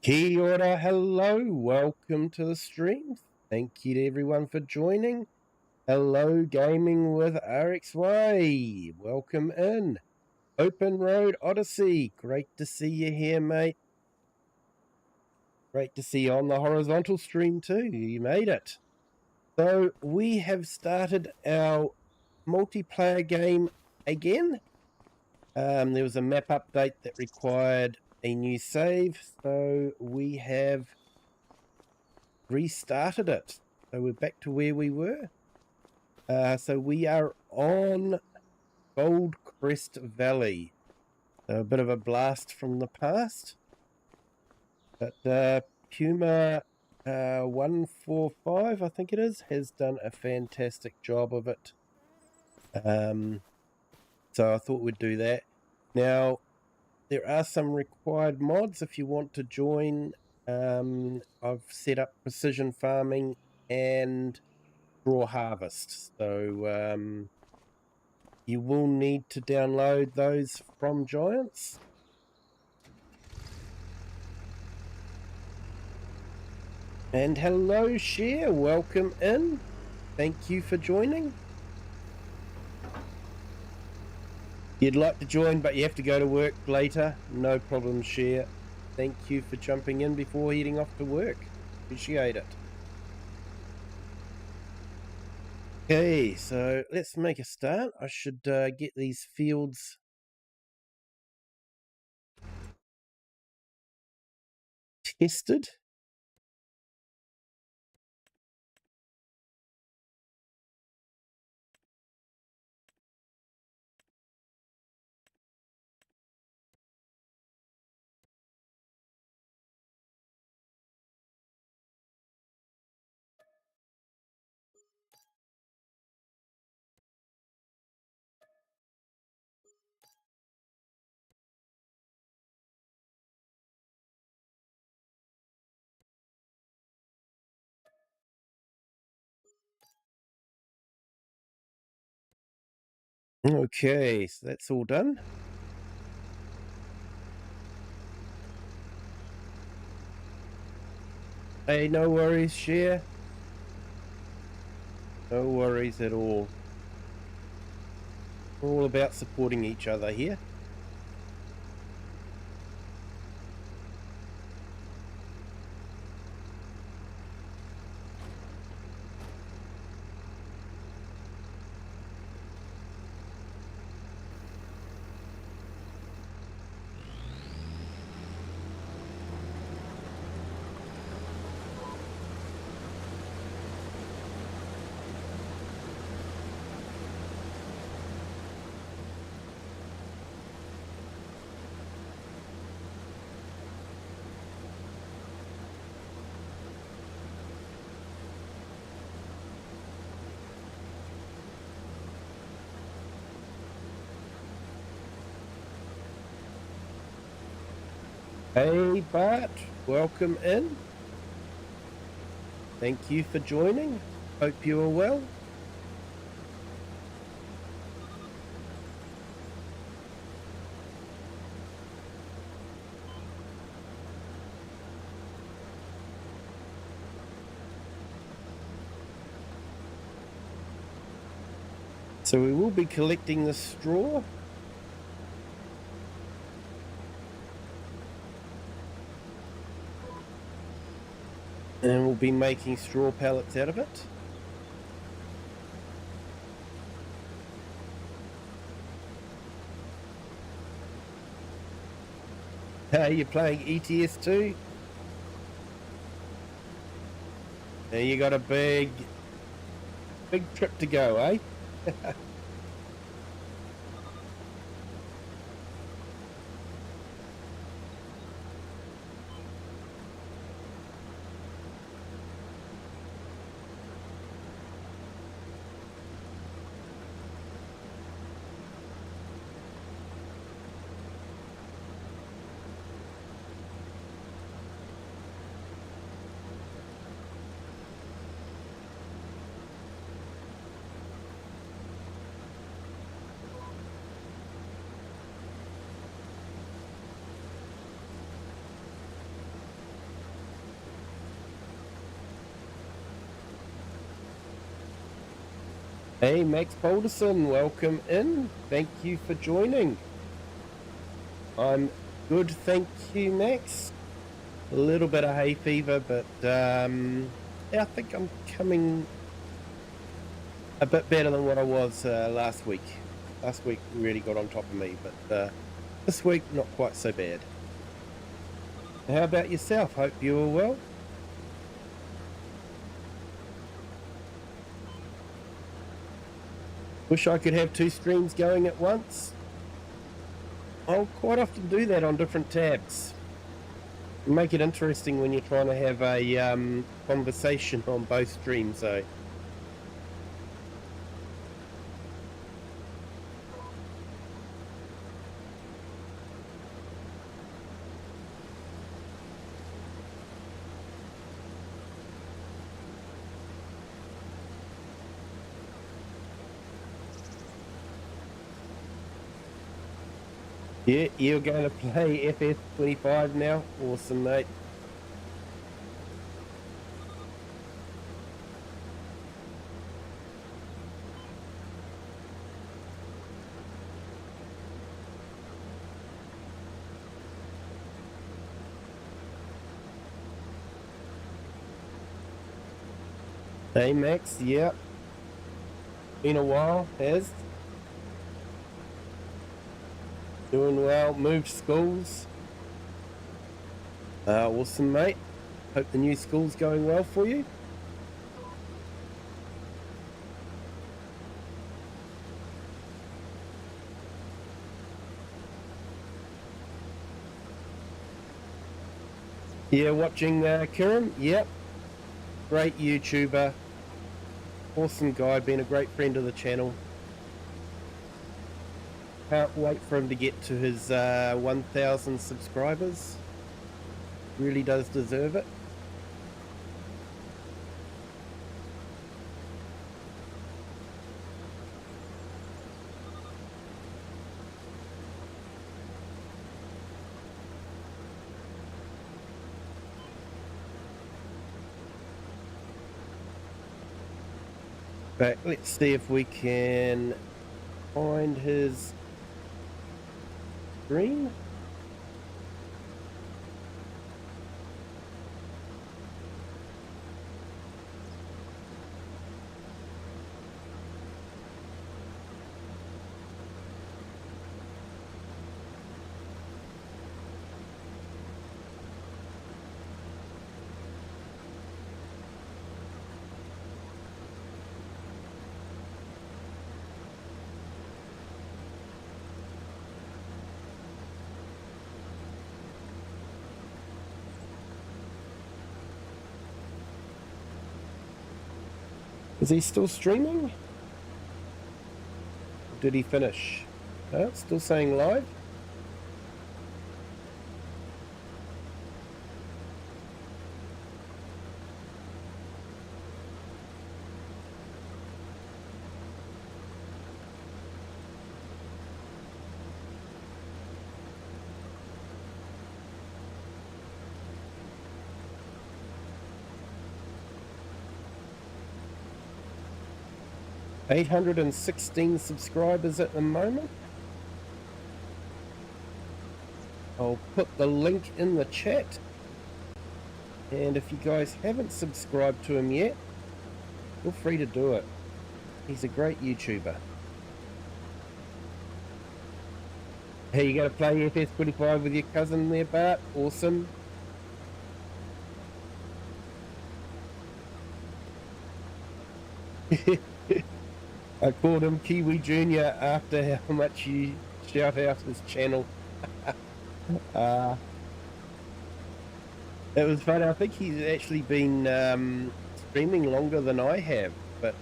Kia ora, hello, welcome to the stream. Thank you to everyone for joining. Hello, Gaming with RXY. Welcome in. Open Road Odyssey. Great to see you here, mate. Great to see you on the horizontal stream too. You made it. So we have started our multiplayer game again. There was a map update that required a new save, so we have restarted it. So we're back to where we were. So we are on Goldcrest Valley. So a bit of a blast from the past. But Puma 145, I think it is, has done a fantastic job of it. So I thought we'd do that. Now, there are some required mods if you want to join. I've set up precision farming and straw harvest. So you will need to download those from Giants. And hello, Cher, welcome in. Thank you for joining. You'd like to join, but you have to go to work later. No problem, Cher. Thank you for jumping in before heading off to work. Appreciate it. Okay, so let's make a start. I should get these fields tested. Okay, so that's all done. Hey, no worries, Cher. No worries at all. We're all about supporting each other here. Hey, Bart, welcome in. Thank you for joining. Hope you are well. So we will be collecting the straw. And we'll be making straw pallets out of it. You're playing ETS too? You got a big trip to go, eh? Hey, Max Balderson, welcome in. Thank you for joining. I'm good, thank you, Max. A little bit of hay fever, but yeah, I think I'm coming a bit better than what I was last week. Last week really got on top of me, but this week not quite so bad. How about yourself? Hope you're well. Wish I could have two streams going at once. I'll quite often do that on different tabs. Make it interesting when you're trying to have a conversation on both streams, though. Yeah, you're going to play FS25 now? Awesome, mate. Hey, Max, yeah. Been a while, has. Doing well, moved schools. Awesome, mate. Hope the new school's going well for you. Yeah, watching Kiran. Yep. Great YouTuber. Awesome guy, been a great friend of the channel. Can't wait for him to get to his 1,000 subscribers. Really does deserve it. But let's see if we can find his screen. Is he still streaming? Or did he finish? Oh, it's still saying live. $816 subscribers at the moment. I'll put the link in the chat. And if you guys haven't subscribed to him yet, feel free to do it. He's a great YouTuber. Hey, you going to play FS25 with your cousin there, Bart? Awesome. I called him Kiwi Jr. after how much you shout out his channel. It was fun. I think he's actually been streaming longer than I have, but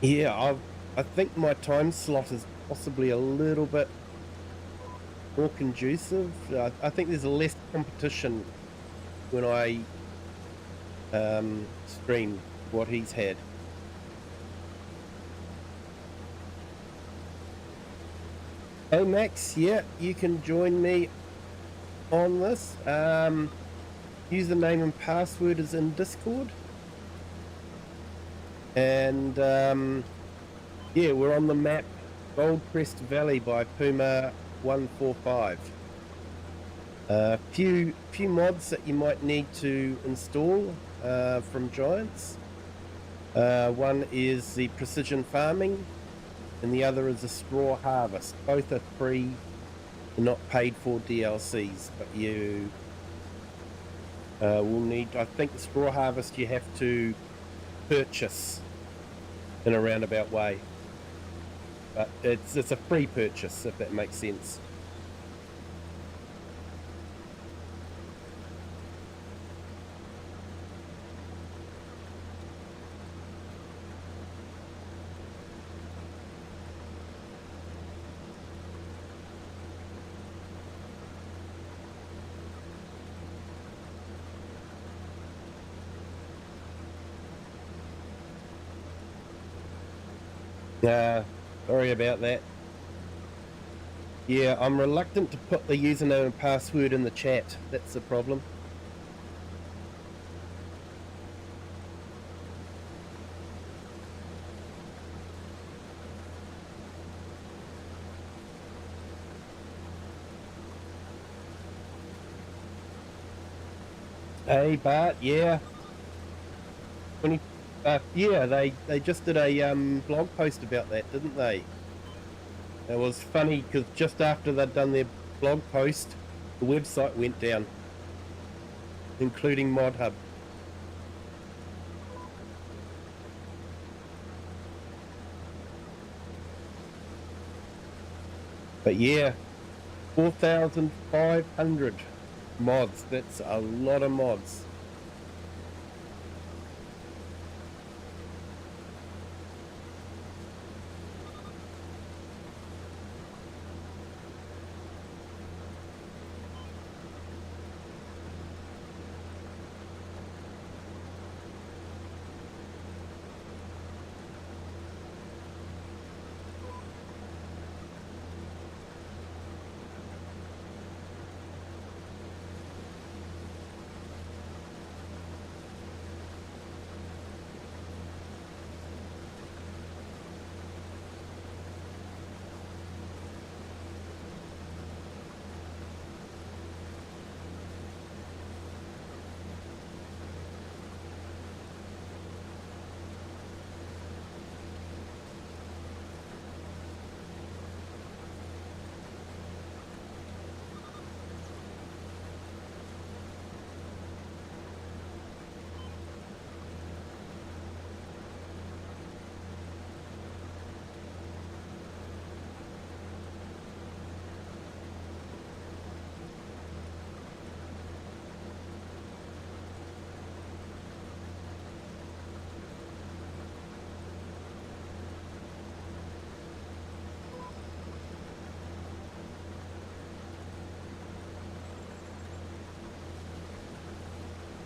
yeah, I think my time slot is possibly a little bit more conducive. I think there's less competition when I stream what he's had. Hey Max, yeah, you can join me on this. username and password is in Discord. And yeah, we're on the map Goldcrest Valley by Puma 145. Few mods that you might need to install from Giants. One is the precision farming, and the other is a straw harvest. Both are free, not paid for DLCs, but you will need. I think the straw harvest you have to purchase in a roundabout way, but it's a free purchase, if that makes sense. Sorry about that. Yeah, I'm reluctant to put the username and password in the chat. That's the problem. Hey, Bart, yeah. Yeah, they just did a blog post about that, didn't they? It was funny because just after they'd done their blog post, the website went down, including ModHub. But yeah, 4,500 mods. That's a lot of mods.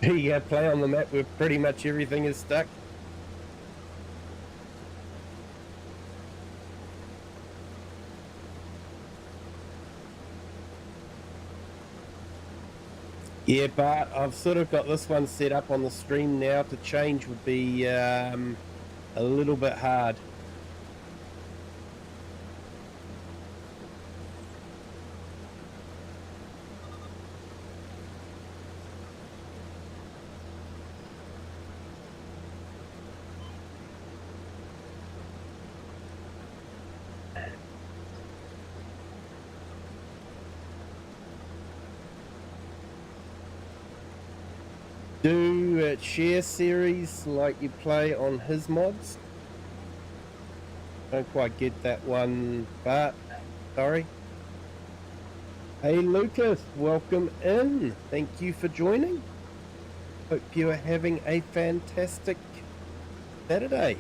Yeah, play on the map where pretty much everything is stuck. Yeah, Bart, I've sort of got this one set up on the stream now. To change would be a little bit hard. Do a share series like you play on his mods. Don't quite get that one, but sorry. Hey Lucas, welcome in. Thank you for joining. Hope you are having a fantastic Saturday.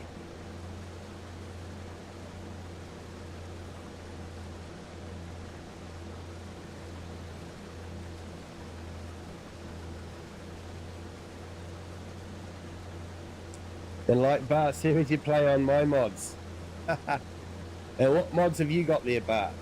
And like Bart said, you play on my mods. And what mods have you got there, Bart?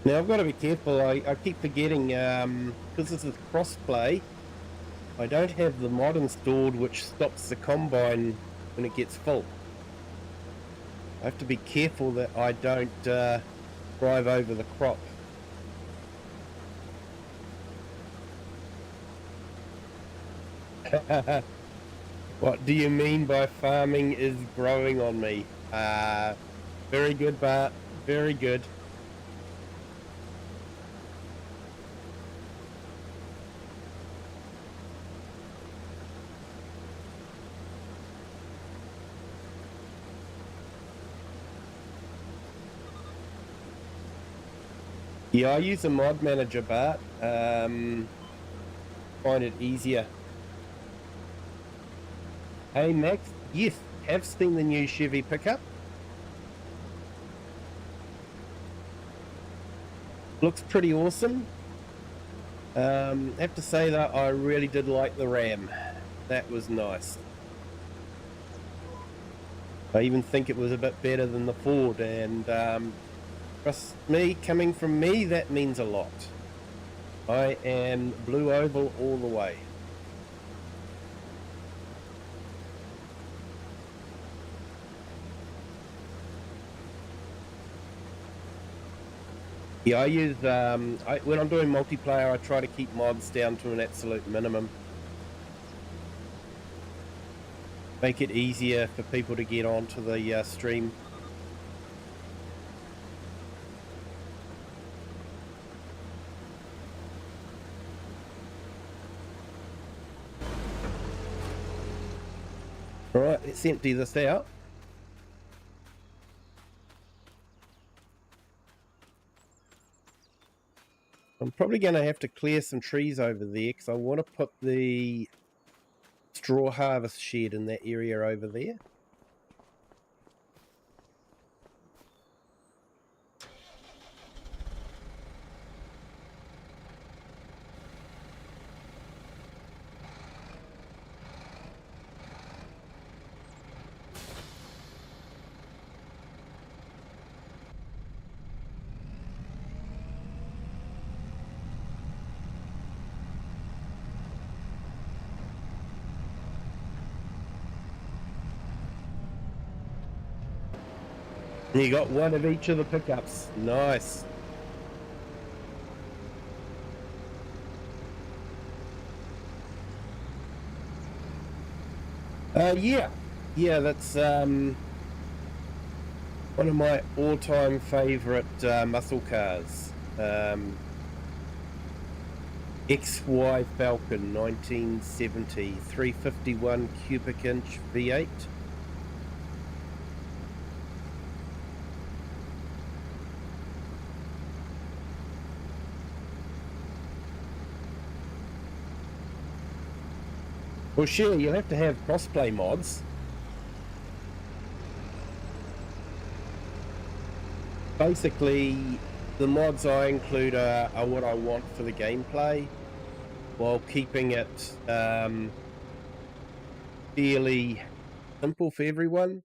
Now I've got to be careful. I keep forgetting, because this is cross-play, I don't have the mod installed which stops the combine when it gets full. I have to be careful that I don't drive over the crop. What do you mean by farming is growing on me? Very good, Bart. Very good. Yeah, I use a mod manager, Bart. Find it easier. Hey, Max. Yes, have seen the new Chevy pickup. Looks pretty awesome. Have to say that I really did like the Ram. That was nice. I even think it was a bit better than the Ford, and trust me, coming from me, that means a lot. I am blue oval all the way. Yeah, I use when I'm doing multiplayer, I try to keep mods down to an absolute minimum. Make it easier for people to get onto the stream. All right, let's empty this out. I'm probably going to have to clear some trees over there because I want to put the straw harvest shed in that area over there. And you got one of each of the pickups. Nice. Yeah, that's one of my all-time favorite muscle cars. XY Falcon 1970 351 cubic inch V8. Well, sure, you'll have to have crossplay mods. Basically, the mods I include are what I want for the gameplay, while keeping it fairly simple for everyone.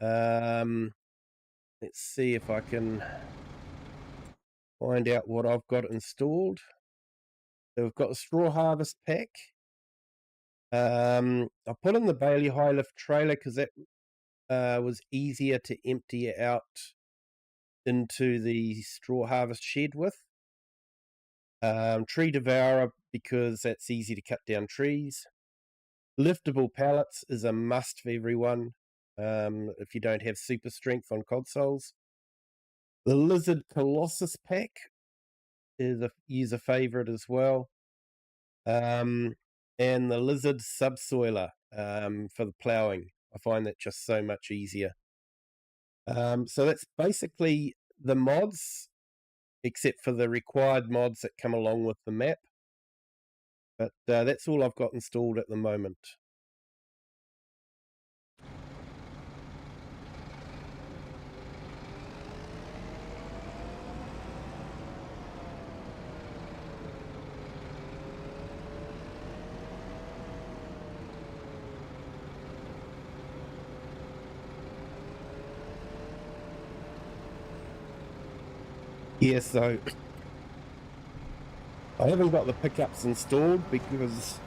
Let's see if I can find out what I've got installed. So we've got the straw harvest pack. I put in the Bailey high lift trailer because that was easier to empty it out into the straw harvest shed with. Tree devourer because that's easy to cut down trees. Liftable pallets is a must for everyone if you don't have super strength on consoles. The lizard colossus pack is a user favorite as well. And the lizard subsoiler for the ploughing. I find that just so much easier. So that's basically the mods, except for the required mods that come along with the map. But that's all I've got installed at the moment. Yeah, so I haven't got the pickups installed because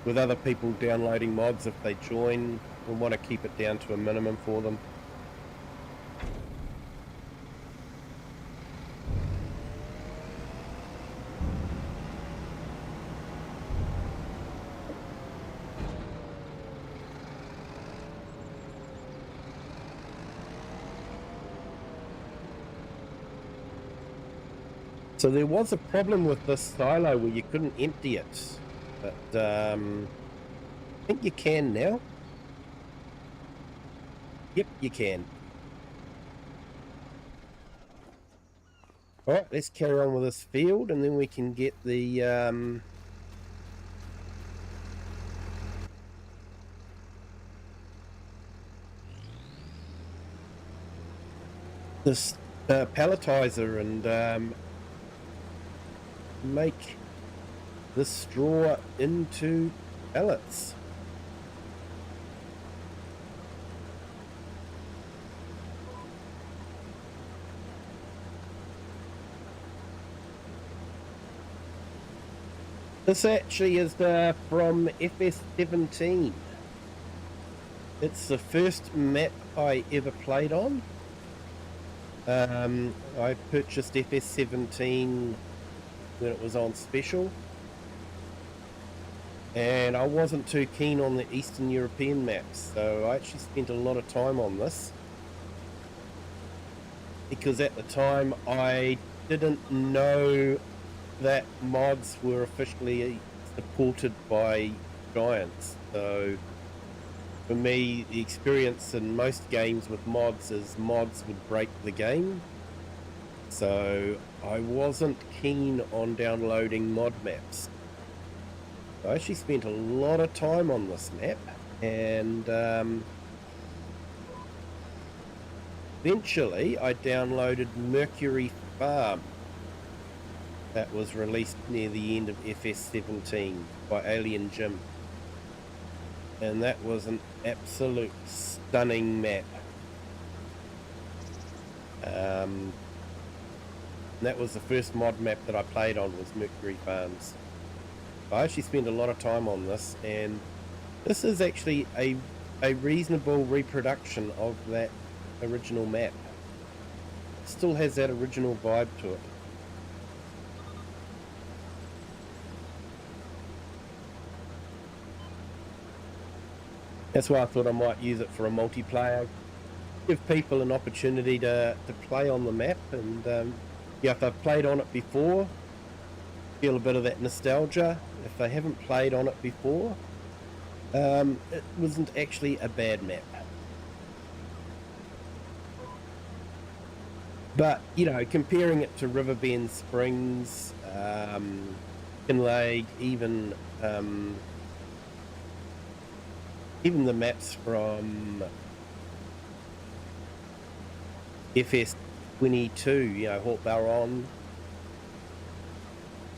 with other people downloading mods, if they join, we want to keep it down to a minimum for them. So there was a problem with this silo where you couldn't empty it, but I think you can now. Yep, you can. All right, let's carry on with this field, and then we can get the this palletizer and make this straw into pallets. This actually is from FS17. It's the first map I ever played on. I purchased FS17 when it was on special, and I wasn't too keen on the Eastern European maps, so I actually spent a lot of time on this, because at the time I didn't know that mods were officially supported by Giants. So for me, the experience in most games with mods is mods would break the game. So I wasn't keen on downloading mod maps. I actually spent a lot of time on this map, and eventually I downloaded Mercury Farm. That was released near the end of FS17 by Alien Jim, and that was an absolute stunning map. That was the first mod map that I played on, was Mercury Farms. I actually spent a lot of time on this, and this is actually a reasonable reproduction of that original map. It still has that original vibe to it. That's why I thought I might use it for a multiplayer, give people an opportunity to play on the map, and yeah, if they've played on it before, feel a bit of that nostalgia. If they haven't played on it before, it wasn't actually a bad map. But, you know, comparing it to Riverbend Springs, Kinlake, even the maps from FS22, you know, Hawk Baron,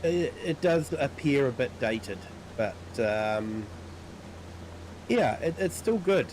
it does appear a bit dated, but yeah, it's still good.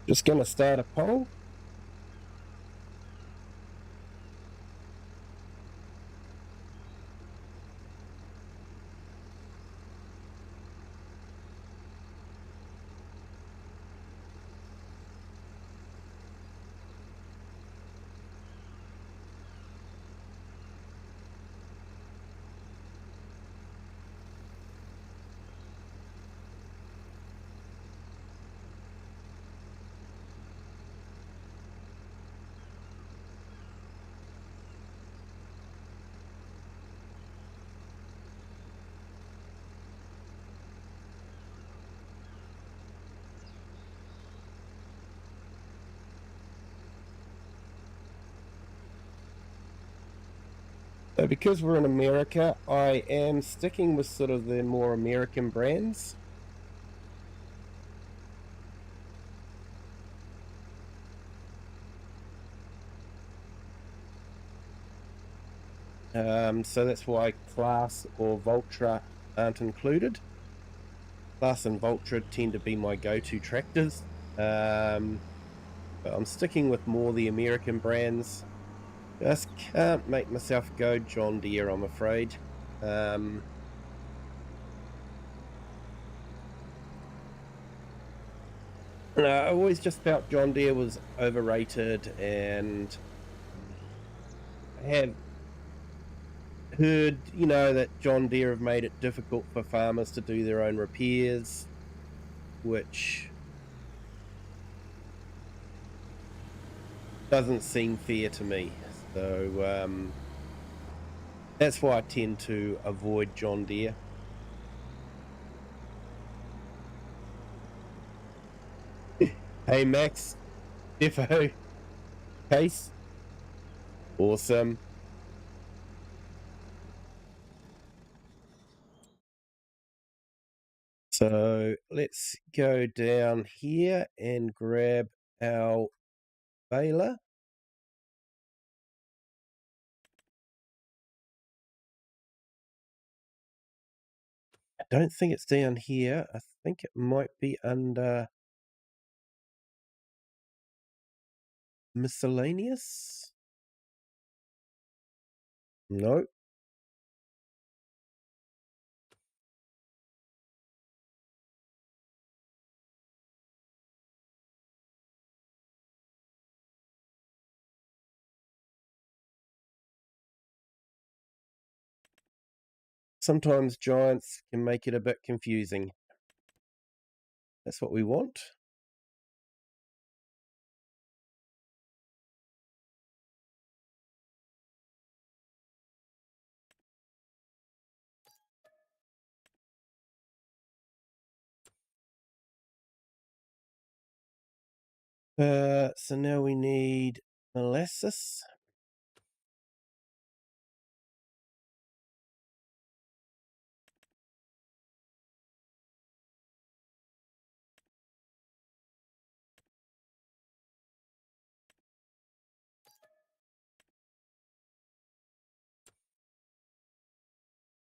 Just gonna start a poll. So because we're in America, I am sticking with sort of the more American brands. So that's why Class or Vultra aren't included. Class and Vultra tend to be my go-to tractors. But I'm sticking with more the American brands. Just can't make myself go John Deere, I'm afraid. No, I always just felt John Deere was overrated, and I have heard, that John Deere have made it difficult for farmers to do their own repairs, which doesn't seem fair to me. So that's why I tend to avoid John Deere. Hey Max, Defo, Case, awesome. So let's go down here and grab our baler. I don't think it's down here. I think it might be under miscellaneous. No. Sometimes giants can make it a bit confusing. That's what we want. So now we need molasses.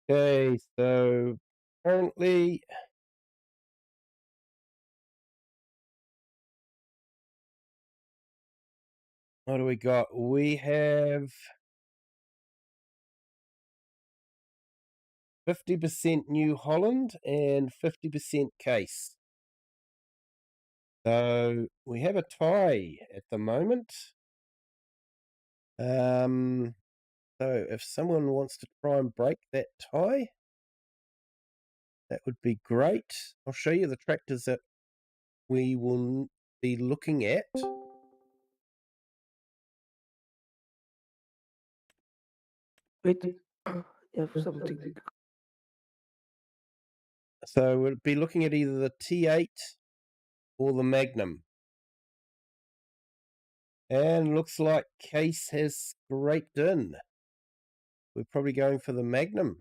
Okay, so currently what do we got? We have 50% New Holland and 50% Case. So we have a tie at the moment. So if someone wants to try and break that tie, that would be great. I'll show you the tractors that we will be looking at. Wait, you have something. So we'll be looking at either the T8 or the Magnum. And looks like Case has scraped in. We're probably going for the Magnum.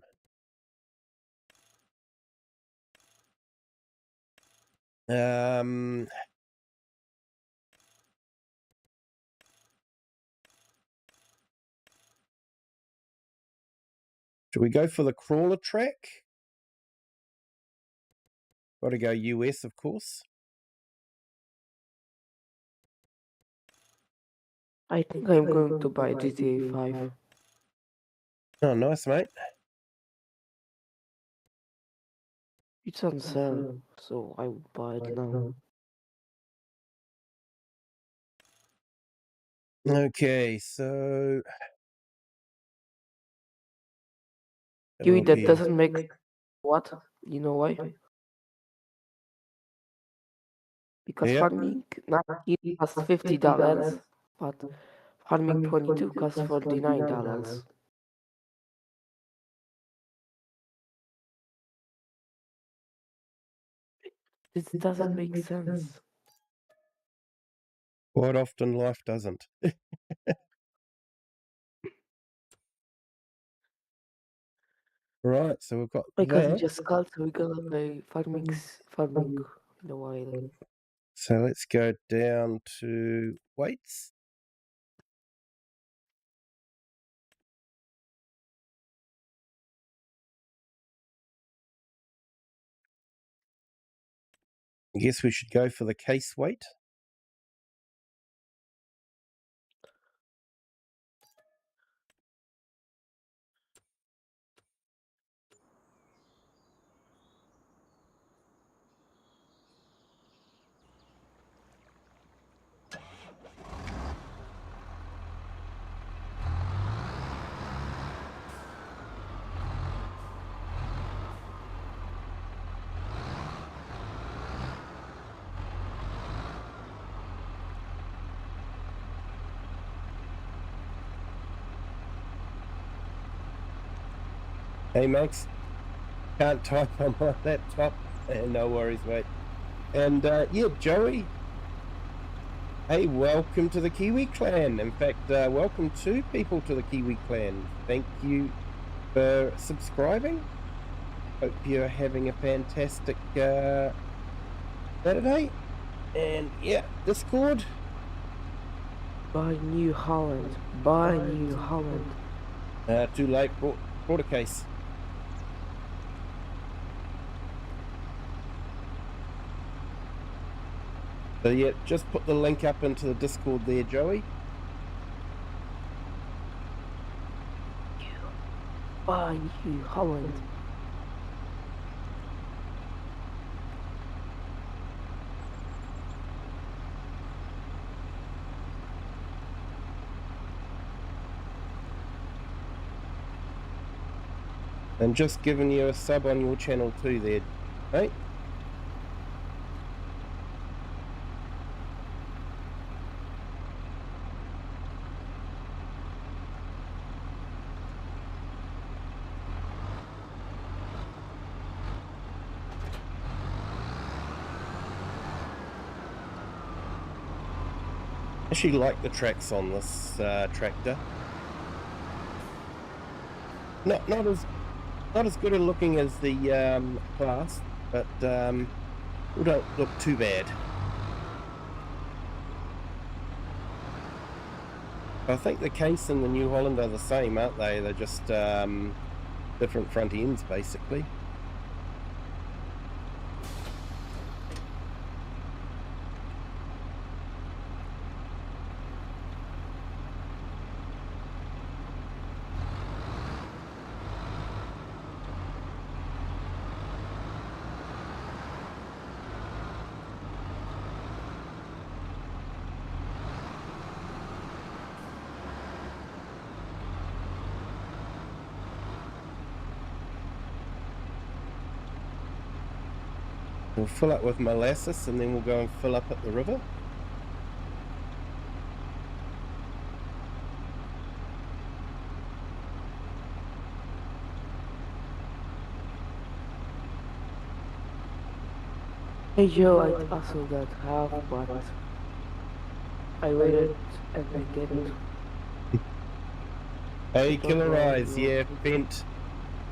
Should we go for the crawler track? Got to go US, of course. I think I'm going to buy GTA 5. Oh, nice, mate. It's on sale, so I would buy it now. Okay, so Kiwi, that doesn't make what? You know why? Because farming 19 costs $50, but farming 22 costs $49. This doesn't make sense. Quite often life doesn't. Right, so we've got My cousin that. just called, so we're gonna play farming in a while. So let's go down to weights. I guess we should go for the case weight. Hey, Max. Can't type on my laptop. No worries, mate. And yeah, Joey. Hey, welcome to the Kiwi clan. In fact, welcome 2 people to the Kiwi clan. Thank you for subscribing. Hope you're having a fantastic Saturday. And yeah, Discord. Buy New Holland. Buy New Holland. Too late. Brought a case. So yeah, just put the link up into the Discord there, Joey. Buy New Holland. And just giving you a sub on your channel too there, mate. I actually like the tracks on this tractor. Not as good a looking as the Class, but don't look too bad. I think the case and the New Holland are the same, aren't they? They're just different front ends, basically. We'll fill up with molasses and then we'll go and fill up at the river. Hey Joe, I also got half, but I waited and I get it. Hey, Killer Eyes, yeah, Bent.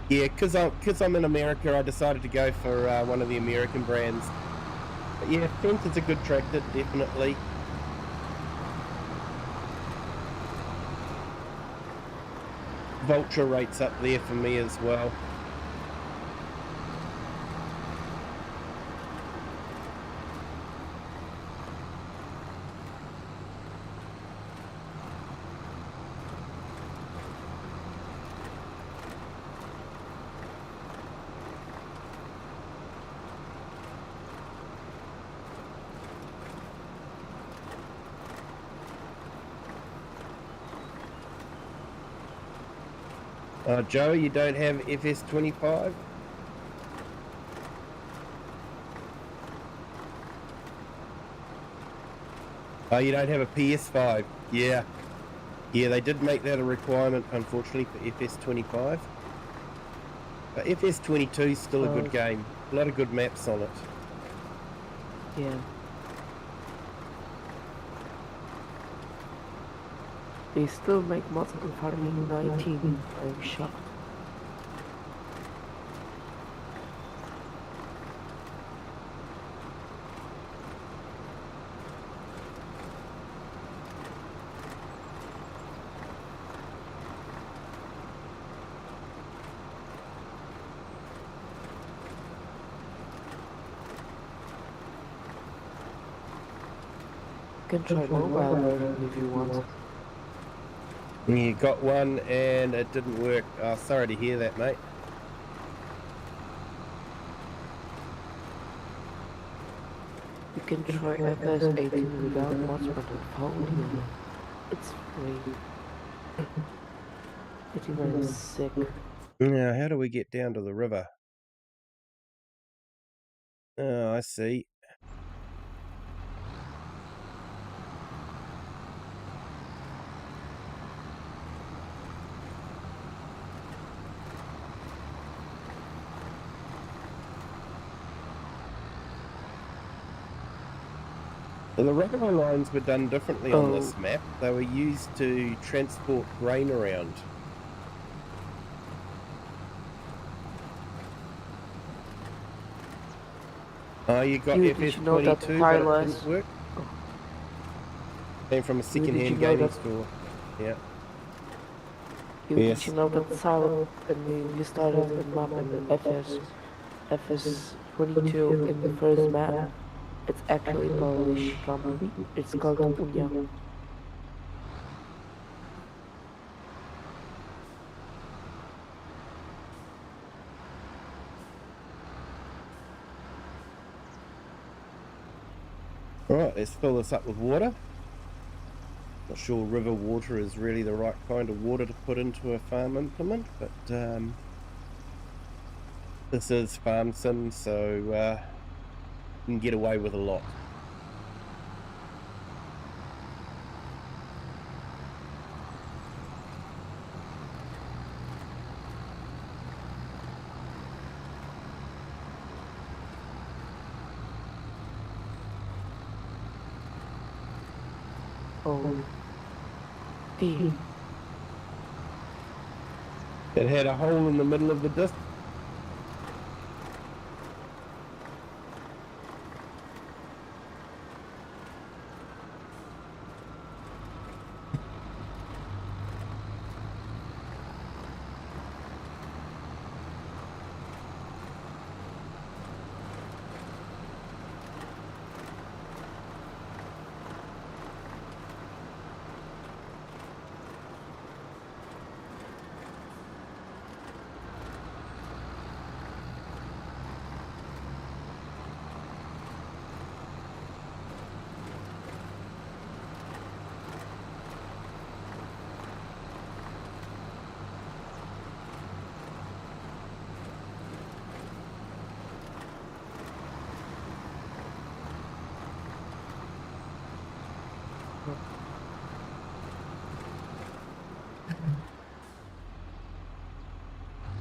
Yeah, cause I'm in America, I decided to go for one of the American brands. But yeah, Fent is a good tractor, definitely. Vulture rates up there for me as well. Joe, you don't have FS25? Oh, you don't have a PS5? Yeah. Yeah, they did make that a requirement, unfortunately, for FS25. But FS22 is still a good game. A lot of good maps on it. Yeah. They still make mods on Farming 19. I'm shocked. can try mobile learning if you want. You got one and it didn't work. Oh, sorry to hear that, mate. You can try FS 18 without mods but on phone. It's free. It even sick. Now, how do we get down to the river? Oh, I see. So the railway lines were done differently on this map. They were used to transport grain around. Oh, you got FS22, but it didn't work? Came from a second-hand gaming store. Yeah. Did you know that Silent, and you started the map in the FS22 in the first map? It's actually a Polish company. It's called Puma. Alright, let's fill this up with water. Not sure river water is really the right kind of water to put into a farm implement, but this is farm sim, so you can get away with a lot. Oh. D. It had a hole in the middle of the disc.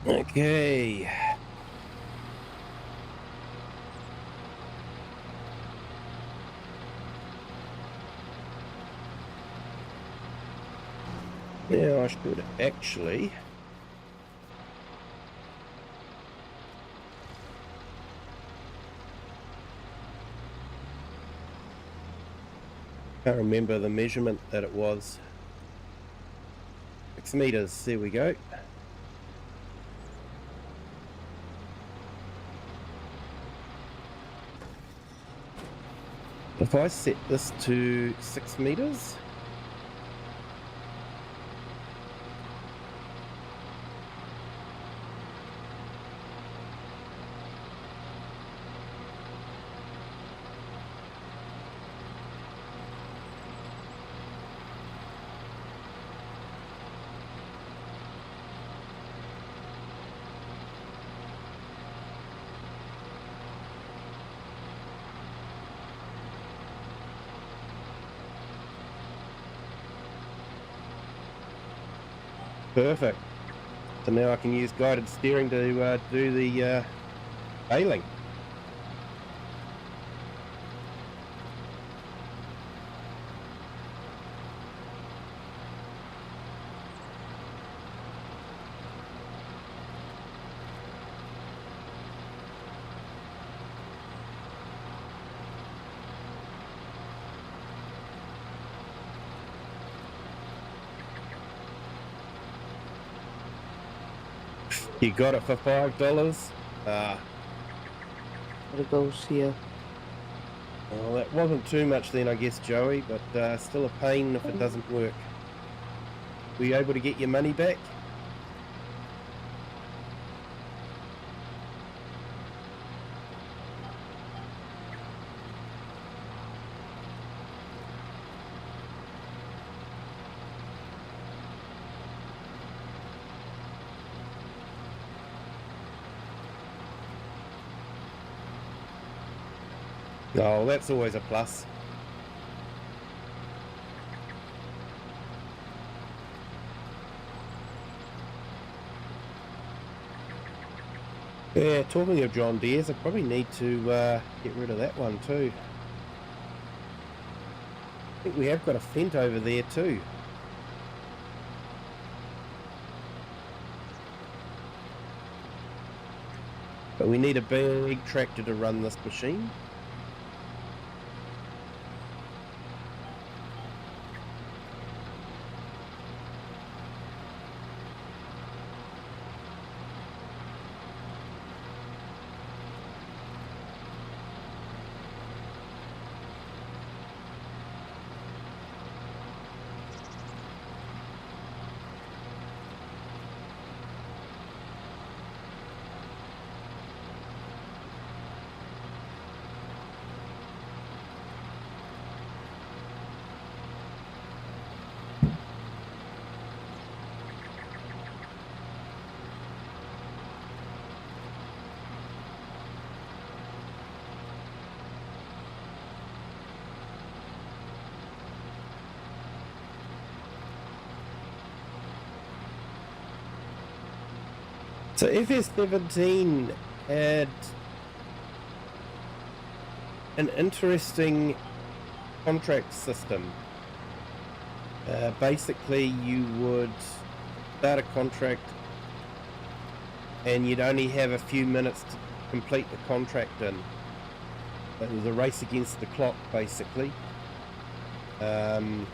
Okay. Now I should actually can't remember the measurement that it was. 6 meters, there we go. If I set this to 6 meters, perfect. So now I can use guided steering to do the bailing. You got it for $5. There it goes here. Well, that wasn't too much then, I guess, Joey, but still a pain if it doesn't work. Were you able to get your money back? Oh, that's always a plus. Yeah, talking of John Deere's, I probably need to get rid of that one too. I think we have got a Fent over there too. But we need a big tractor to run this machine. So FS17 had an interesting contract system. Basically, you would start a contract and you'd only have a few minutes to complete the contract in. It was a race against the clock, basically. And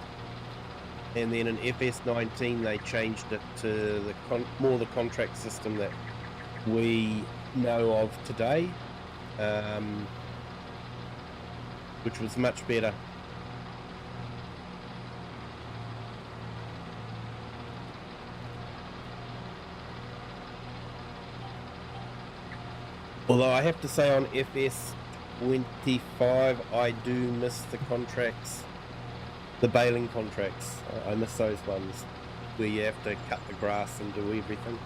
then in FS19 they changed it to more the contract system that we know of today, which was much better. Although I have to say on FS25 I do miss the contracts. The baling contracts, I miss those ones where you have to cut the grass and do everything.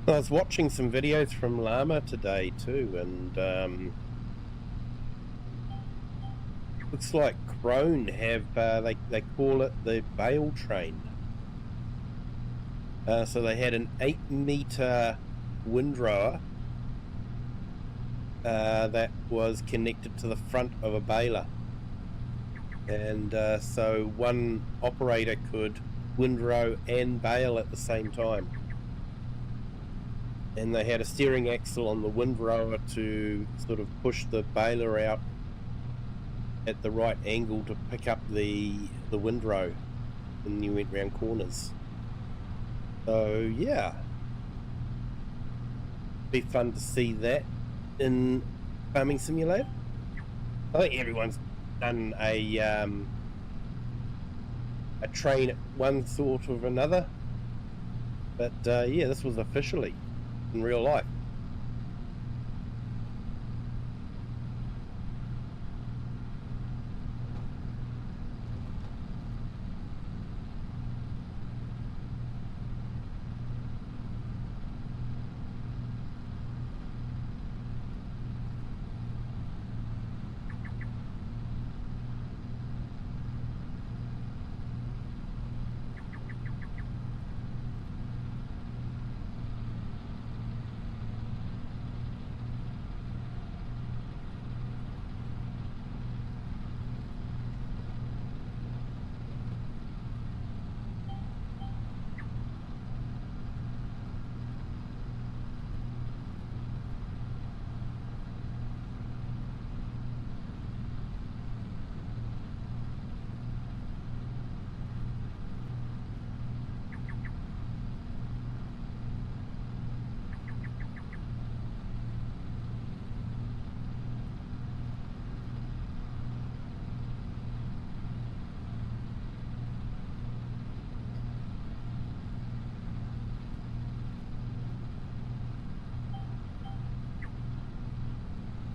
I was watching some videos from Llama today too, and looks like Crone have they call it the bale train. So they had an 8-meter windrower that was connected to the front of a baler, and so one operator could windrow and bale at the same time. And they had a steering axle on the windrower to sort of push the baler out at the right angle to pick up the windrow when you went round corners. So yeah, be fun to see that in Farming Simulator. I think everyone's done a train at one sort of another, but yeah, this was officially in real life.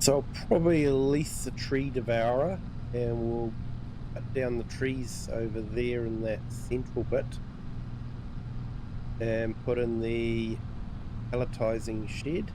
So I'll probably release the tree devourer, and we'll cut down the trees over there in that central bit and put in the pelletizing shed.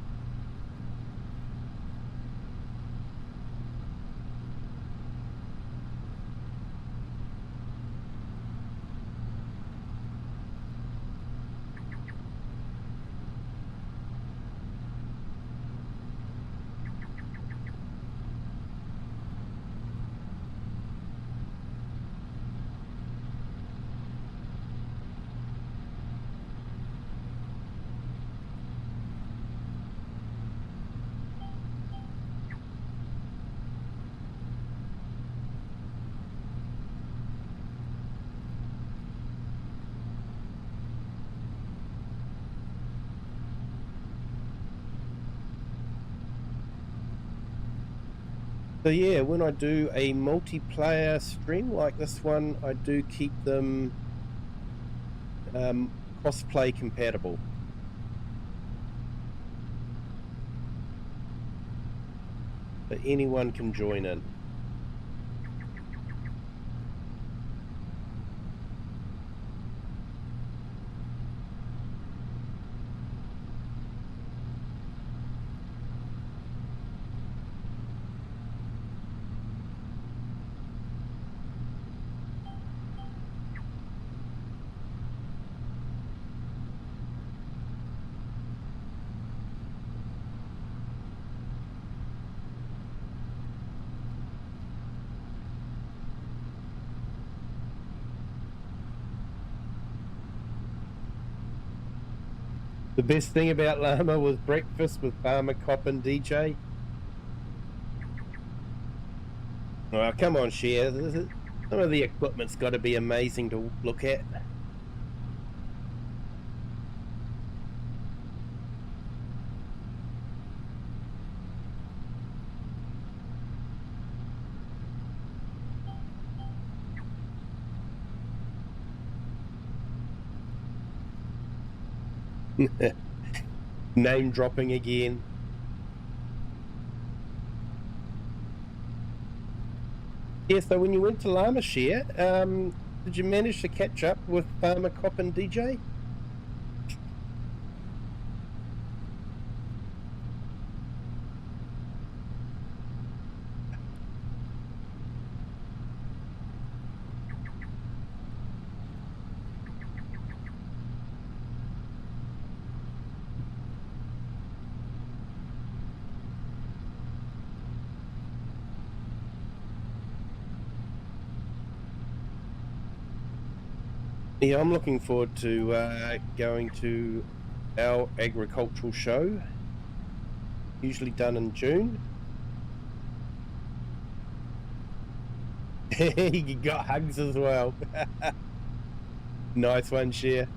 So yeah, when I do a multiplayer stream like this one, I do keep them crossplay compatible. So anyone can join in. The best thing about Llama was breakfast with Farmer Cop and DJ. Oh, come on, Cher. Some of the equipment's got to be amazing to look at. Name dropping again. Yeah, so when you went to Llama Share, did you manage to catch up with Farmer Cop and DJ? Yeah, I'm looking forward to going to our agricultural show, usually done in June. You got hugs as well. Nice one, Cher.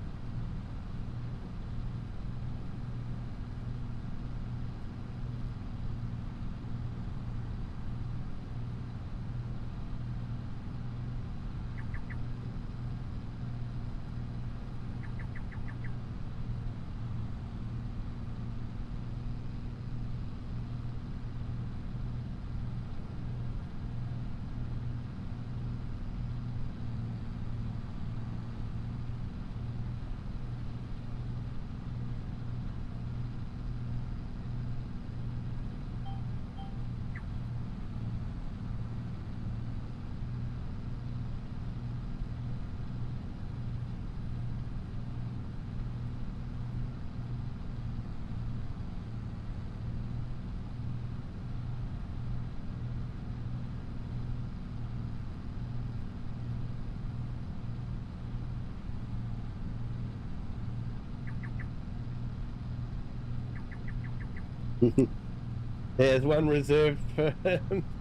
There's one reserved for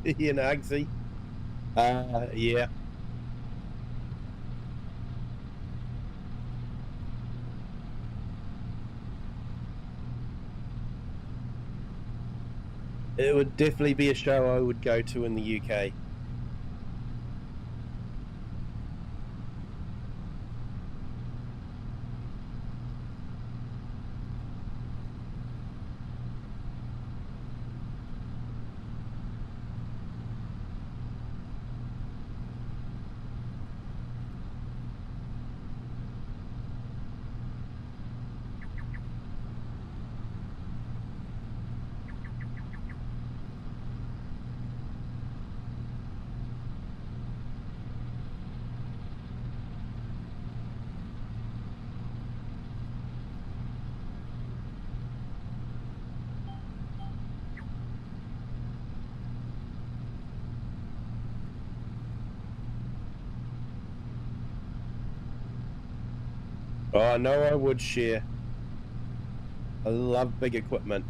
Ian Hugsy. Yeah. It would definitely be a show I would go to in the UK. Oh, I know I would share. I love big equipment.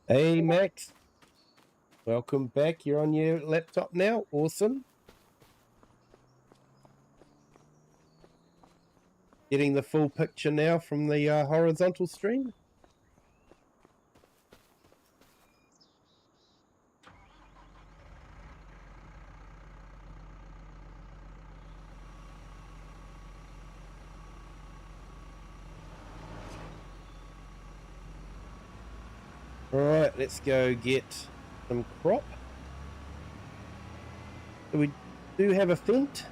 Hey, Max. Welcome back. You're on your laptop now. Awesome. Getting the full picture now from the horizontal stream. All right, let's go get some crop. So we do have a Fent.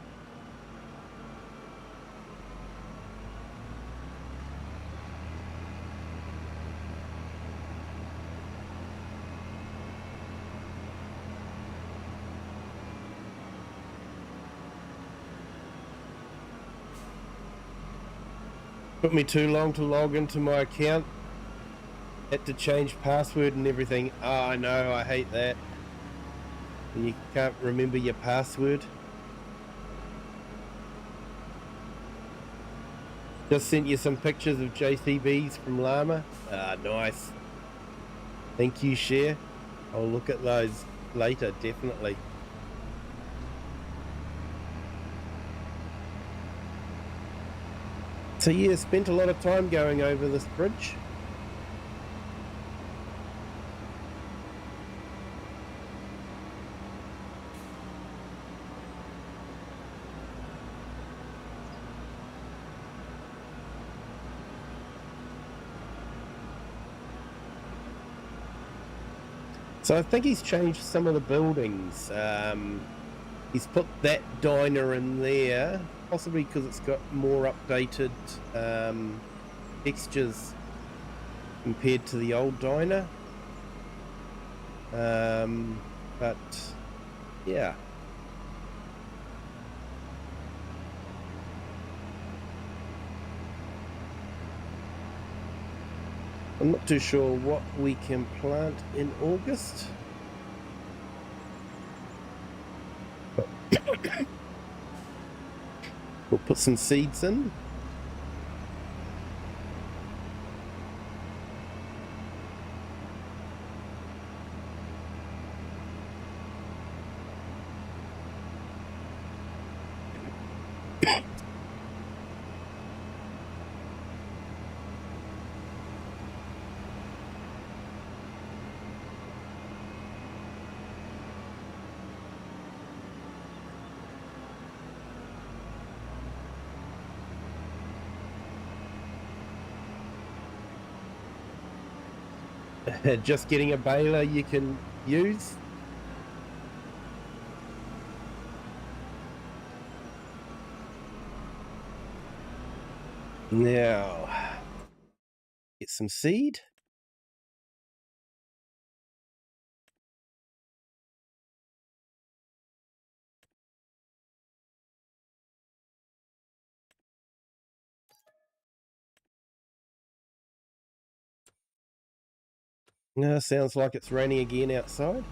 Took me too long to log into my account. Had to change password and everything. Oh, I know, I hate that. And you can't remember your password. Just sent you some pictures of JCBs from Llama. Ah, nice. Thank you, Share. I'll look at those later, definitely. So yeah, spent a lot of time going over this bridge. So I think he's changed some of the buildings. He's put that diner in there, possibly because it's got more updated textures compared to the old diner. But yeah. I'm not too sure what we can plant in August. We'll put some seeds in. Just getting a baler you can use. Now, get some seed. Sounds like it's raining again outside.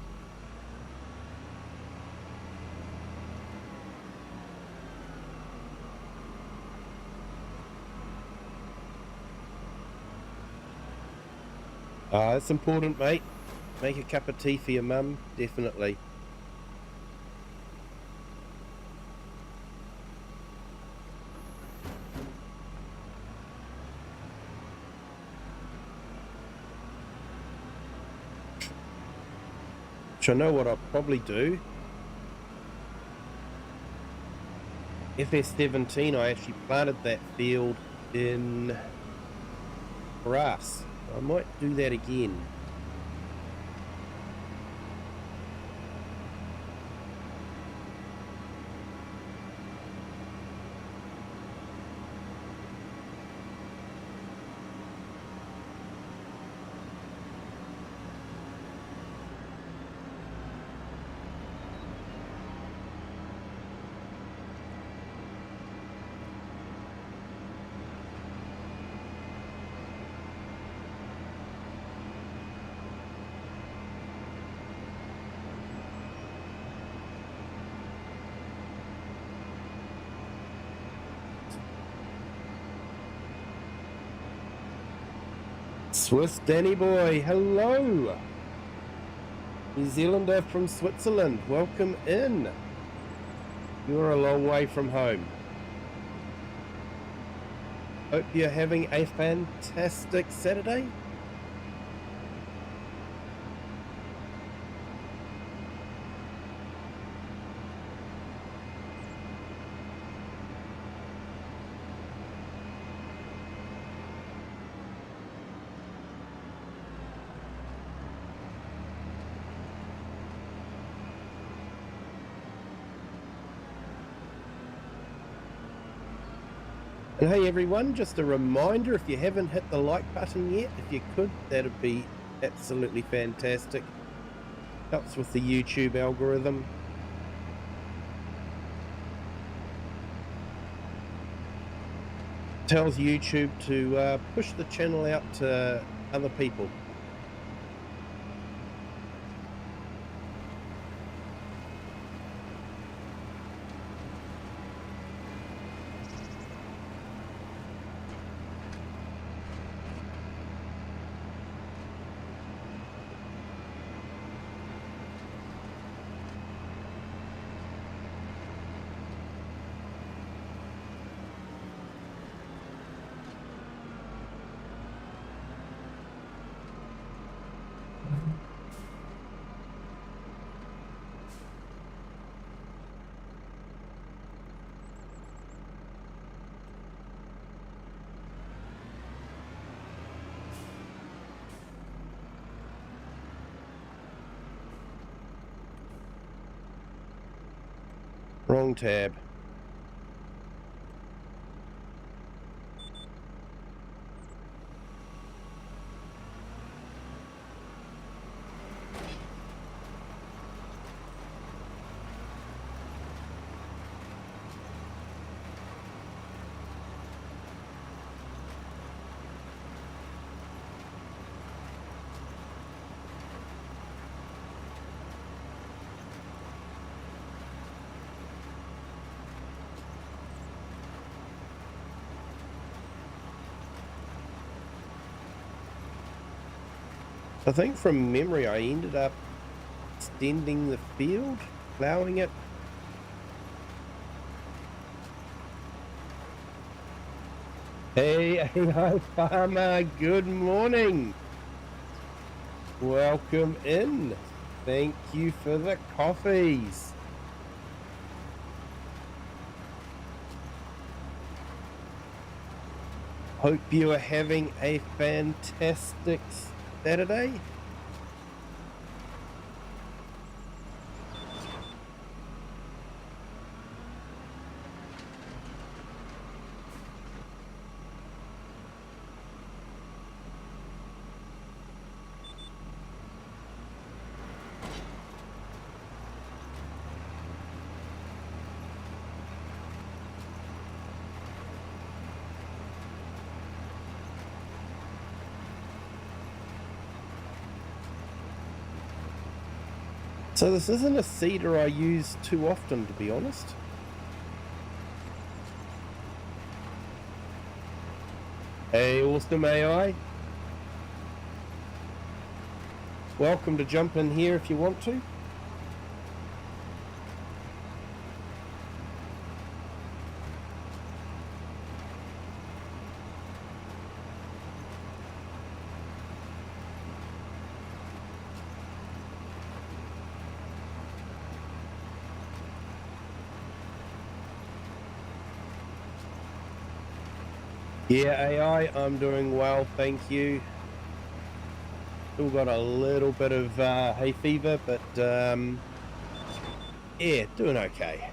It's important, mate. Make a cup of tea for your mum, definitely. which I know what I'll probably do. FS17, I actually planted that field in grass. I might do that again. Swiss Danny boy, hello. New Zealander from Switzerland, welcome in. You're a long way from home. Hope you're having a fantastic Saturday. And hey everyone, just a reminder, if you haven't hit the like button yet, if you could, that'd be absolutely fantastic. Helps with the YouTube algorithm. Tells YouTube to push the channel out to other people. Wrong tab. I think from memory I ended up extending the field, ploughing it. Hey, hi farmer, good morning. Welcome in. Thank you for the coffees. Hope you are having a fantastic Saturday. So this isn't a seeder I use too often, to be honest. Hey, awesome AI. Welcome to jump in here if you want to. Yeah, AI, I'm doing well, thank you. Still got a little bit of hay fever, but yeah, doing okay.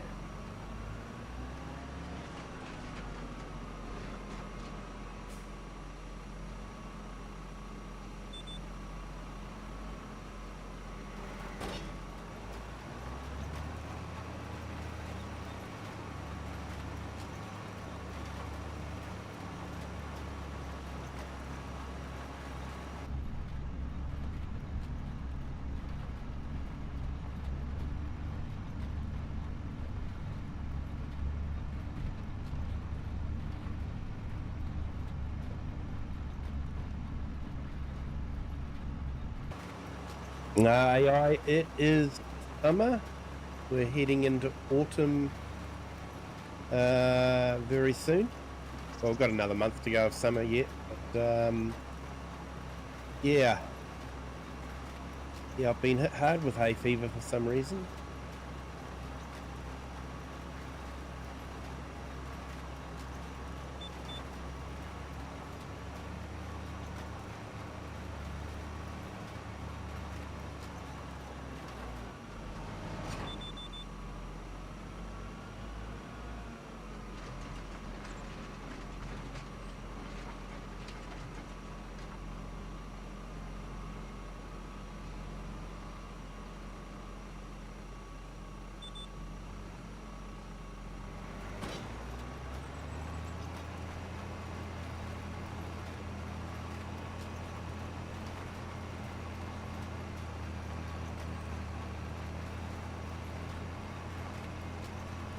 AI, it is summer. We're heading into autumn very soon. Well, we've got another month to go of summer yet, but yeah, I've been hit hard with hay fever for some reason.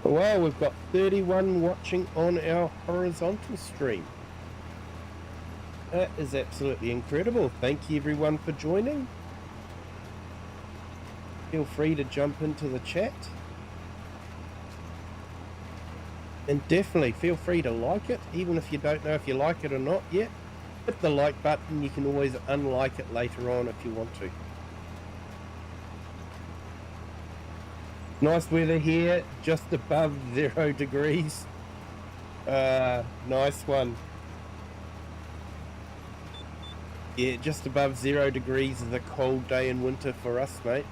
Well, we've got 31 watching on our horizontal stream. That is absolutely incredible. Thank you everyone for joining. Feel free to jump into the chat. And definitely feel free to like it, even if you don't know if you like it or not yet. Hit the like button. You can always unlike it later on if you want to. Nice weather here, just above 0 degrees. Nice one. Yeah, just above 0 degrees is a cold day in winter for us, mate.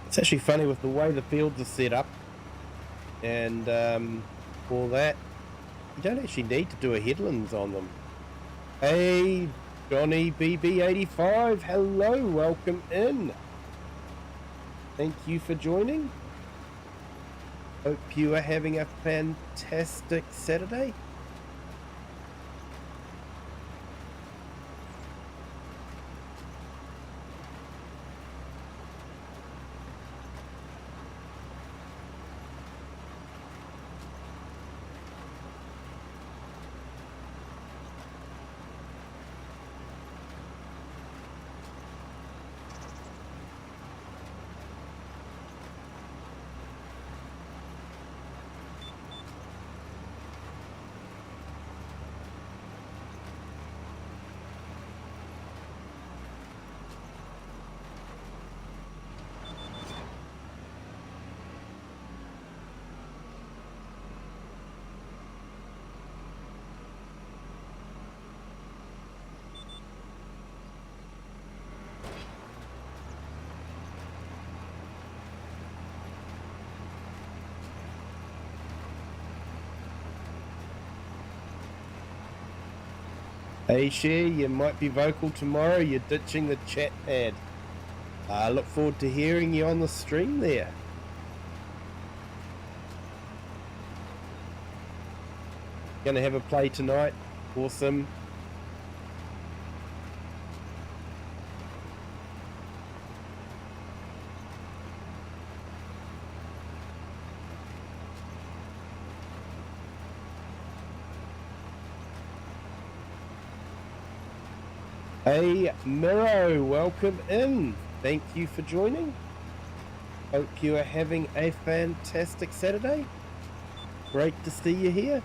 It's actually funny with the way the fields are set up and all that, you don't actually need to do a headlands on them. Hey, Johnny BB85, hello, welcome in. Thank you for joining. Hope you are having a fantastic Saturday. Hey Cher, you might be vocal tomorrow, you're ditching the chat pad. I look forward to hearing you on the stream there. Gonna have a play tonight, awesome. Hey, Miro, welcome in. Thank you for joining. Hope you are having a fantastic Saturday. Great to see you here.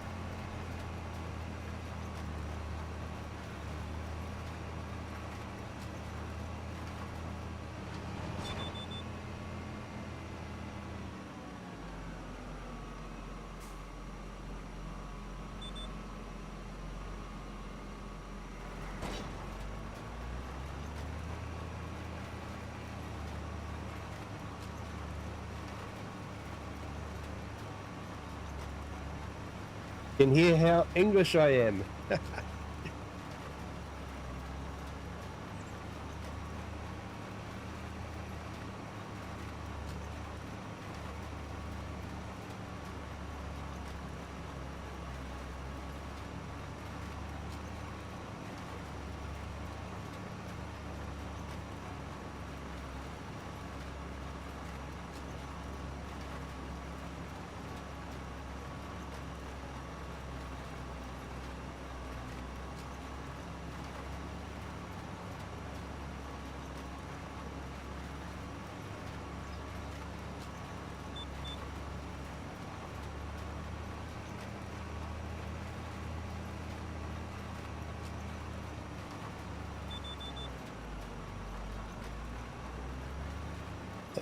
Can hear how English I am.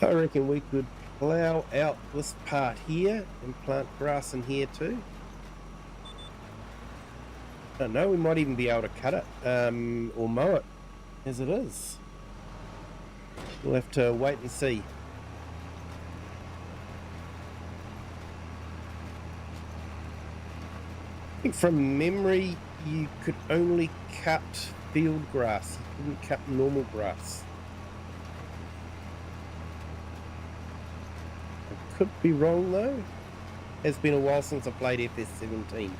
I reckon we could plough out this part here and plant grass in here too. I don't know, we might even be able to cut it or mow it as it is. We'll have to wait and see. I think from memory you could only cut field grass, you couldn't cut normal grass. I could be wrong though. It's been a while since I played FS17.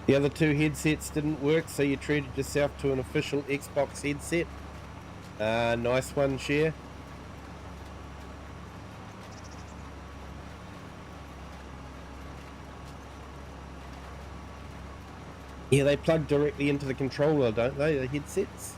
The other two headsets didn't work, so you treated yourself to an official Xbox headset. Nice one, Share. Yeah, they plug directly into the controller, don't they, the headsets?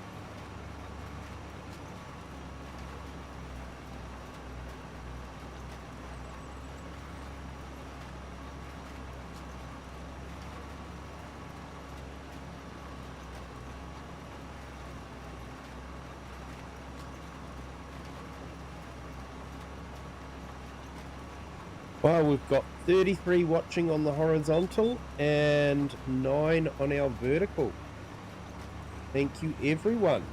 Well, we've got 33 watching on the horizontal and 9 on our vertical. Thank you, everyone.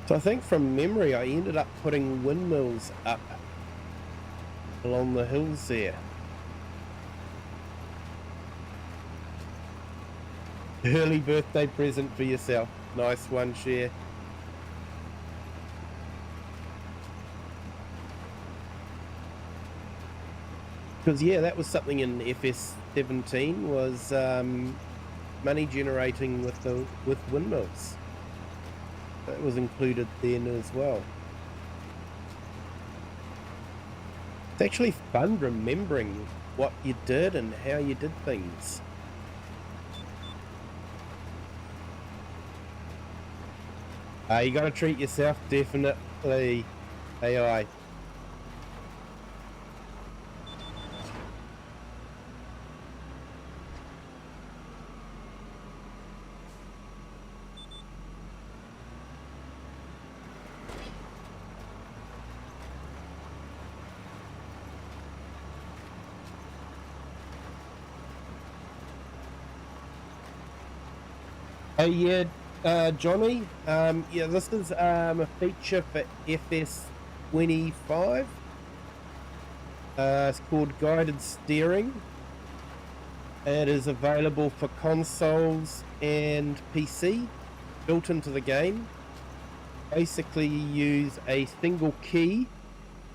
So I think from memory, I ended up putting windmills up along the hills there. Early birthday present for yourself. Nice one, Share. Because yeah, that was something in FS17 was money generating with windmills. That was included then as well. actually fun remembering what you did and how you did things. You got to treat yourself, definitely. AI. Oh yeah, Johnny. Yeah, this is a feature for FS25. It's called guided steering. It is available for consoles and PC, built into the game. Basically, you use a single key,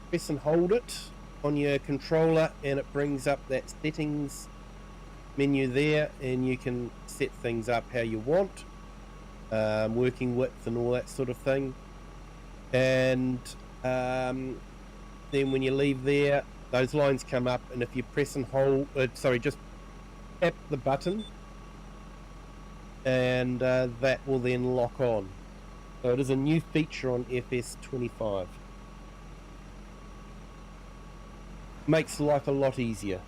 press and hold it on your controller, and it brings up that settings menu there, and you can set things up how you want, working width and all that sort of thing. And then when you leave there, those lines come up, and if you press and hold, just tap the button, and that will then lock on. So it is a new feature on FS25. Makes life a lot easier.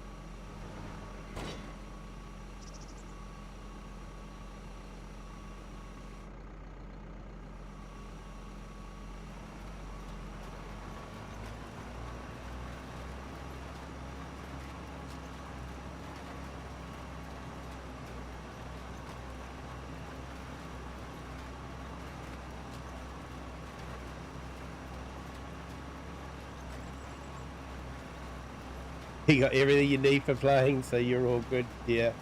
You got everything you need for playing, so you're all good. Yeah.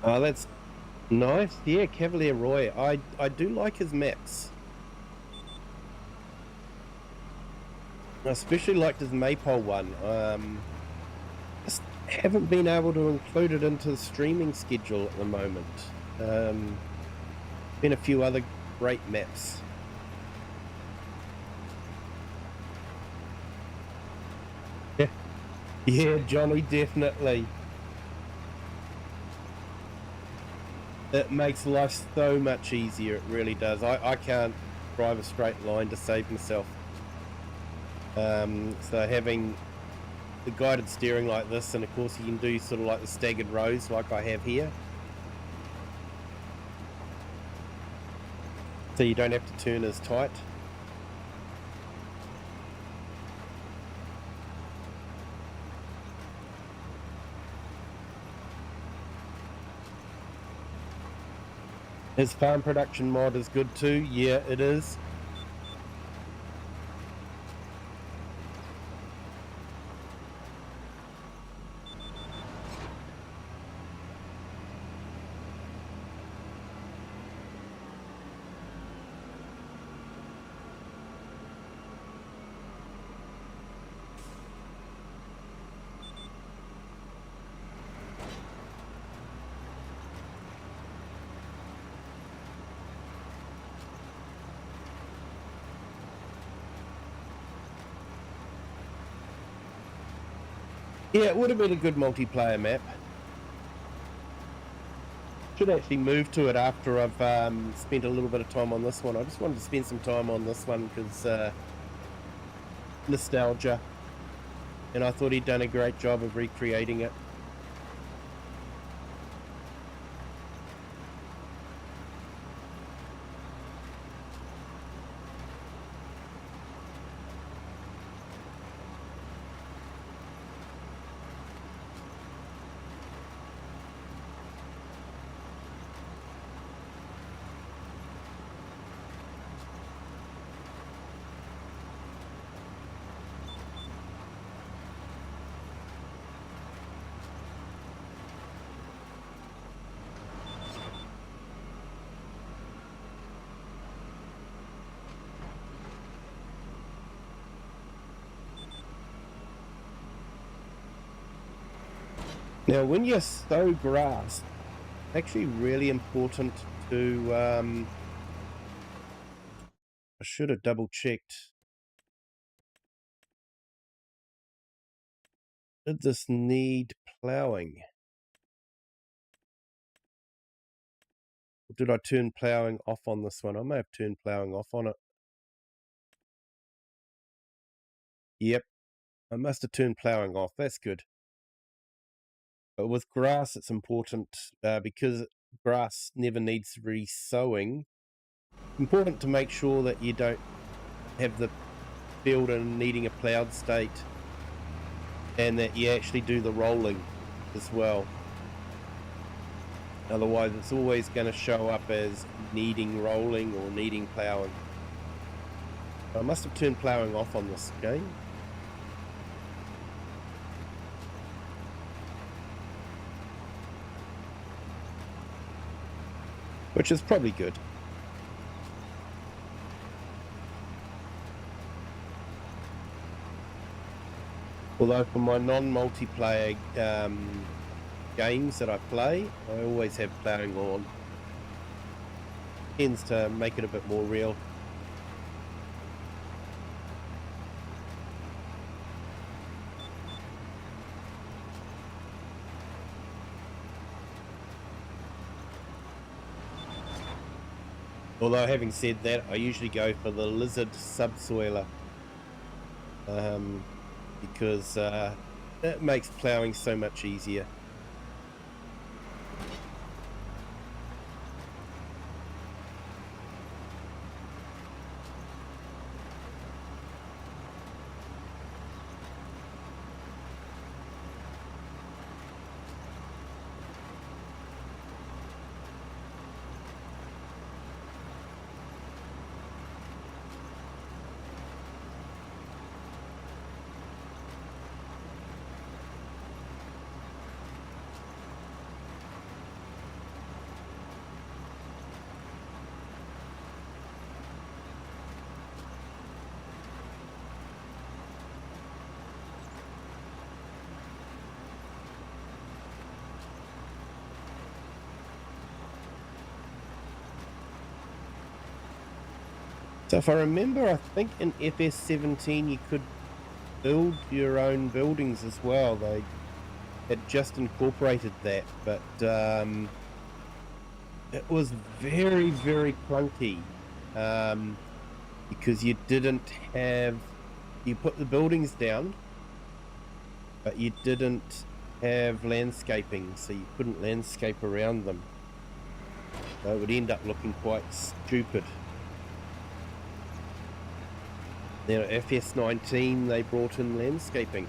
Oh, that's nice. Yeah, Cavalier Roy. I do like his maps. I especially liked his Maypole one. Just haven't been able to include it into the streaming schedule at the moment. Been a few other great maps. Yeah, yeah, Johnny, definitely. It makes life so much easier. It really does. I can't drive a straight line to save myself. So having the guided steering like this, and of course you can do sort of like the staggered rows like I have here. So you don't have to turn as tight. His farm production mod is good too. Yeah, it is. Yeah, it would have been a good multiplayer map. Should actually move to it after I've spent a little bit of time on this one. I just wanted to spend some time on this one because nostalgia, and I thought he'd done a great job of recreating it. Now, when you sow grass, it's actually really important to, I should have double checked. Did this need ploughing? Or did I turn ploughing off on this one? I may have turned ploughing off on it. Yep, I must have turned ploughing off. That's good. But with grass, it's important because grass never needs re-sowing. Important to make sure that you don't have the field in needing a ploughed state, and that you actually do the rolling as well. Otherwise, it's always going to show up as needing rolling or needing ploughing. I must have turned ploughing off on this game. Which is probably good. Although for my non-multiplayer games that I play, I always have ploughing on. Tends to make it a bit more real. Although having said that, I usually go for the lizard subsoiler because it makes ploughing so much easier. So if I remember, I think in FS17 you could build your own buildings as well. They had just incorporated that, but it was very, very clunky because you didn't have, you put the buildings down, but you didn't have landscaping, so you couldn't landscape around them. So it would end up looking quite stupid. Now, FS19, they brought in landscaping.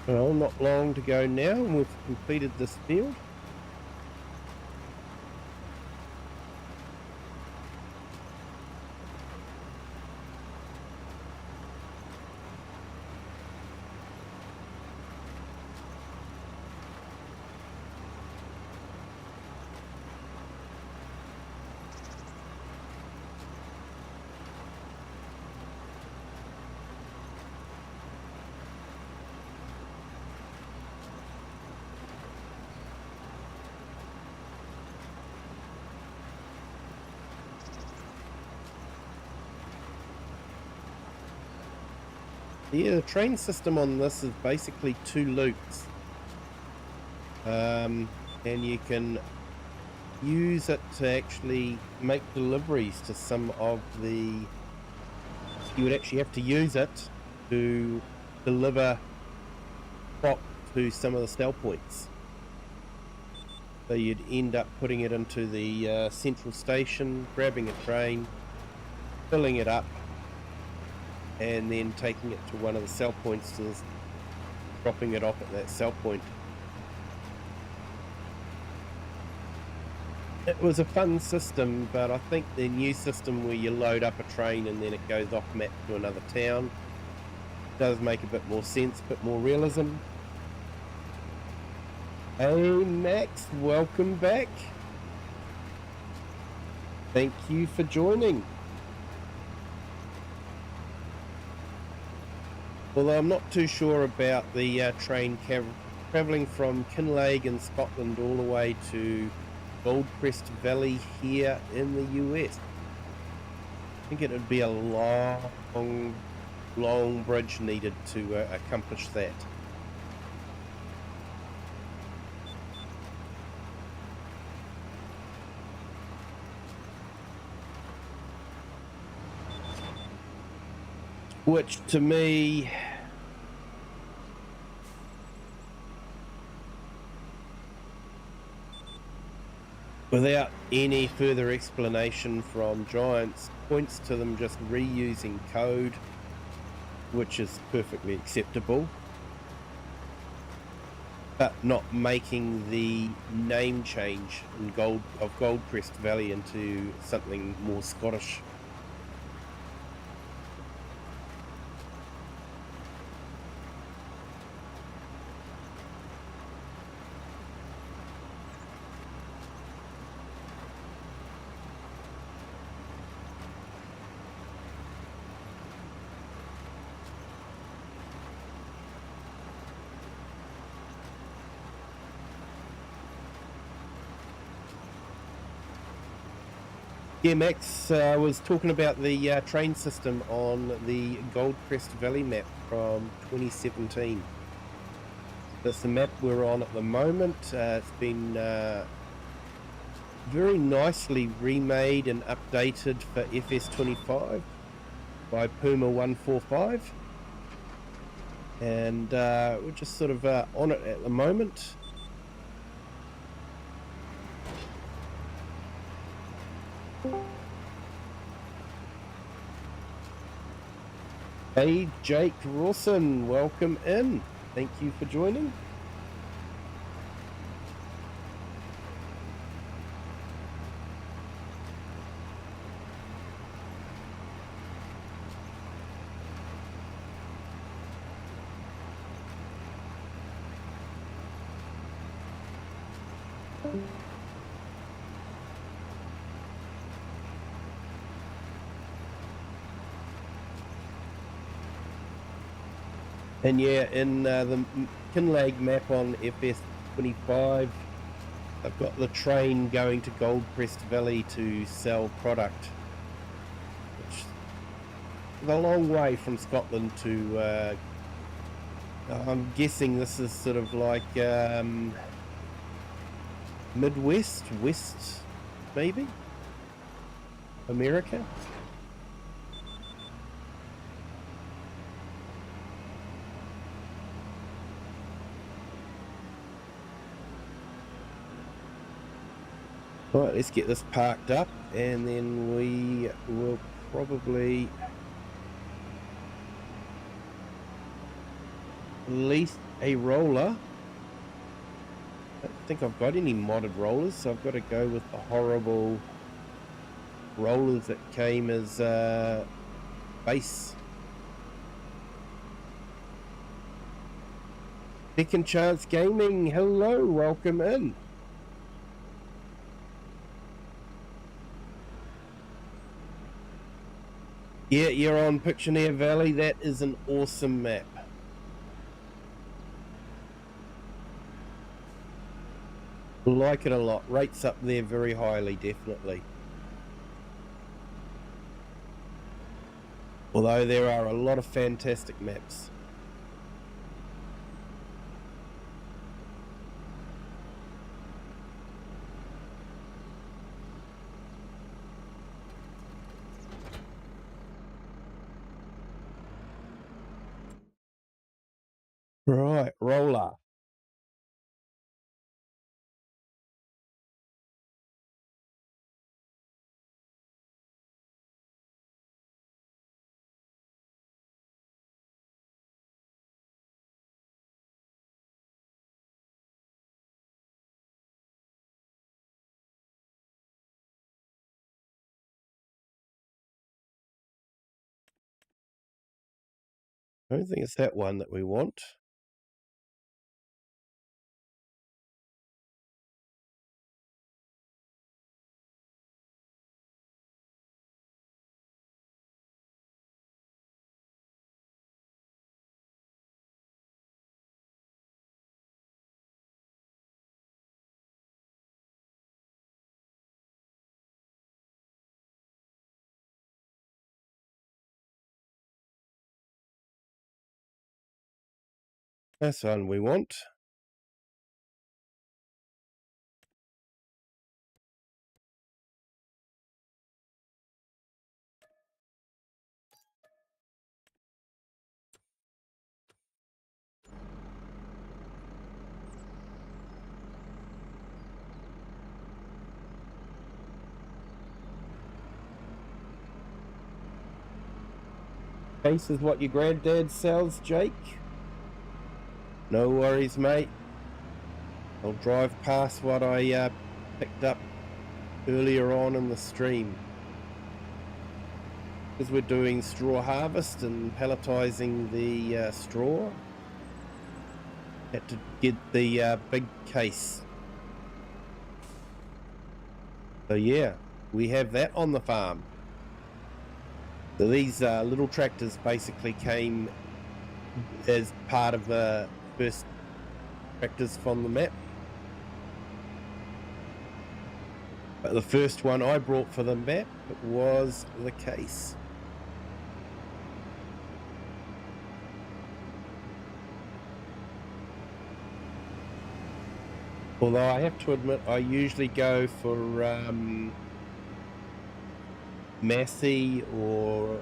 Well, not long to go now, and we've completed this field. Yeah, the train system on this is basically 2 loops. And you can use it to actually make deliveries to some of the... You would actually have to use it to deliver crop to some of the sell points. So you'd end up putting it into the central station, grabbing a train, filling it up, and then taking it to one of the sell points, to dropping it off at that sell point. It was a fun system, but I think the new system where you load up a train and then it goes off map to another town does make a bit more sense, a bit more realism. Hey Max, welcome back. Thank you for joining. Although I'm not too sure about the train travelling from Kinlaig in Scotland all the way to Goldcrest Valley here in the US. I think it would be a long bridge needed to accomplish that. Which to me, without any further explanation from Giants, points to them just reusing code, which is perfectly acceptable, but not making the name change in Goldcrest Valley into something more Scottish. Yeah, Max was talking about the train system on the Goldcrest Valley map from 2017. That's the map we're on at the moment. It's been very nicely remade and updated for FS25 by Puma 145. And we're just sort of on it at the moment. Hey Jake Rawson, welcome in. Thank you for joining. And yeah, in the Kinlaig map on FS25, I've got the train going to Goldcrest Valley to sell product, which is a long way from Scotland to, I'm guessing this is sort of like Midwest, West, maybe, America. Right, let's get this parked up and then we will probably lease a roller. I don't think I've got any modded rollers, so I've got to go with the horrible rollers that came as base. Second Chance Gaming, hello, welcome in. Yeah, you're on Pictionary Valley. That is an awesome map. Like it a lot. Rates up there very highly, definitely. Although there are a lot of fantastic maps. Right, roller. I don't think it's that one that we want. That's the one we want. Case is what your granddad sells, Jake? No worries, mate. I'll drive past what I picked up earlier on in the stream. Because we're doing straw harvest and palletizing the straw. Had to get the big case. So yeah, we have that on the farm. So these little tractors basically came as part of the first tractors from the map. But the first one I brought for the map was the case. Although I have to admit, I usually go for Massey or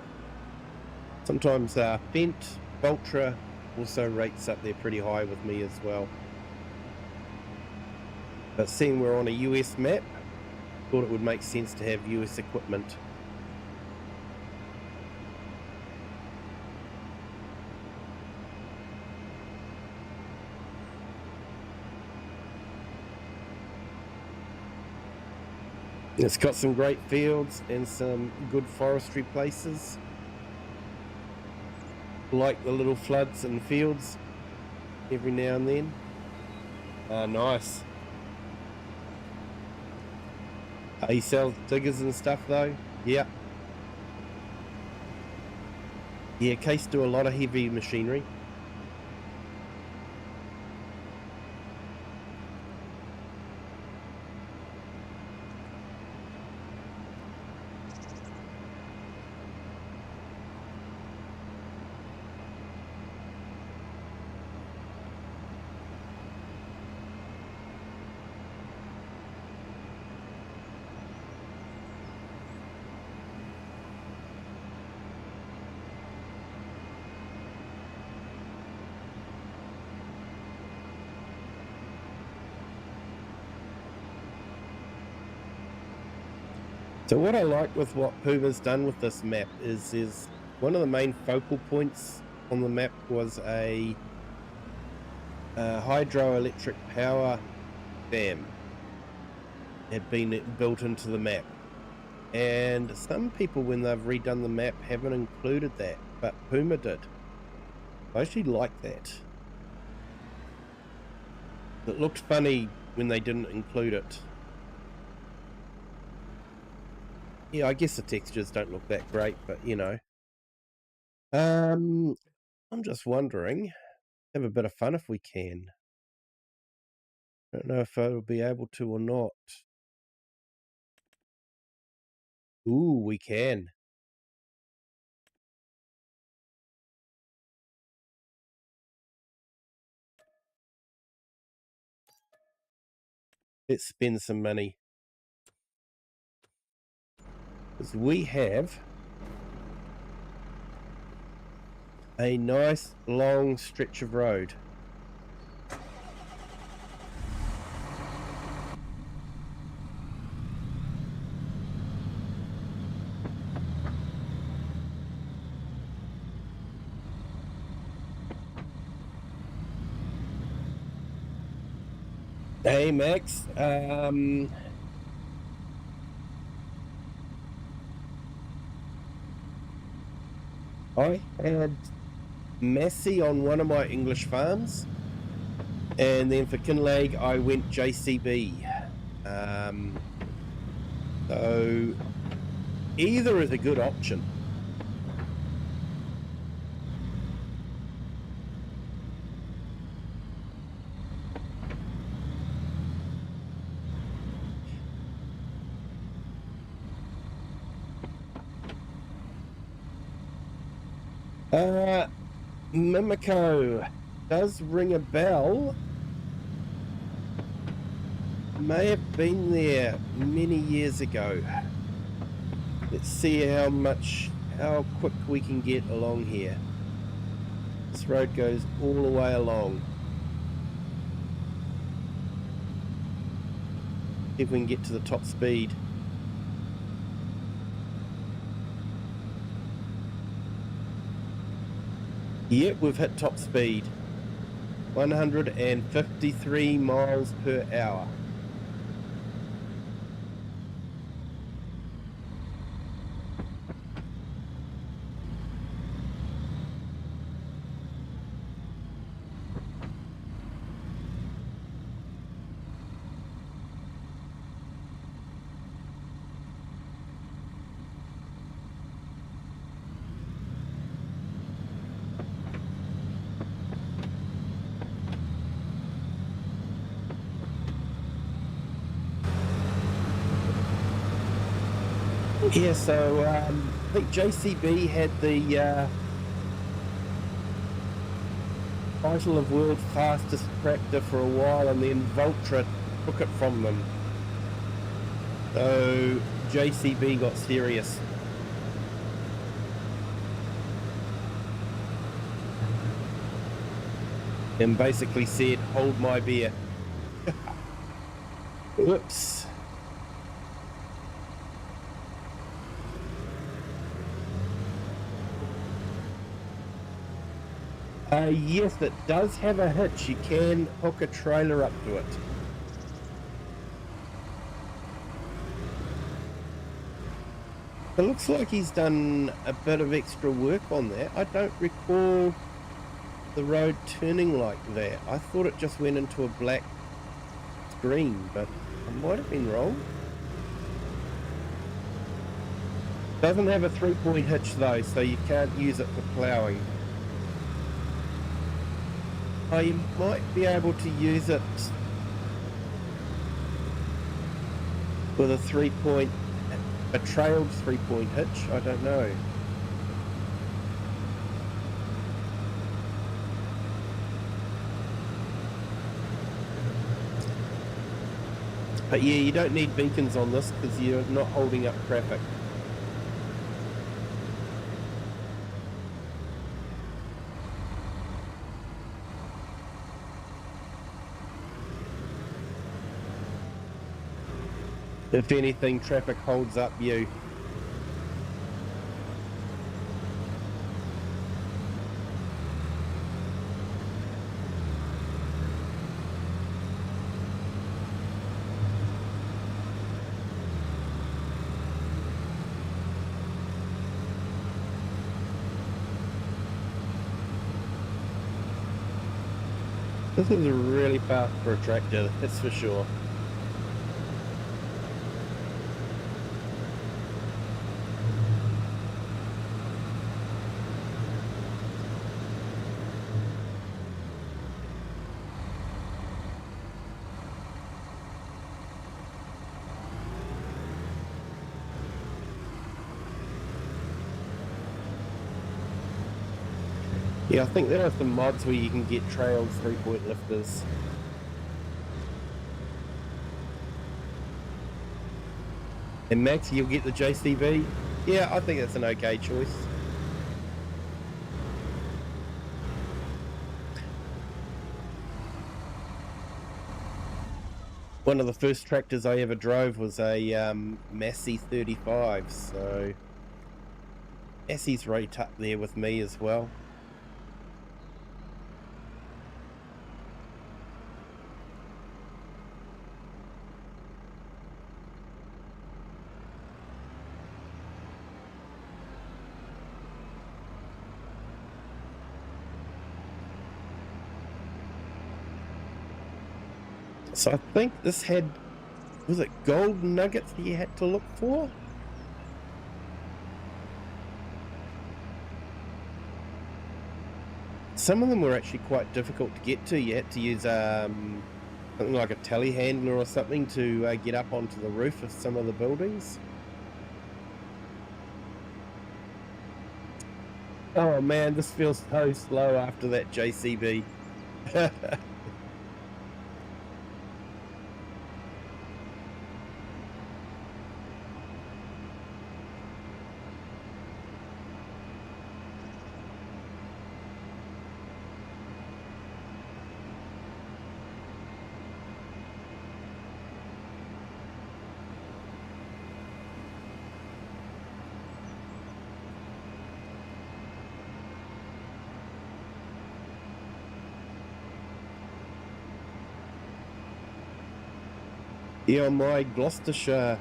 sometimes Fent. Ultra also rates up there pretty high with me as well. But seeing we're on a US map, thought it would make sense to have US equipment. It's got some great fields and some good forestry places, like the little floods and fields every now and then. Nice. He sells diggers and stuff though. Yeah. Yeah, Case do a lot of heavy machinery. So what I like with what Puma's done with this map is one of the main focal points on the map was a hydroelectric power dam had been built into the map. And some people, when they've redone the map, haven't included that, but Puma did. I actually like that. It looked funny when they didn't include it. Yeah, I guess the textures don't look that great, but you know. I'm just wondering, have a bit of fun if we can. Don't know if I'll be able to or not. Ooh, we can. Let's spend some money. Because we have a nice long stretch of road. Hey Max, I had Massey on one of my English farms, and then for Kinlag I went JCB. So either is a good option. Mimico does ring a bell. May have been there many years ago. Let's see how quick we can get along here. This road goes all the way along. See if we can get to the top speed. Yep, we've hit top speed. 153 miles per hour. Yeah, so I think JCB had the title of world's fastest tractor for a while, and then Valtra took it from them. So JCB got serious. And basically said, hold my beer. Oops. Yes, it does have a hitch. You can hook a trailer up to it. It looks like he's done a bit of extra work on that. I don't recall the road turning like that. I thought it just went into a black screen, but I might have been wrong. Doesn't have a 3-point hitch though, so you can't use it for ploughing. Oh, you might be able to use it with a trailed 3-point hitch. I don't know. But yeah, you don't need beacons on this because you're not holding up traffic. If anything, traffic holds up you. This is really fast for a tractor, that's for sure. Yeah, I think there are some mods where you can get trailed 3-point lifters. And Max, you'll get the JCB? Yeah, I think that's an okay choice. One of the first tractors I ever drove was a Massey 35, so Massey's right up there with me as well. So I think this had, was it gold nuggets that you had to look for? Some of them were actually quite difficult to get to. You had to use something like a telehandler or something to get up onto the roof of some of the buildings. Oh man, this feels so slow after that JCB. Yeah, on my Gloucestershire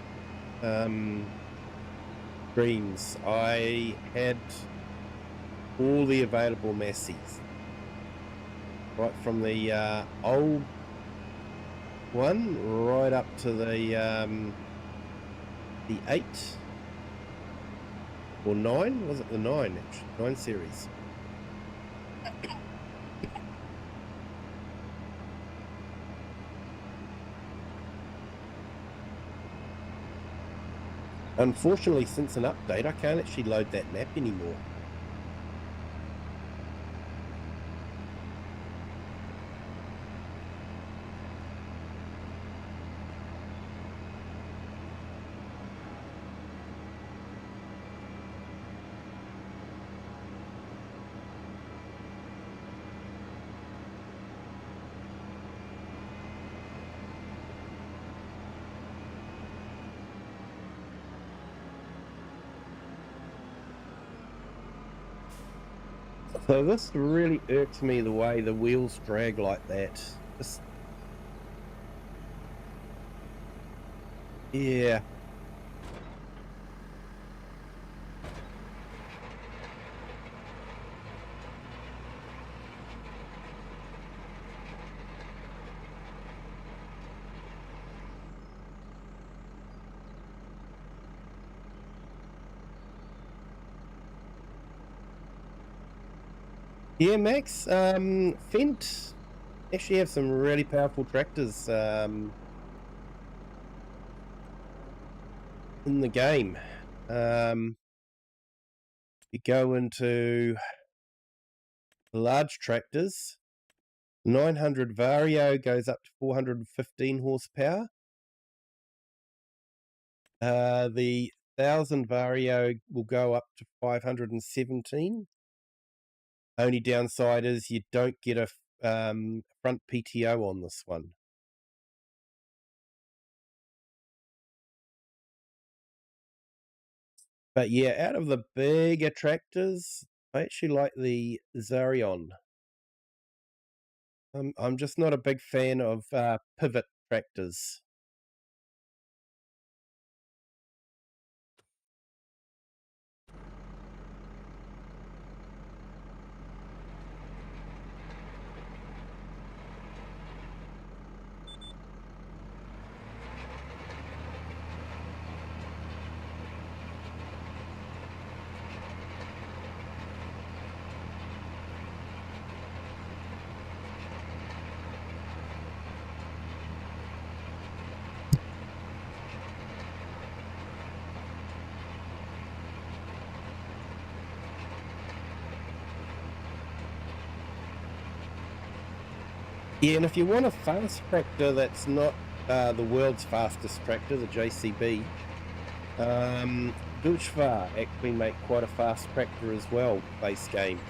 streams, I had all the available Massies, right from the old one right up to the 8 or 9. Was it the 9? Actually, 9 series. Unfortunately, since an update, I can't actually load that map anymore. So this really irks me, the way the wheels drag like that. Yeah. Yeah, Max, Fendt actually have some really powerful tractors in the game. You go into large tractors, 900 Vario goes up to 415 horsepower. The 1000 Vario will go up to 517. Only downside is you don't get a front PTO on this one. But yeah, out of the bigger tractors, I actually like the Zarion. I'm just not a big fan of pivot tractors. Yeah, and if you want a fast tractor that's not the world's fastest tractor, the JCB, Dushvar actually make quite a fast tractor as well, base game.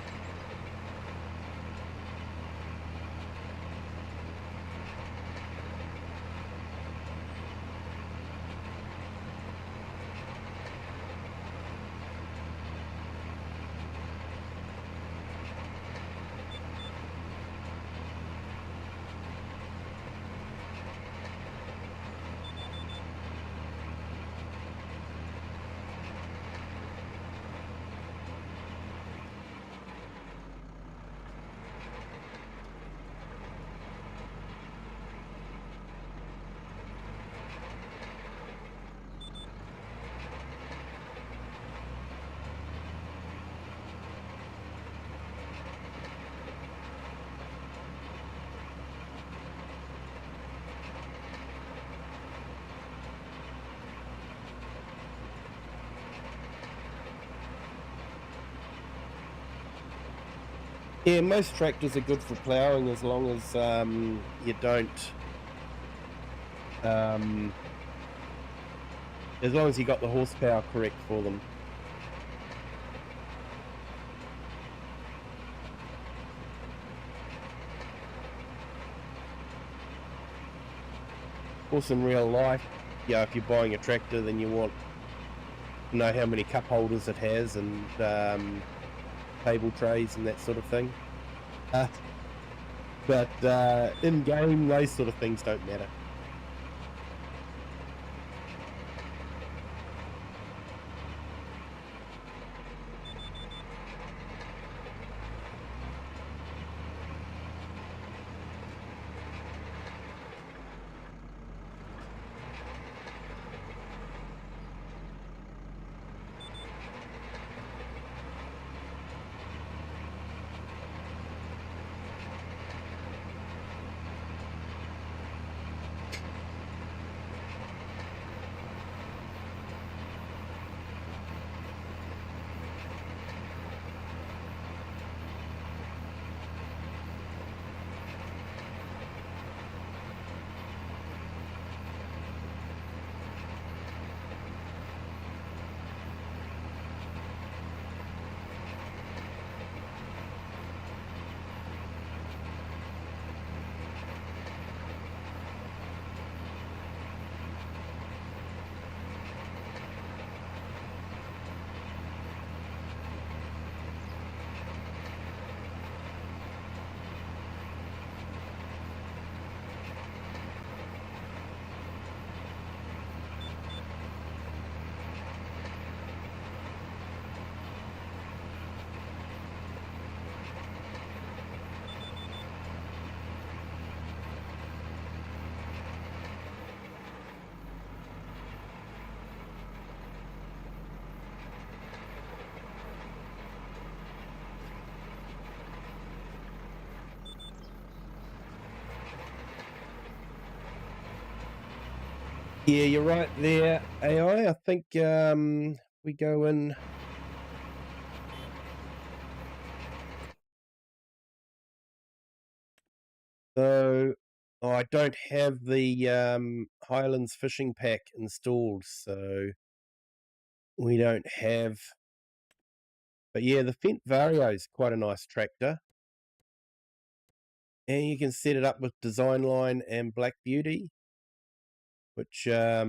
Yeah, most tractors are good for ploughing as long as you don't, as long as you got the horsepower correct for them. Of course, in real life, yeah, if you're buying a tractor, then you want to know how many cup holders it has and table trays and that sort of thing. Uh, but in game, those sort of things don't matter. Yeah, you're right there, AI. I think we go in. So I don't have the Highlands fishing pack installed, so we don't have. But yeah, the Fent Vario is quite a nice tractor, and you can set it up with Design Line and Black Beauty, which uh,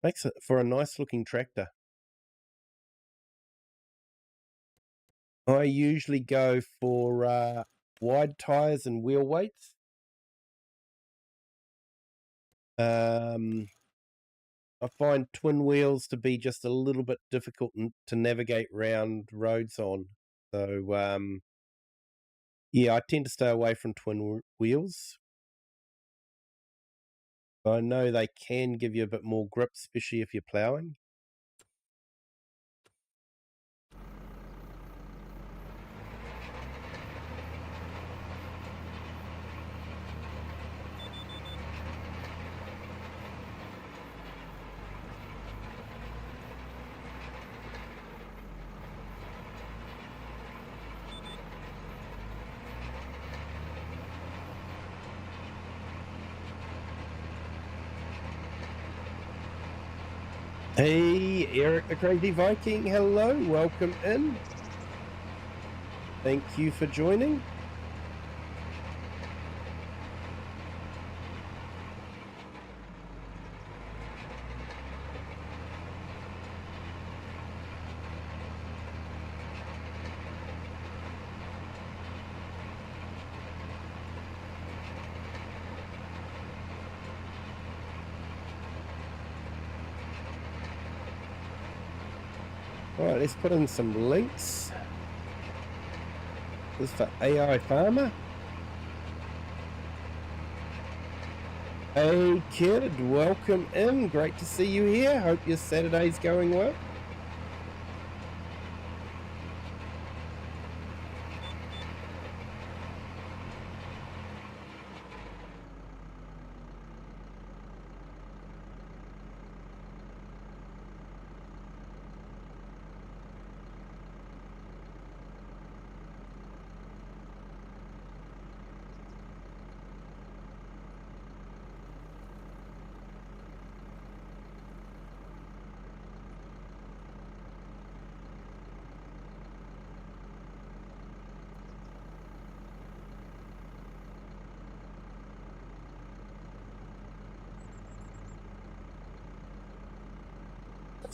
makes it for a nice looking tractor. I usually go for wide tires and wheel weights. I find twin wheels to be just a little bit difficult to navigate round roads on. So yeah, I tend to stay away from twin wheels. I know they can give you a bit more grip, especially if you're ploughing. Hey, Eric the Crazy Viking, hello, welcome in. Thank you for joining. All right, let's put in some links. This is for AI Farmer. Hey, kid, welcome in. Great to see you here. Hope your Saturday's going well.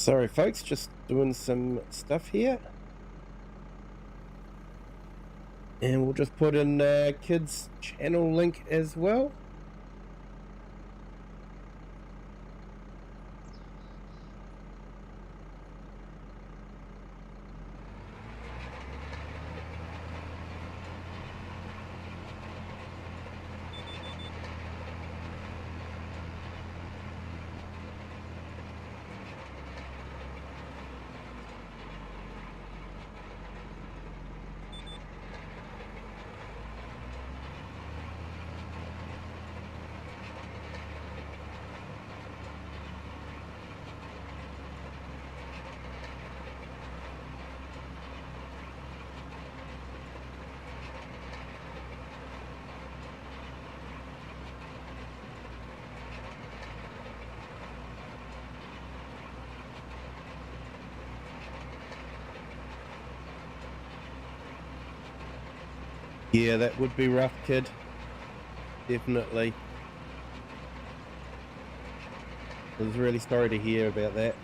Sorry, folks, just doing some stuff here. And we'll just put in kid's channel link as well. Yeah, that would be rough, kid. Definitely. I was really sorry to hear about that.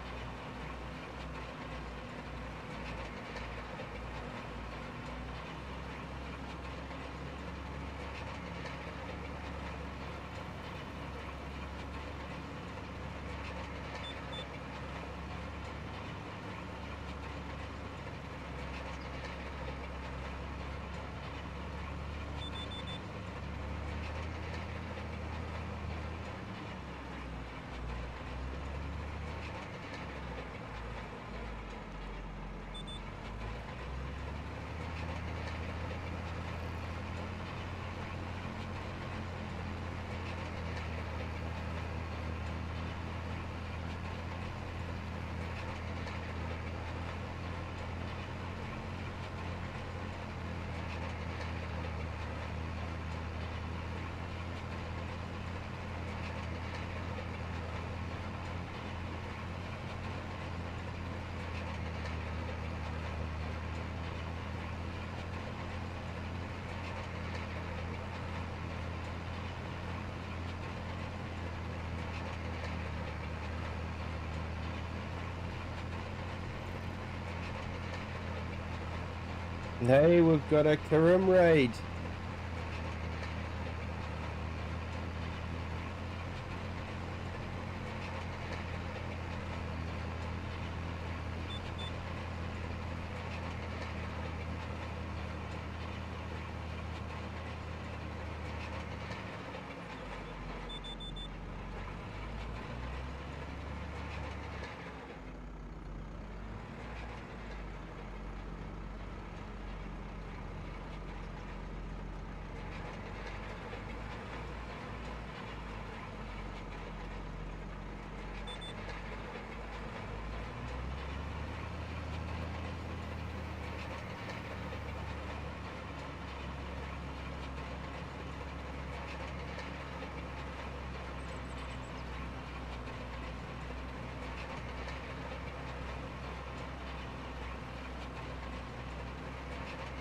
Hey, we've got a Karim raid.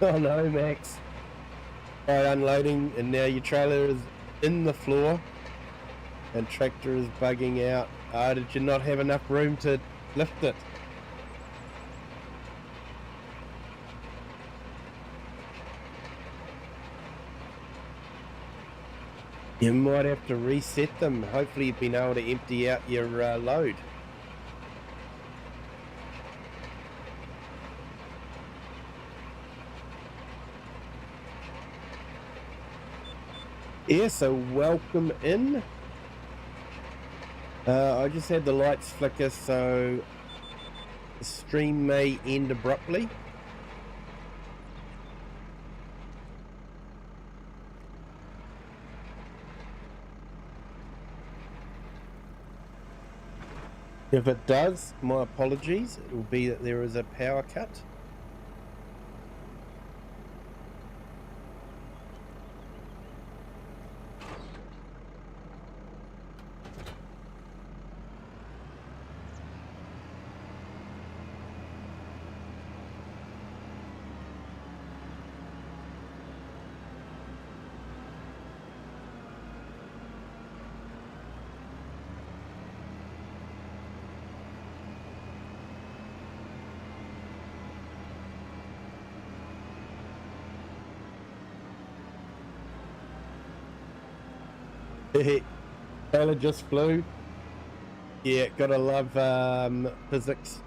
Oh no, Max. By unloading, and now your trailer is in the floor and tractor is bugging out. Did you not have enough room to lift it? You might have to reset them. Hopefully you've been able to empty out your load. Yeah, so welcome in. I just had the lights flicker, so the stream may end abruptly. If it does, my apologies. It will be that there is a power cut. Taylor just flew. Yeah, gotta love physics.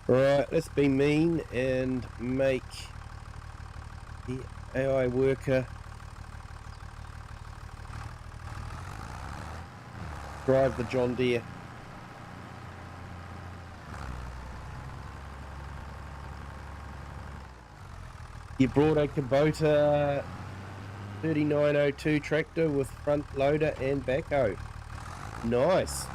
Right, let's be mean and make the AI worker drive the John Deere. You brought a Kubota 3902 tractor with front loader and backhoe. Nice.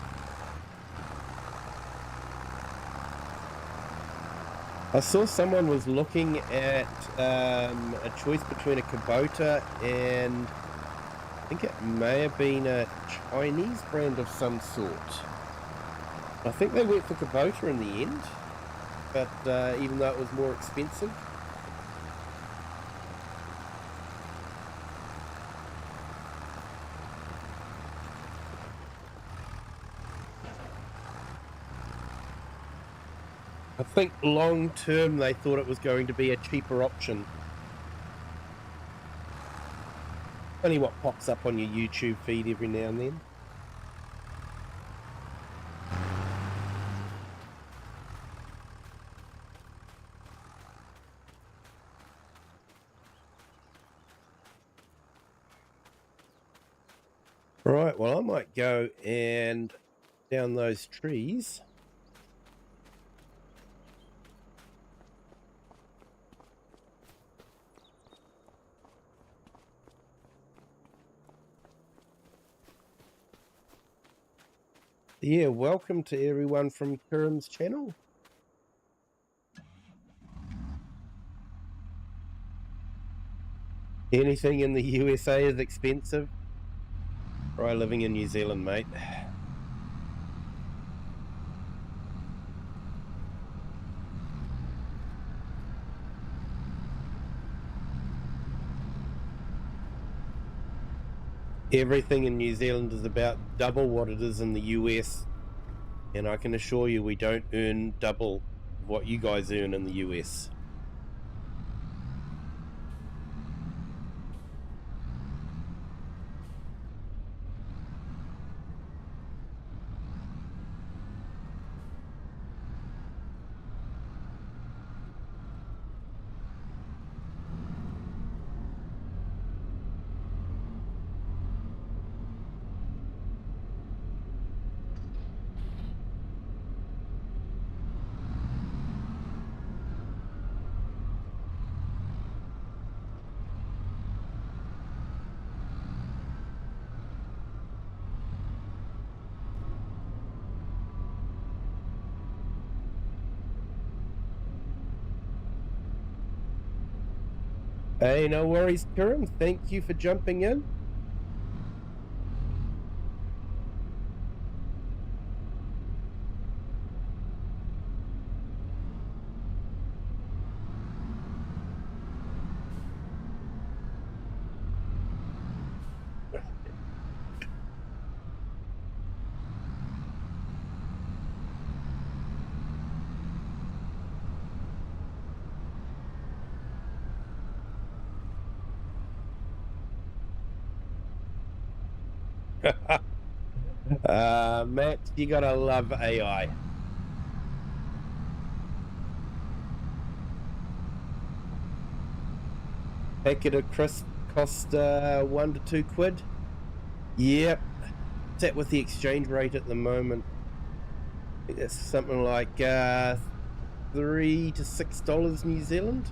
I saw someone was looking at a choice between a Kubota and I think it may have been a Chinese brand of some sort. I think they went for Kubota in the end, but even though it was more expensive. I think long term they thought it was going to be a cheaper option. Funny what pops up on your YouTube feed every now and then. Right, well I might go and down those trees. Yeah, welcome to everyone from Kirim's channel. Anything in the USA is expensive. Try living in New Zealand, mate. Everything in New Zealand is about double what it is in the US. And I can assure you we don't earn double what you guys earn in the US. Hey, no worries, Kirim. Thank you for jumping in. Matt, you gotta love AI. Packet of crisp cost £1 to £2. Yep, set with the exchange rate at the moment. I think it's something like $3 to $6 New Zealand.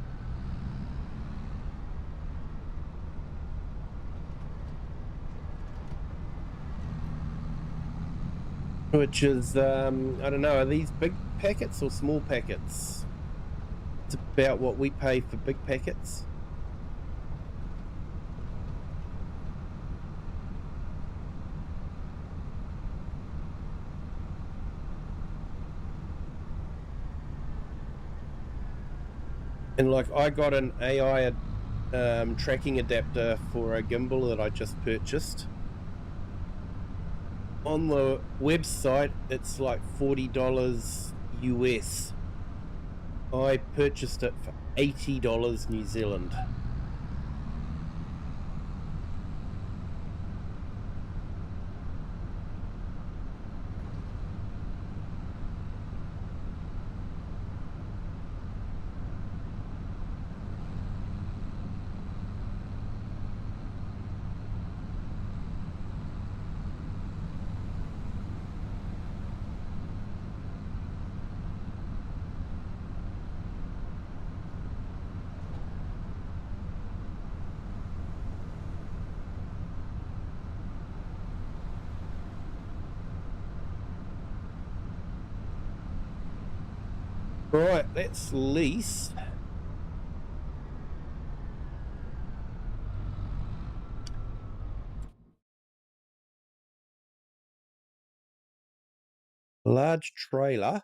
Which is, I don't know, are these big packets or small packets? It's about what we pay for big packets. And like, I got an AI tracking adapter for a gimbal that I just purchased. On the website, it's like $40 US. I purchased it for $80 New Zealand. Right, let's lease. Large trailer.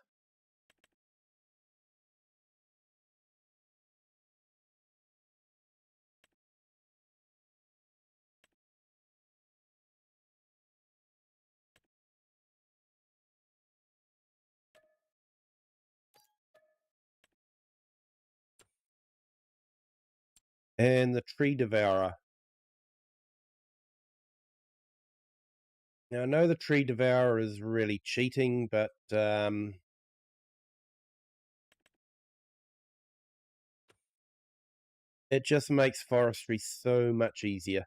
And the tree devourer. Now, I know the tree devourer is really cheating, but it just makes forestry so much easier.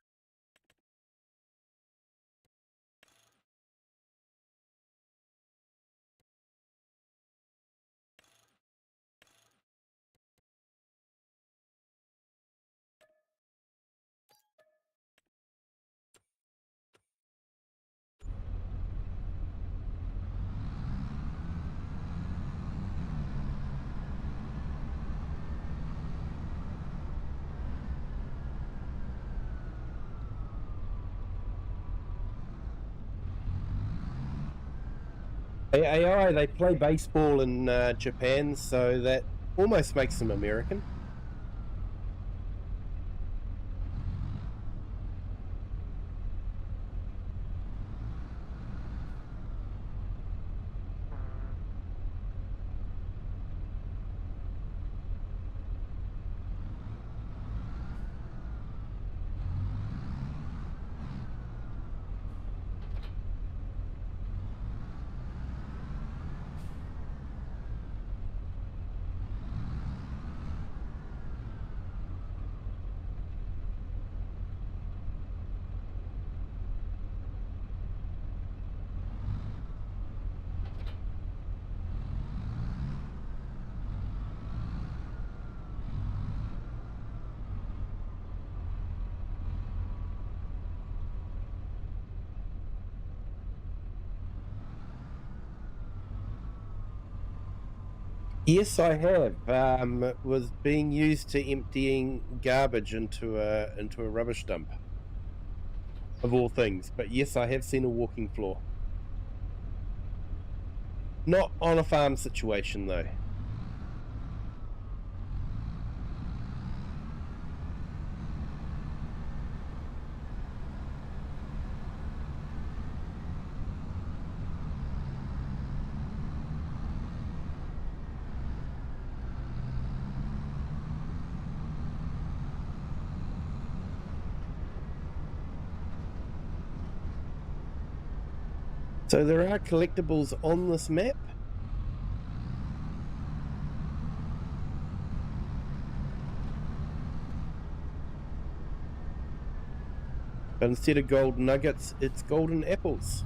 AI, they play baseball in Japan, so that almost makes them American. Yes, I have. It was being used to emptying garbage into a rubbish dump, of all things. But yes, I have seen a walking floor. Not on a farm situation, though. So there are collectibles on this map. But instead of gold nuggets, it's golden apples.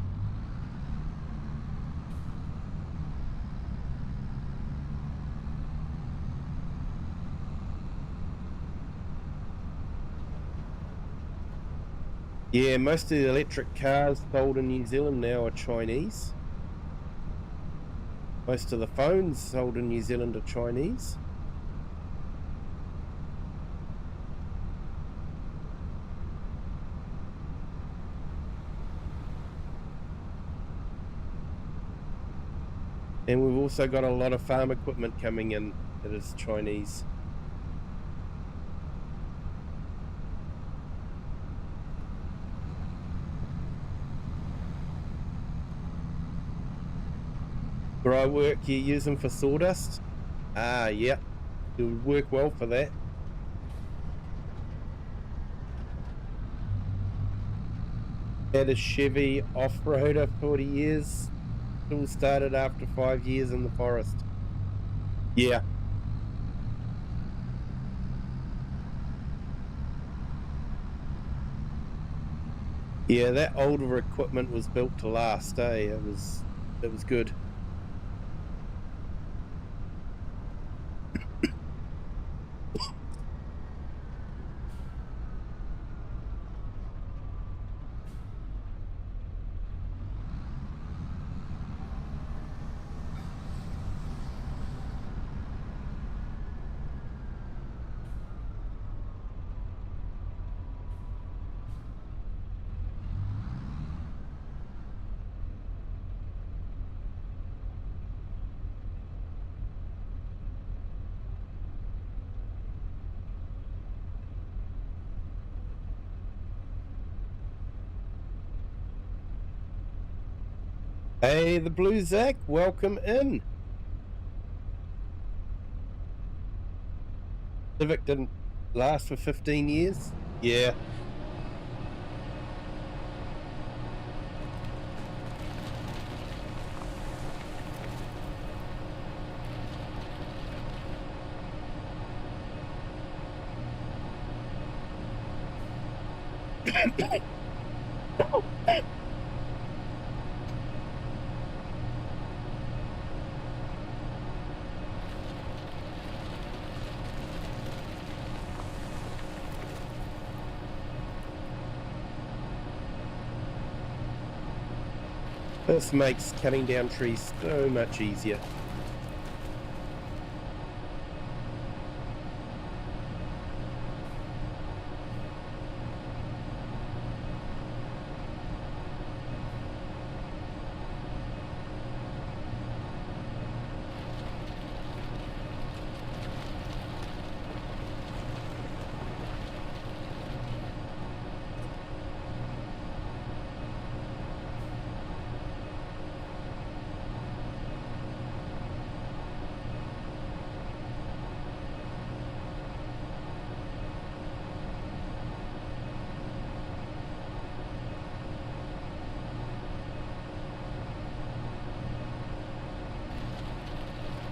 Yeah, most of the electric cars sold in New Zealand now are Chinese. Most of the phones sold in New Zealand are Chinese. And we've also got a lot of farm equipment coming in that is Chinese. Dry work, you use them for sawdust? Ah, yeah. It would work well for that. Had a Chevy off-roader 40 years. Still started after 5 years in the forest. Yeah. Yeah, that older equipment was built to last, eh? It was good. Hey, the Blue Zach, welcome in. Civic didn't last for 15 years. Yeah. This makes cutting down trees so much easier.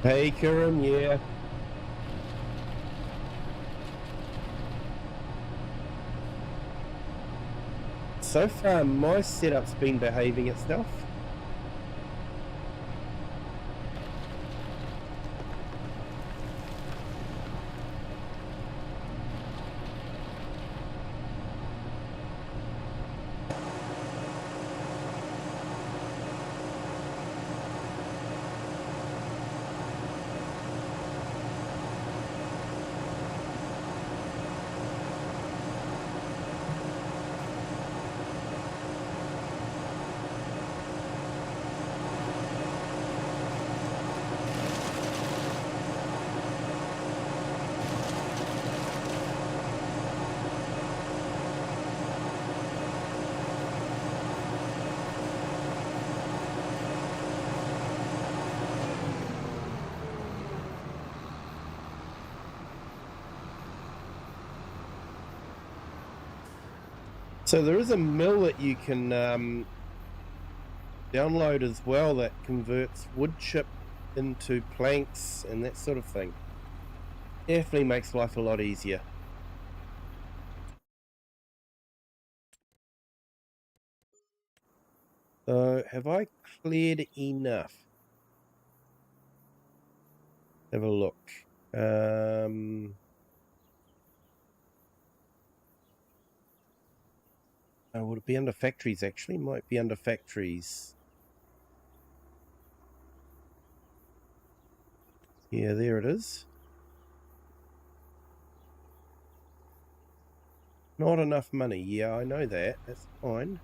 Hey, Kiran, yeah. So far, my setup's been behaving itself. So there is a mill that you can download as well that converts wood chip into planks and that sort of thing. Definitely makes life a lot easier. So have I cleared enough? Have a look. Oh, would it be under factories actually? Might be under factories. Yeah, there it is. Not enough money. Yeah, I know that. That's fine.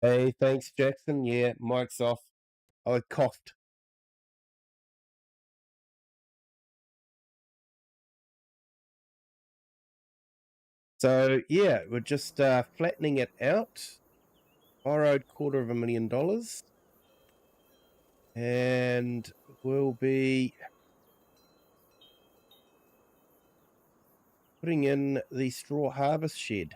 Hey, thanks, Jackson. Yeah, mic's off. I coughed. So, yeah, we're just flattening it out. Borrowed $250,000. And we'll be putting in the straw harvest shed.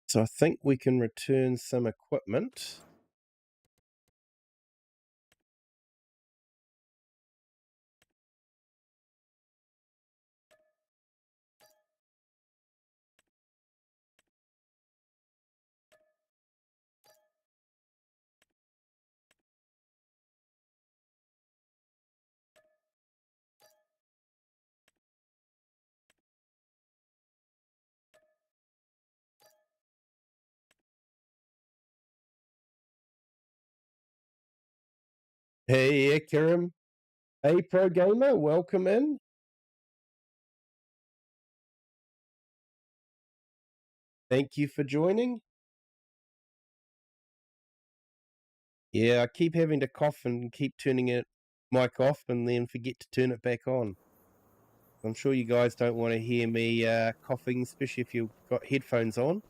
So I think we can return some equipment. Hey, Kirim. Hey, Pro Gamer, welcome in. Thank you for joining. Yeah, I keep having to cough and keep turning it mic off and then forget to turn it back on. I'm sure you guys don't want to hear me coughing, especially if you've got headphones on.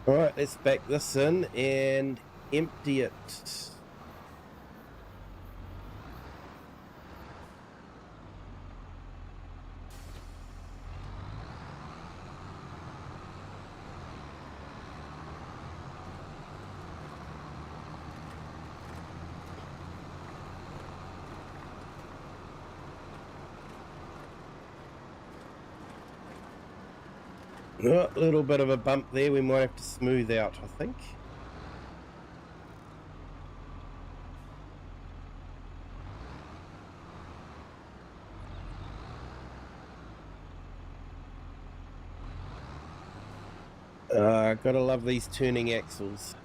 All right, let's back this in and empty it. Oh, a little bit of a bump there. We might have to smooth out, I think. Gotta love these turning axles.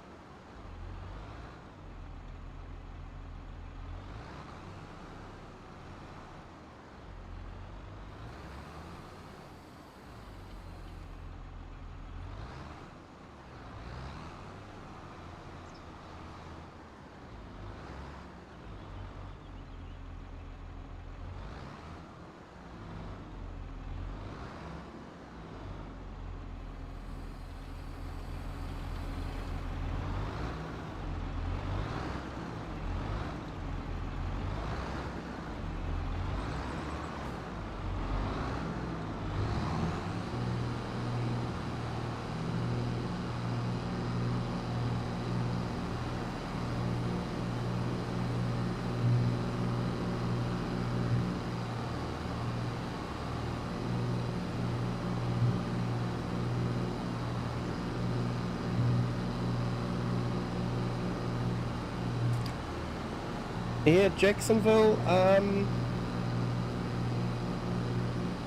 Yeah, Jacksonville,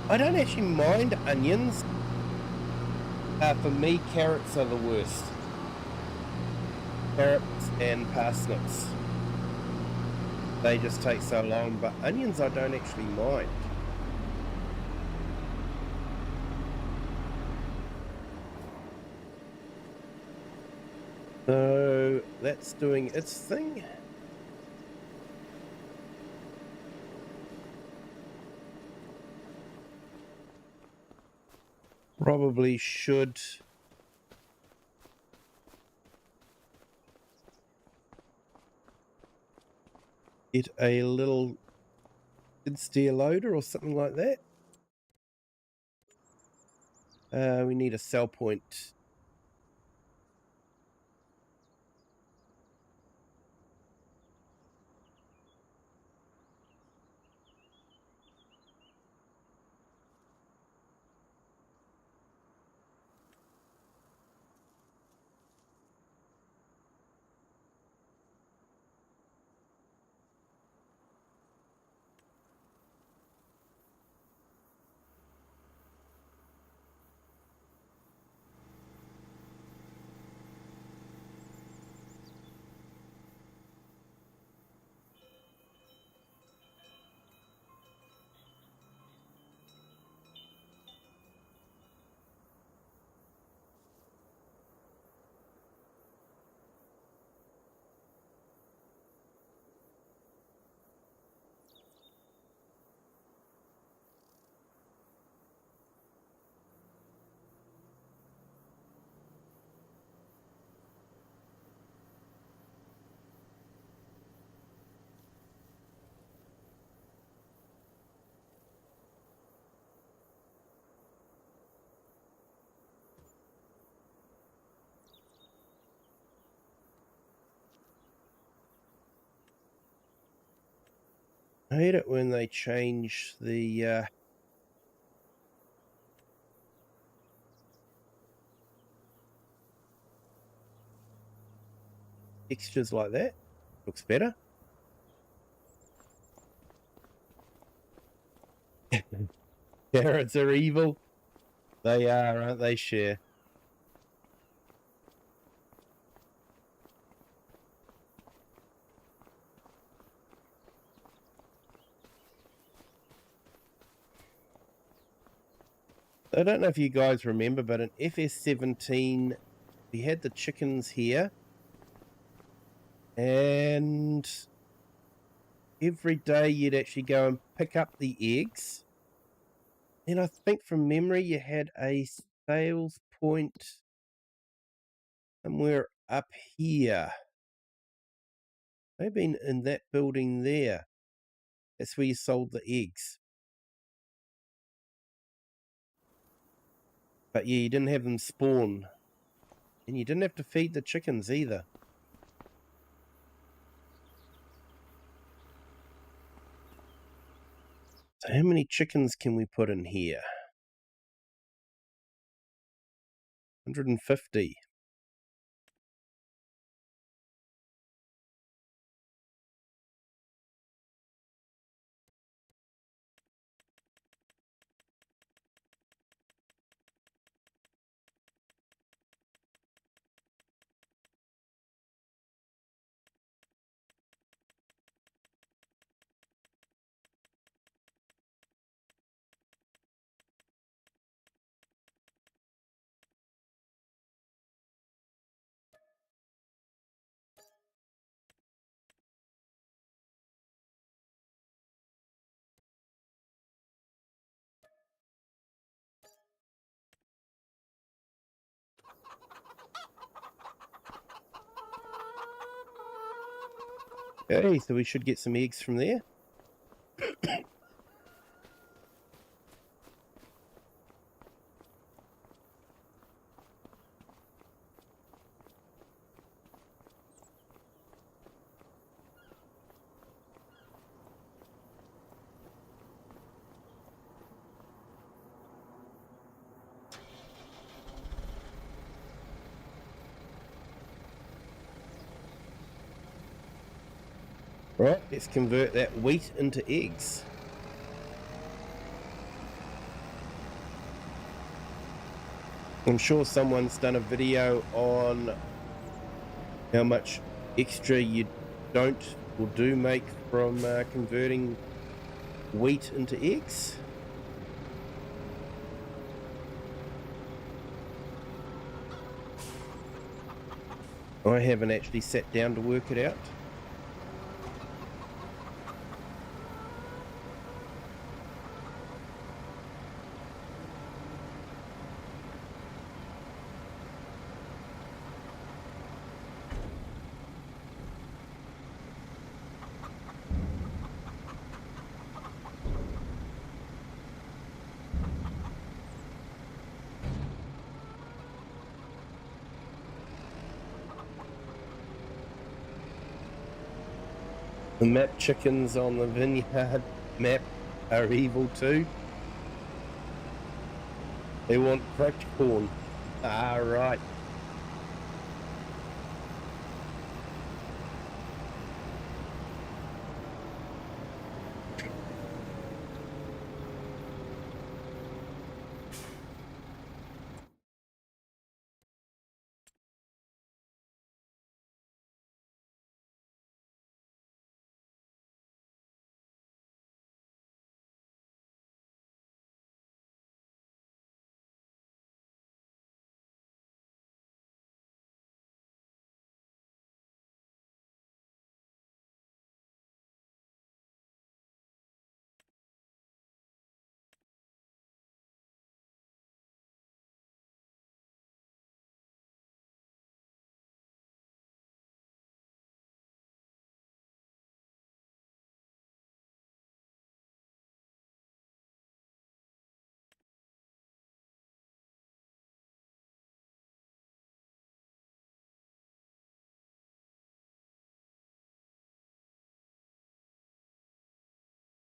I don't actually mind onions. For me, carrots are the worst. Carrots and parsnips. They just take so long, but onions I don't actually mind. So that's doing its thing. Probably should get a little skid steer loader or something like that. We need a sell point. I hate it when they change the textures like that. Looks better. Carrots are evil. They are, aren't they, Cher? I don't know if you guys remember, but in FS17, we had the chickens here. And every day you'd actually go and pick up the eggs. And I think from memory you had a sales point somewhere up here. Maybe in that building there. That's where you sold the eggs. But yeah, you didn't have them spawn. And you didn't have to feed the chickens either. So how many chickens can we put in here? 150. Okay, so we should get some eggs from there. Right, let's convert that wheat into eggs. I'm sure someone's done a video on how much extra you don't or do make from converting wheat into eggs. I haven't actually sat down to work it out. The map chickens on the vineyard map are evil too. They want cracked corn. Ah, right.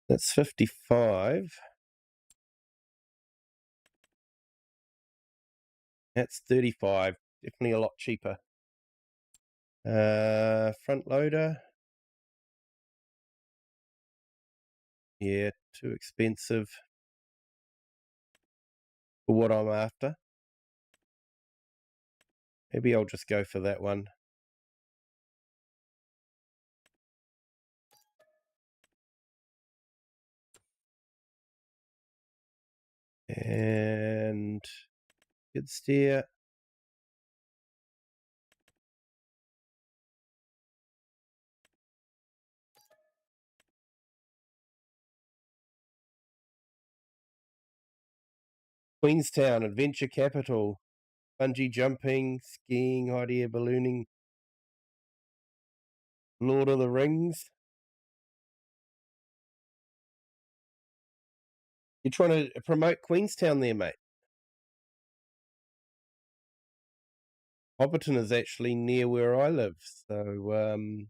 That's 55. That's 35. Definitely a lot cheaper. Front loader. Yeah, too expensive for what I'm after. Maybe I'll just go for that one. And good steer. Queenstown, adventure capital. Bungee jumping, skiing, hot air ballooning. Lord of the Rings. You're trying to promote Queenstown there, mate. Hobbiton is actually near where I live, so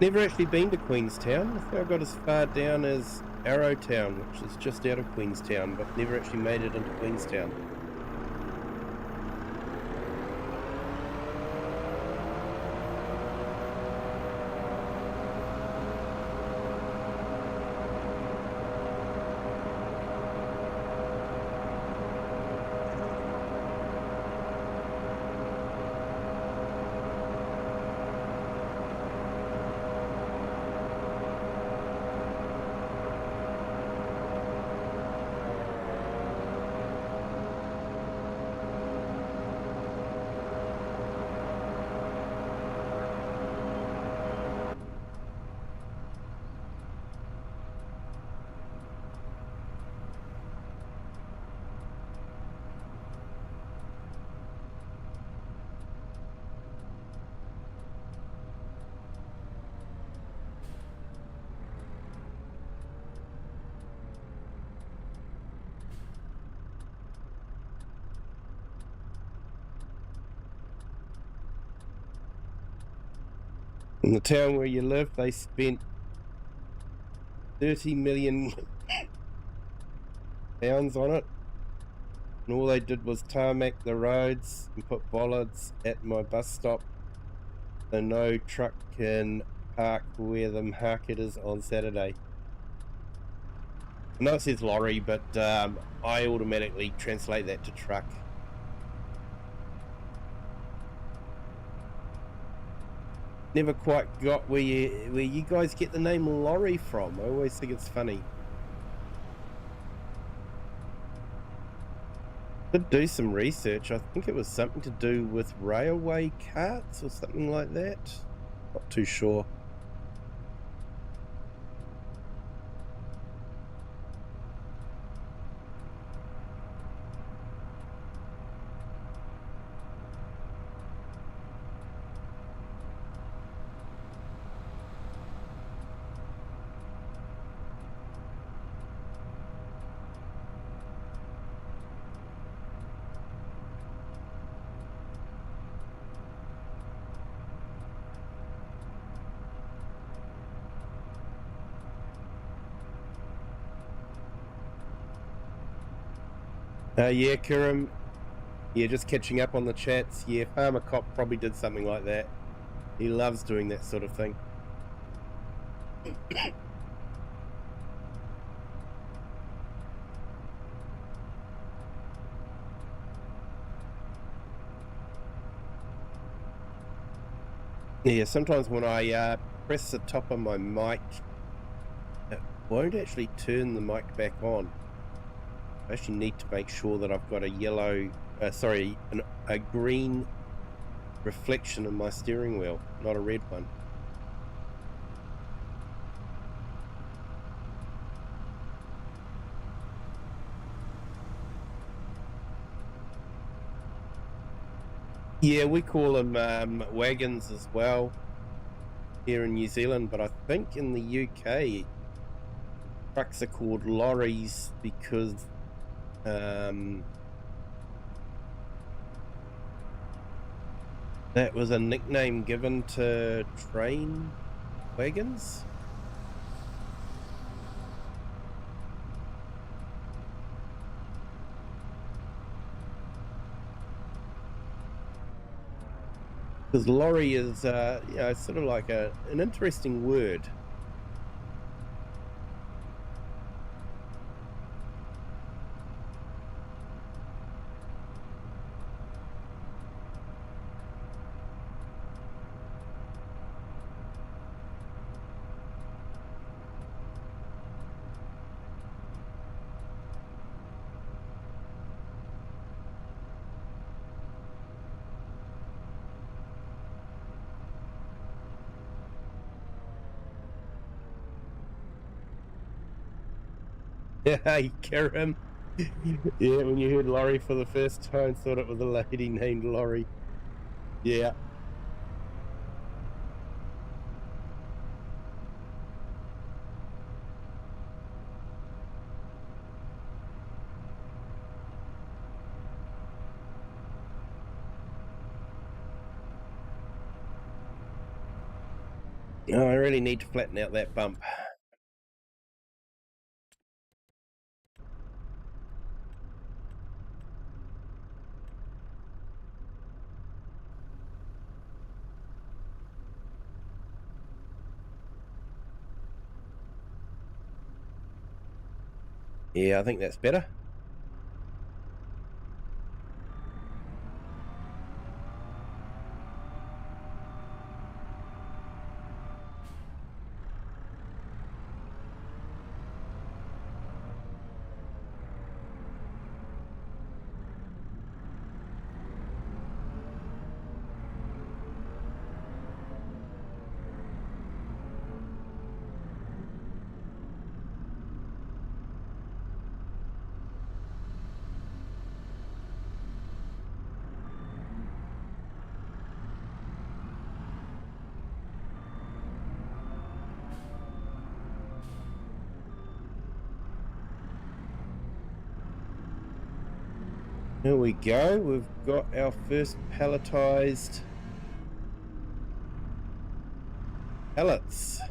never actually been to Queenstown. I think I got as far down as Arrowtown, which is just out of Queenstown, but never actually made it into Queenstown. In the town where you live, they spent 30 million pounds on it, and all they did was tarmac the roads and put bollards at my bus stop so no truck can park where the market is on Saturday. I know it says lorry, but I automatically translate that to truck. never quite got where you guys get the name lorry from. I always think it's funny. Did do some research. I think it was something to do with railway carts or something like that. Not too sure. Yeah, Kiram. Yeah, just catching up on the chats. Yeah, Farmer Cop probably did something like that. He loves doing that sort of thing. Yeah, sometimes when I press the top of my mic, it won't actually turn the mic back on. I actually need to make sure that I've got a green reflection in my steering wheel, not a red one. Yeah, we call them wagons as well here in New Zealand, but I think in the UK trucks are called lorries because that was a nickname given to train wagons. Because lorry is, sort of like an interesting word. Yeah, Karam. Yeah, when you heard lorry for the first time, thought it was a lady named Lorry. Yeah. Oh, I really need to flatten out that bump. Yeah, I think that's better. Here we go. We've got our first palletized pallets.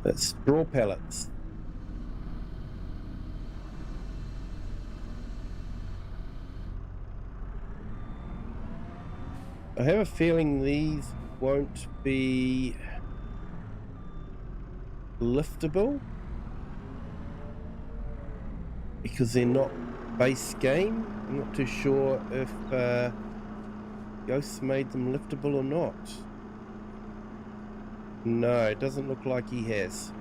That's straw pallets. I have a feeling these won't be liftable because they're not base game. I'm not too sure if Ghosts made them liftable or not. No, it doesn't look like he has.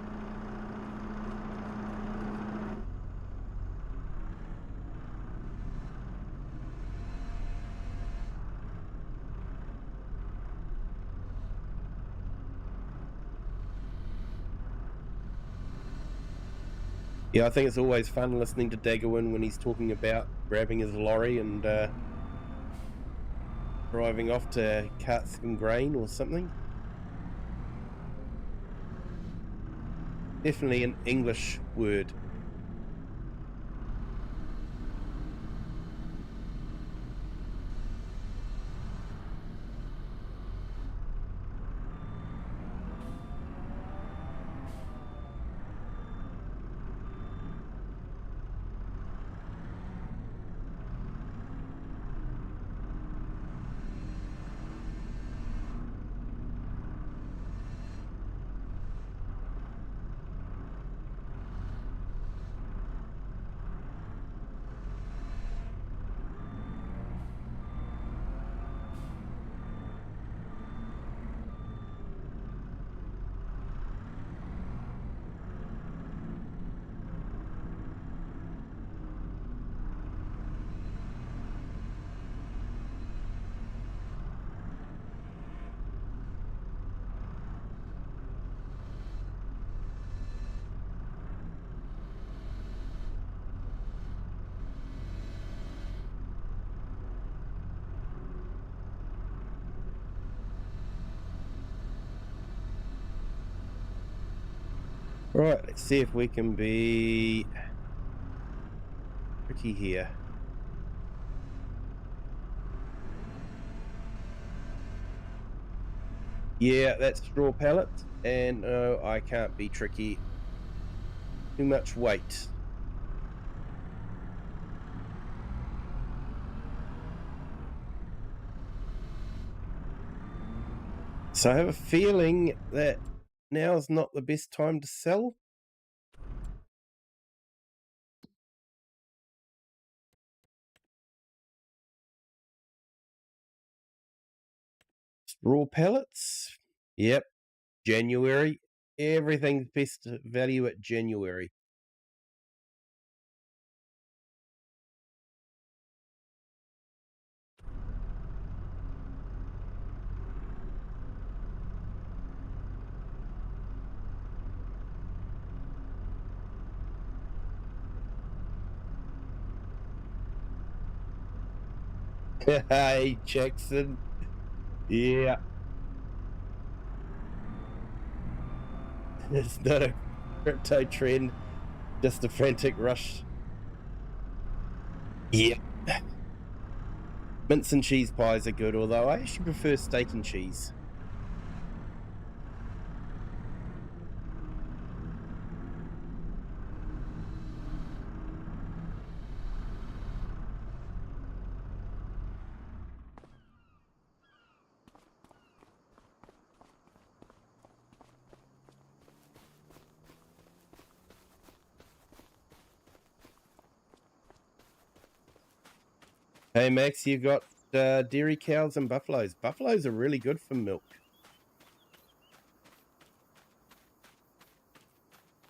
Yeah, I think it's always fun listening to Daggerwin when he's talking about grabbing his lorry and driving off to cart some grain or something. Definitely an English word. Right, let's see if we can be tricky here. Yeah, that's straw pallets, and no, I can't be tricky. Too much weight. So I have a feeling that now's not the best time to sell. Straw pallets. Yep, January. Everything's best value at January. Hey, Jackson. Yeah, it's not a crypto trend, just a frantic rush. Yeah. Mince and cheese pies are good, although I actually prefer steak and cheese. Hey, Max, you got dairy cows and buffaloes. Buffaloes are really good for milk.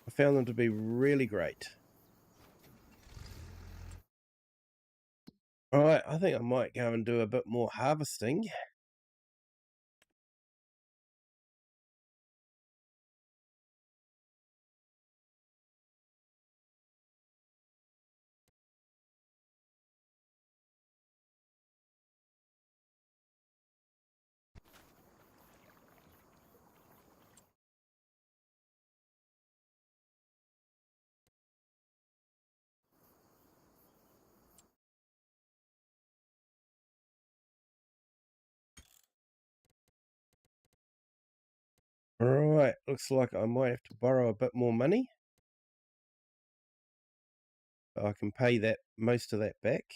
I found them to be really great. All right, I think I might go and do a bit more harvesting. All right, looks like I might have to borrow a bit more money. I can pay that most of that back.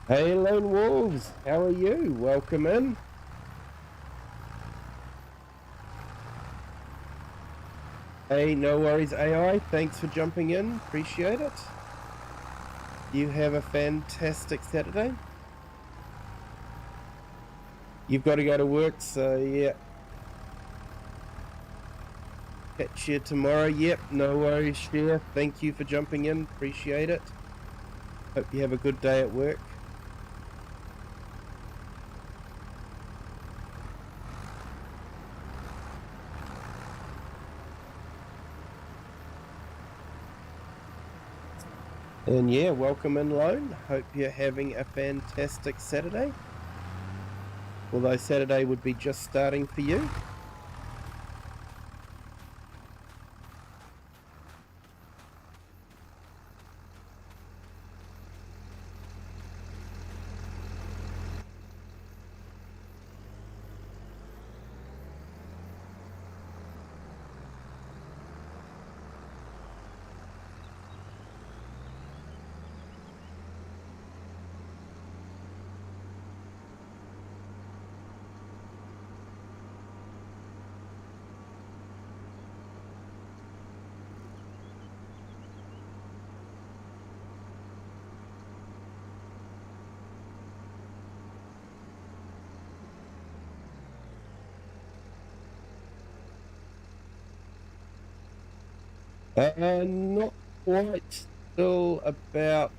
Hey, Lone Wolves, how are you? Welcome in. Hey, no worries, AI. Thanks for jumping in. Appreciate it. You have a fantastic Saturday. You've got to go to work, so yeah. Catch you tomorrow. Yep, no worries, Share. Thank you for jumping in. Appreciate it. Hope you have a good day at work. And yeah, welcome in, Lone. Hope you're having a fantastic Saturday. Although Saturday would be just starting for you. Not quite. Still about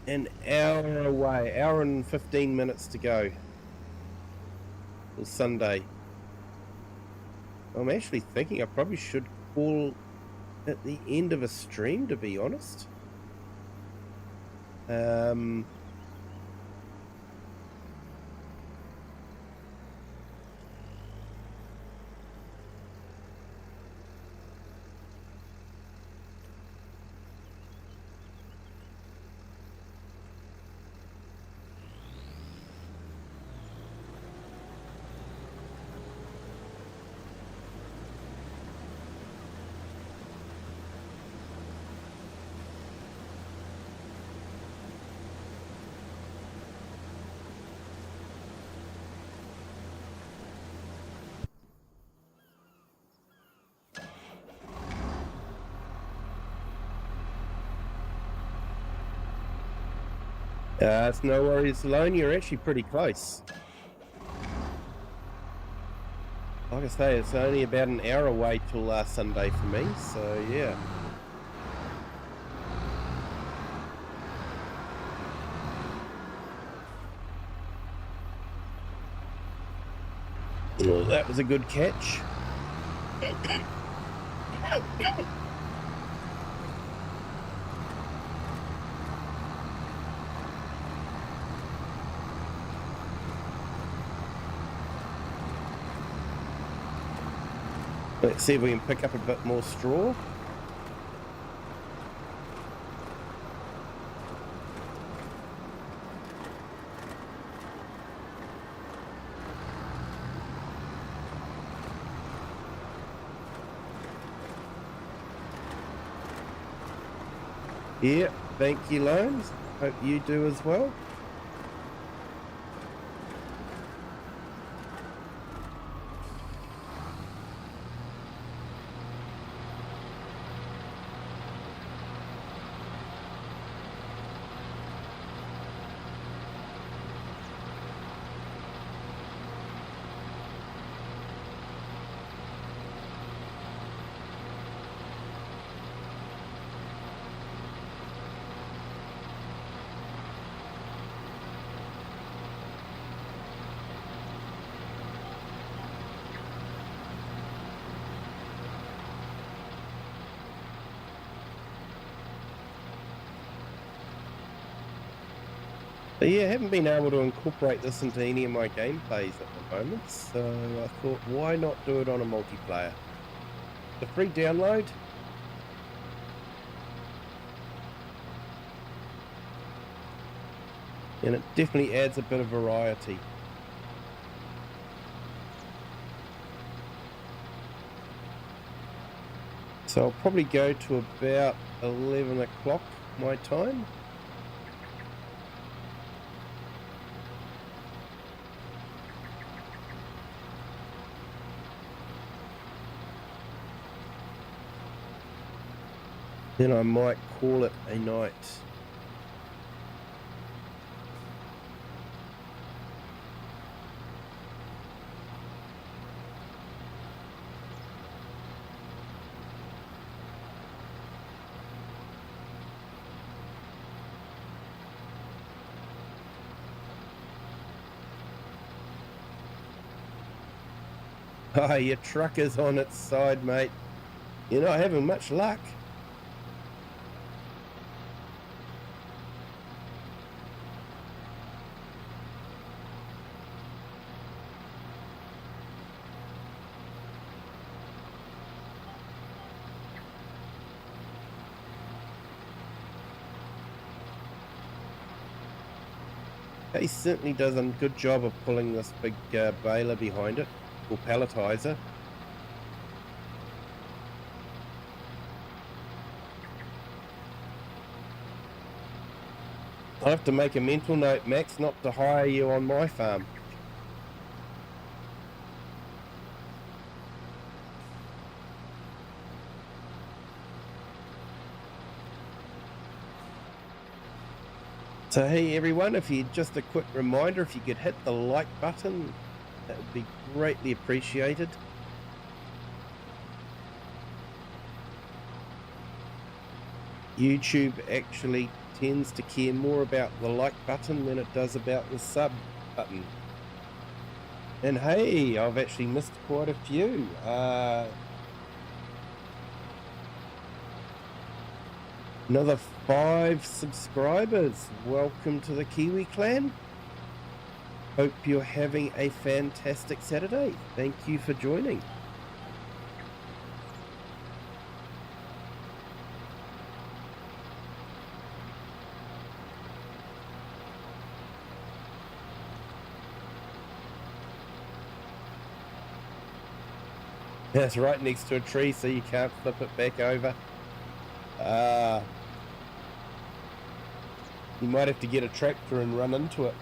an hour away. Hour and 15 minutes to go. Till Sunday. I'm actually thinking I probably should call at the end of a stream, to be honest. It's no worries, Alone. You're actually pretty close. Like I say, it's only about an hour away till Sunday for me, so yeah. Well, that was a good catch. Let's see if we can pick up a bit more straw. Yeah, thank you, Loans. Hope you do as well. But yeah, I haven't been able to incorporate this into any of my gameplays at the moment, so I thought, why not do it on a multiplayer? The free download. And it definitely adds a bit of variety. So I'll probably go to about 11 o'clock my time. Then I might call it a night. Oh, your truck is on its side, mate. You're not having much luck. He certainly does a good job of pulling this big baler behind it, or palletizer. I have to make a mental note, Max, not to hire you on my farm. So hey everyone, if you just a quick reminder, if you could hit the like button, that would be greatly appreciated. YouTube actually tends to care more about the like button than it does about the sub button. And hey, I've actually missed quite a few. Another 5 subscribers. Welcome to the Kiwi clan. Hope you're having a fantastic Saturday. Thank you for joining. That's right next to a tree, so you can't flip it back over. You might have to get a tractor and run into it.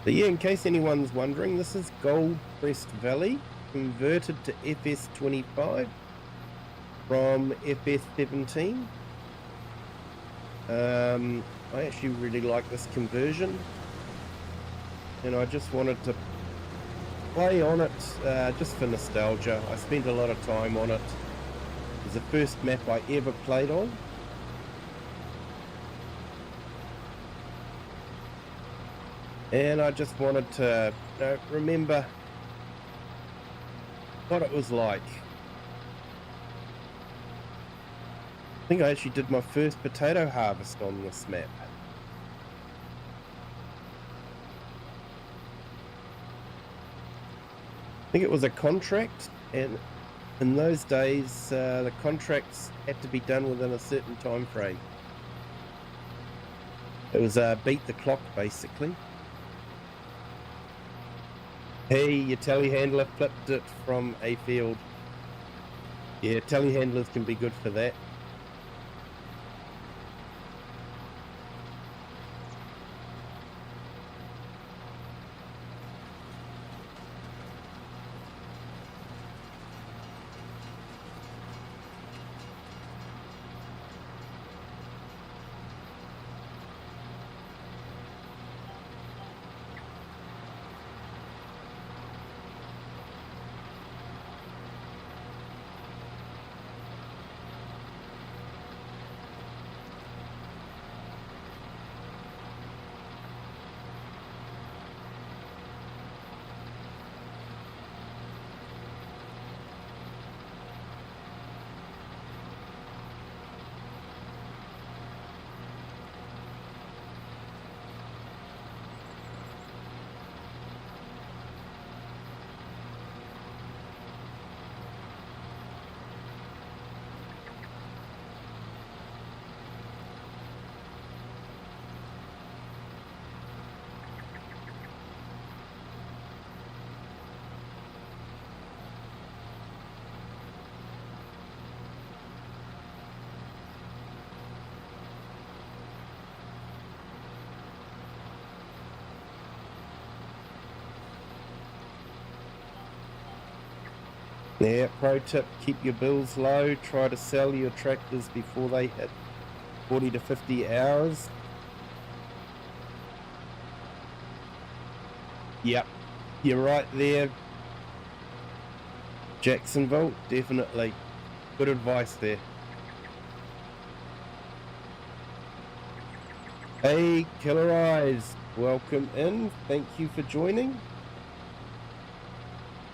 But yeah, in case anyone's wondering, this is Goldcrest Valley converted to FS25 from FS17. I actually really like this conversion, and I just wanted to play on it just for nostalgia. I spent a lot of time on it. It was the first map I ever played on. And I just wanted to remember what it was like. I think I actually did my first potato harvest on this map. I think it was a contract, and in those days the contracts had to be done within a certain time frame. It was beat the clock basically. Hey, your telehandler flipped it from a field. Yeah, telehandlers can be good for that. Yeah, pro tip, keep your bills low. Try to sell your tractors before they hit 40 to 50 hours. Yep, you're right there. Jacksonville, definitely. Good advice there. Hey, Killer Eyes, welcome in. Thank you for joining.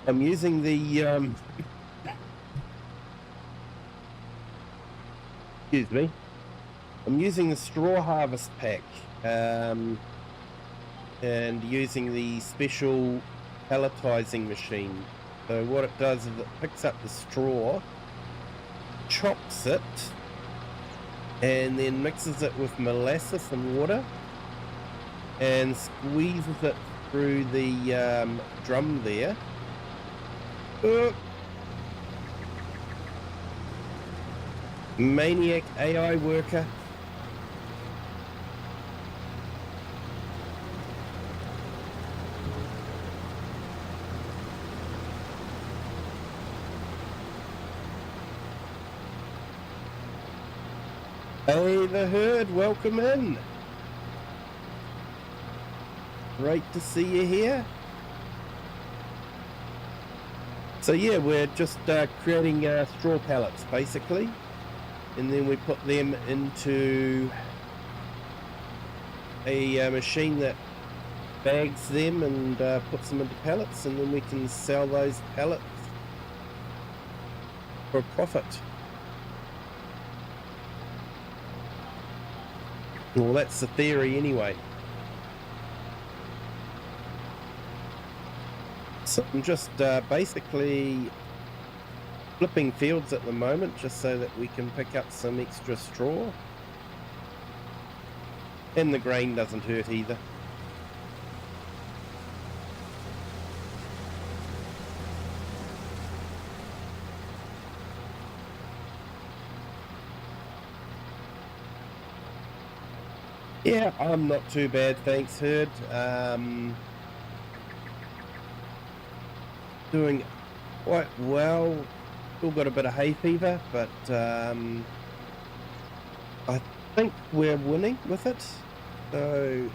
I'm using the, excuse me. I'm using the straw harvest pack, and using the special pelletizing machine. So what it does is it picks up the straw, chops it, and then mixes it with molasses and water, and squeezes it through the drum there. Maniac AI worker. Hey, the herd, welcome in. Great to see you here. So yeah, we're just creating straw pallets basically, and then we put them into a machine that bags them and puts them into pallets, and then we can sell those pallets for a profit. Well, that's the theory anyway. So I'm just basically flipping fields at the moment just so that we can pick up some extra straw. And the grain doesn't hurt either. Yeah, I'm not too bad, thanks, herd. Doing quite well. Still got a bit of hay fever, but I think we're winning with it. So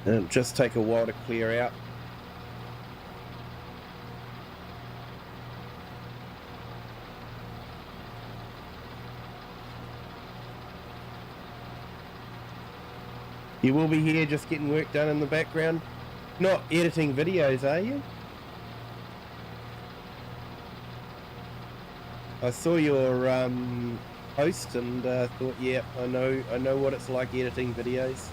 it'll just take a while to clear out. You will be here just getting work done in the background. Not editing videos, are you? I saw your post and thought, yeah, I know what it's like editing videos.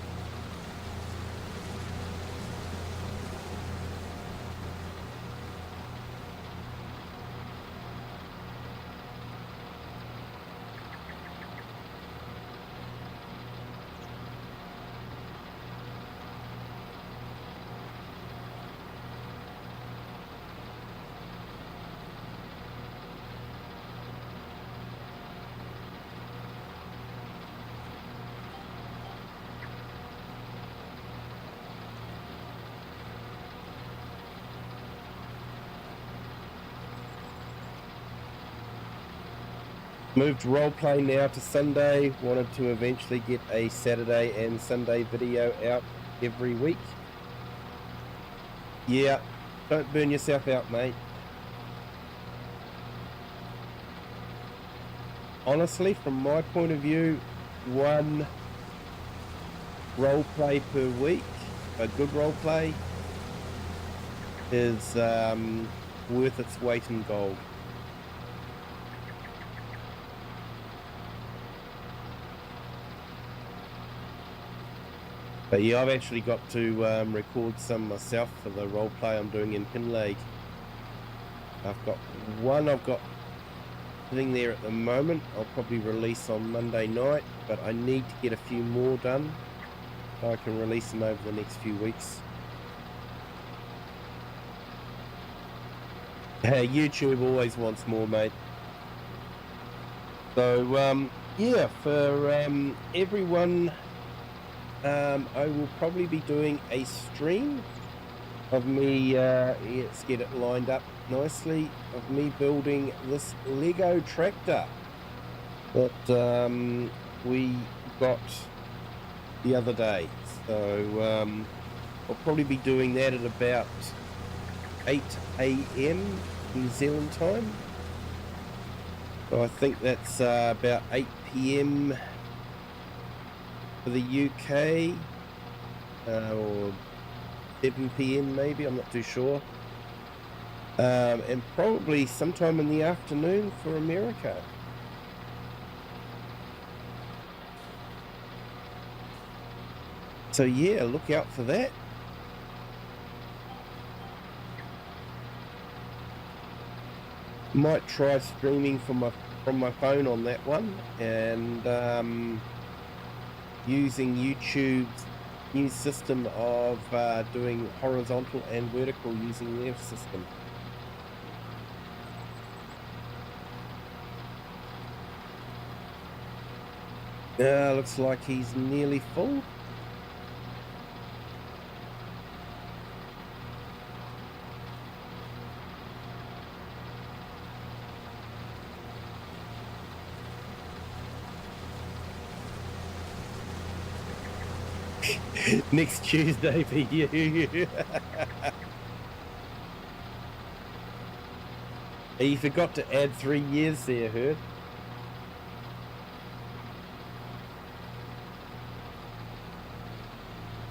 Moved roleplay now to Sunday. Wanted to eventually get a Saturday and Sunday video out every week. Yeah, don't burn yourself out, mate. Honestly, from my point of view, one roleplay per week, a good roleplay, is worth its weight in gold. But yeah, I've actually got to record some myself for the roleplay I'm doing in Kinleigh. I've got one sitting there at the moment. I'll probably release on Monday night, but I need to get a few more done so I can release them over the next few weeks. YouTube always wants more, mate. So yeah, for everyone I will probably be doing a stream of me, let's get it lined up nicely, of me building this Lego tractor that we got the other day. So I'll probably be doing that at about 8 a.m. New Zealand time. So I think that's about 8 p.m. for the UK, or 7 p.m. maybe, I'm not too sure. And probably sometime in the afternoon for America. So yeah, look out for that. Might try streaming from my phone on that one, and using YouTube's new system of doing horizontal and vertical using their system. Looks like he's nearly full. Next Tuesday for you. You forgot to add 3 years there, Herd.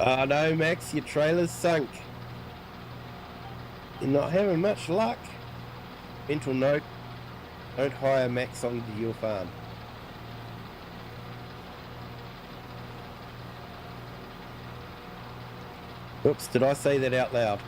Oh no, Max, your trailer's sunk. You're not having much luck. Mental note, don't hire Max onto your farm. Oops, did I say that out loud?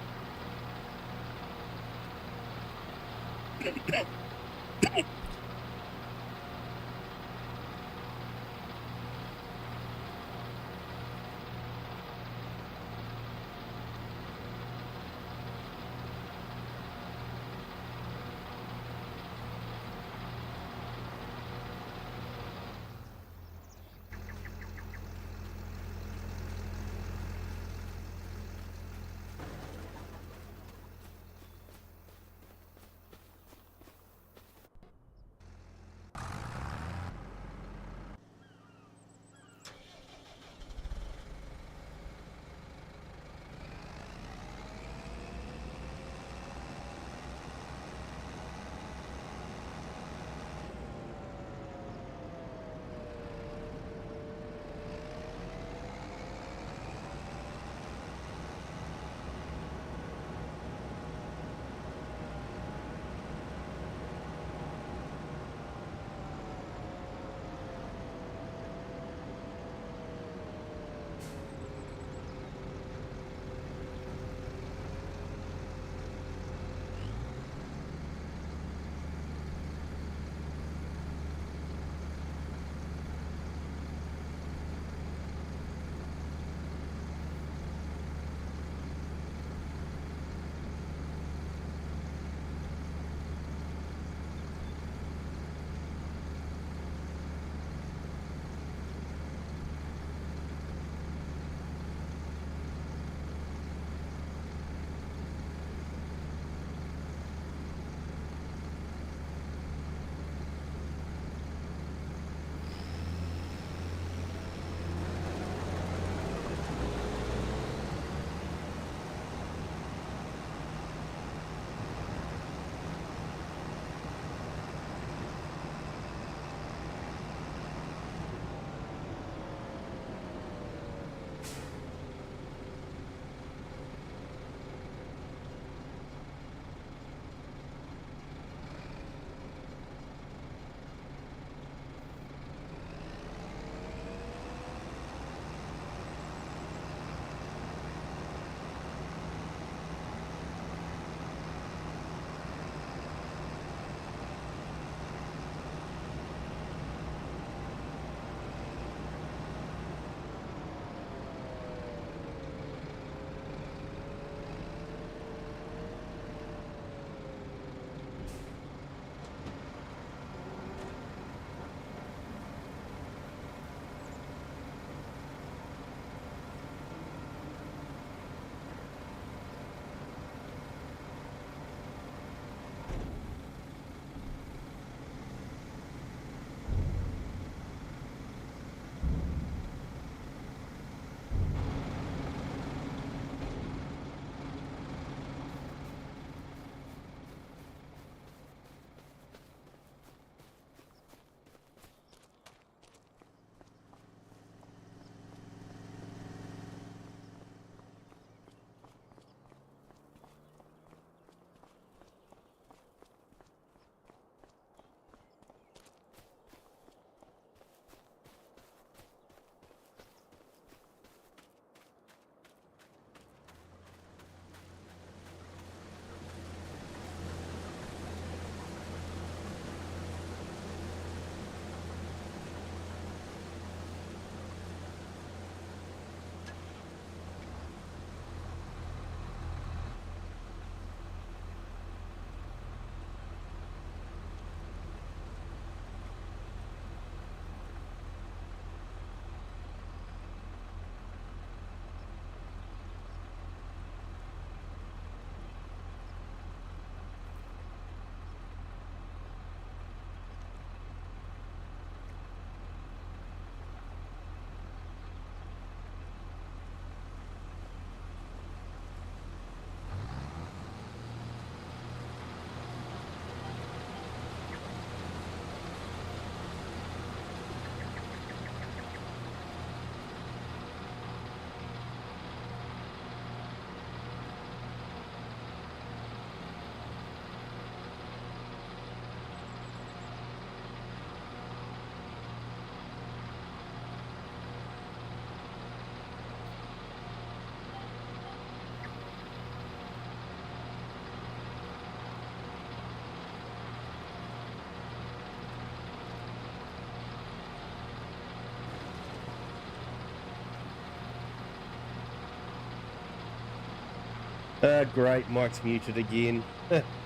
Great, Mike's muted again.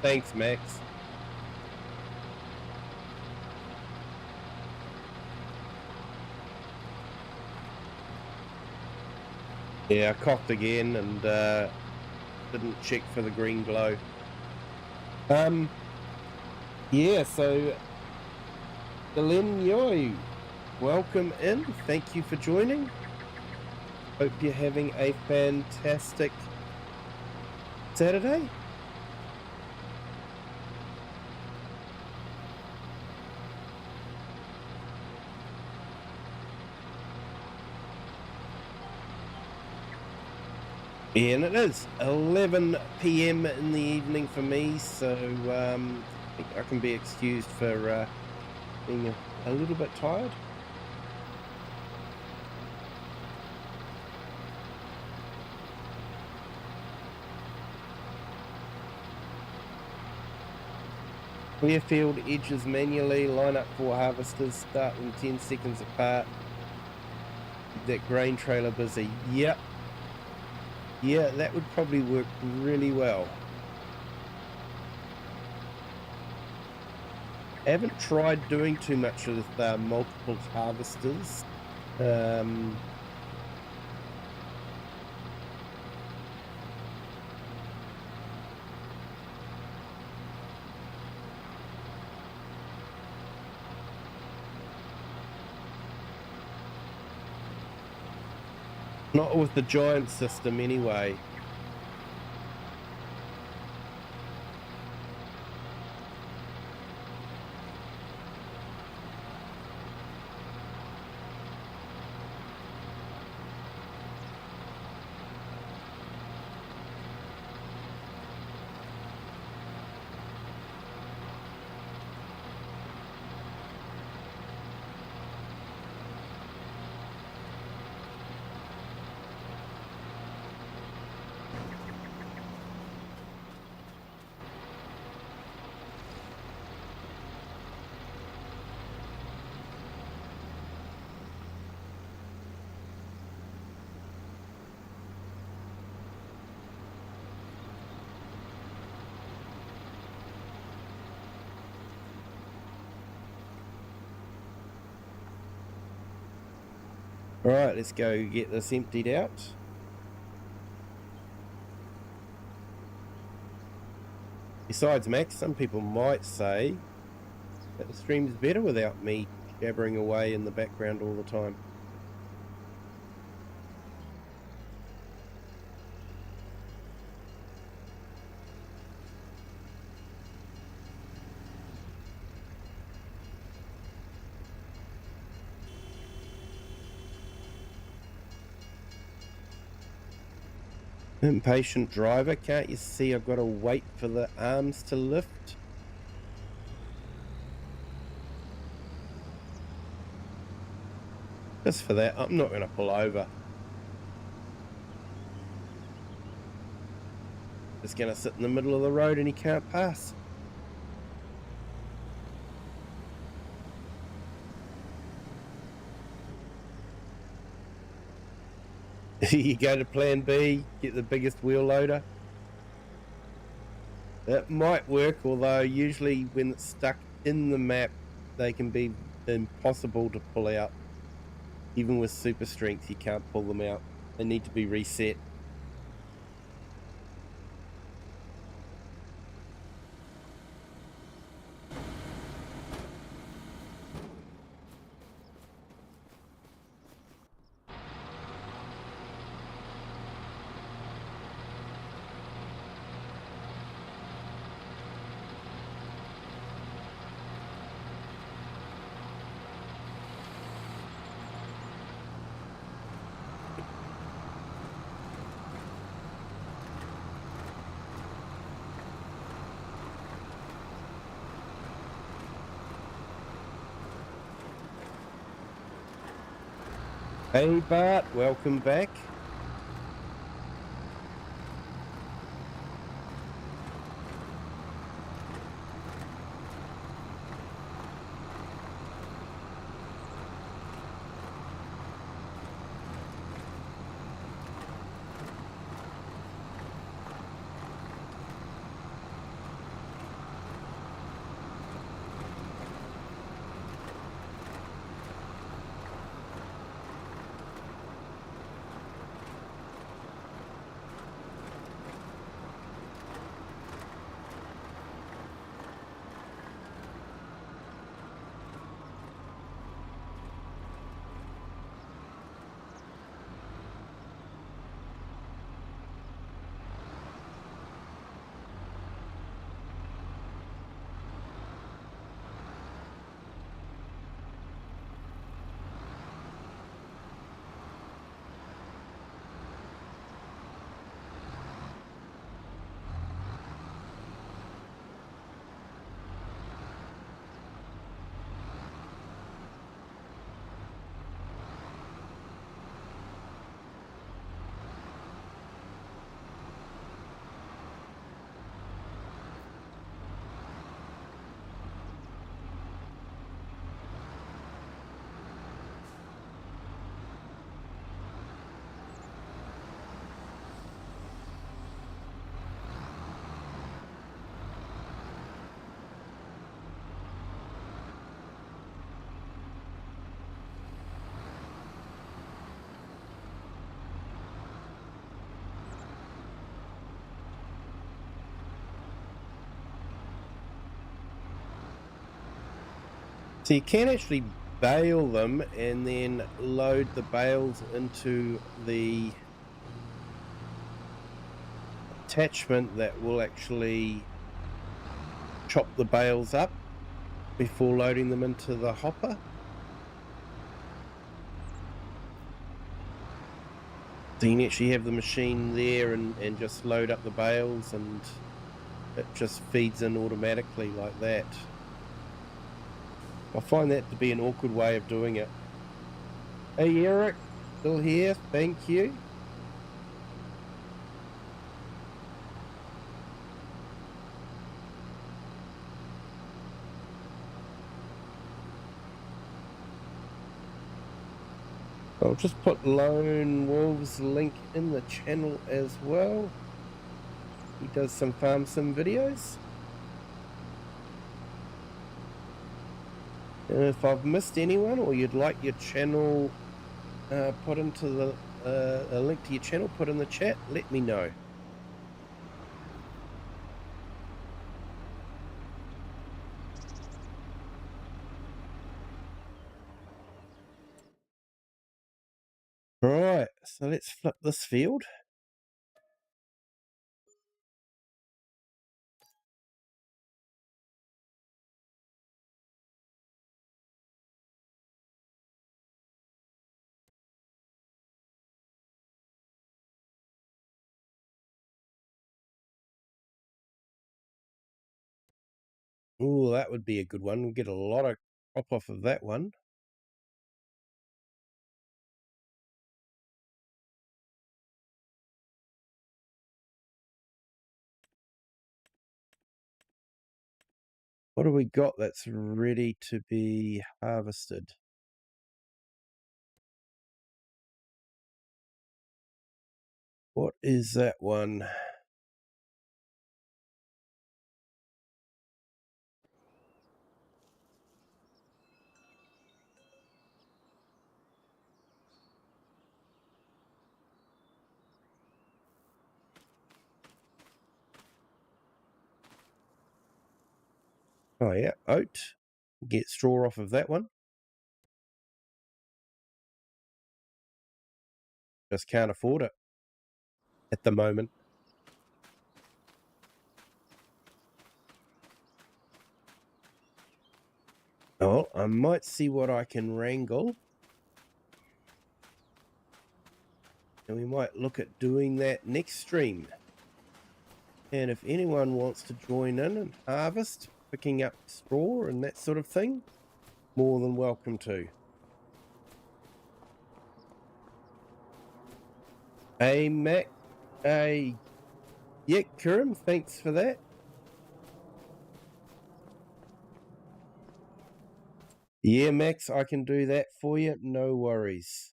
Thanks, Max. Yeah, I coughed again and didn't check for the green glow. Yeah, so Glenn Yoi, welcome in. Thank you for joining. Hope you're having a fantastic Saturday. Yeah, and it is 11 p.m. in the evening for me, so I think I can be excused for being a little bit tired. Clear field edges manually, line up 4 harvesters, start them 10 seconds apart. Keep that grain trailer busy. Yep. Yeah, that would probably work really well. I haven't tried doing too much with multiple harvesters. Not with the giant system anyway. All right, let's go get this emptied out. Besides, Max, some people might say that the stream's better without me jabbering away in the background all the time. Impatient driver, can't you see I've got to wait for the arms to lift? Just for that, I'm not going to pull over. Just going to sit in the middle of the road and he can't pass. You go to plan B, get the biggest wheel loader. That might work, although usually when it's stuck in the map, they can be impossible to pull out. Even with super strength, you can't pull them out. They need to be reset. Hey Bart, welcome back. So you can actually bale them and then load the bales into the attachment that will actually chop the bales up before loading them into the hopper. So you can actually have the machine there and just load up the bales, and it just feeds in automatically like that. I find that to be an awkward way of doing it. Hey Eric, still here, thank you. I'll just put Lone Wolf's link in the channel as well. He does some farm sim videos. And if I've missed anyone, or you'd like your channel put into the a link to your channel put in the chat, let me know. Right, so let's flip this field. Ooh, that would be a good one. We'll get a lot of crop off of that one. What do we got that's ready to be harvested? What is that one? Oh yeah, oat. Get straw off of that one. Just can't afford it at the moment. Oh, I might see what I can wrangle. And we might look at doing that next stream. And if anyone wants to join in and harvest, picking up straw and that sort of thing, more than welcome to. Hey, Mac. Hey, yeah, Kirim, thanks for that. Yeah, Max, I can do that for you. No worries.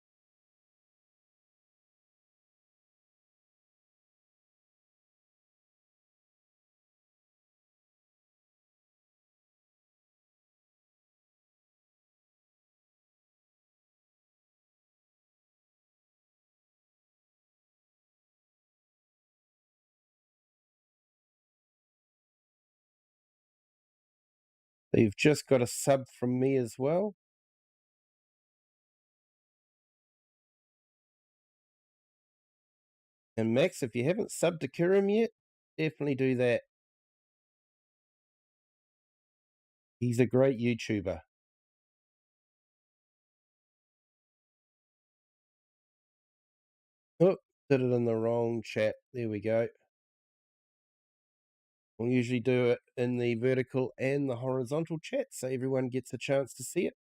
You've just got a sub from me as well. And Max, if you haven't subbed to Kirim yet, definitely do that. He's a great YouTuber. Oh, did it in the wrong chat. There we go. We'll usually do it in the vertical and the horizontal chat so everyone gets a chance to see it.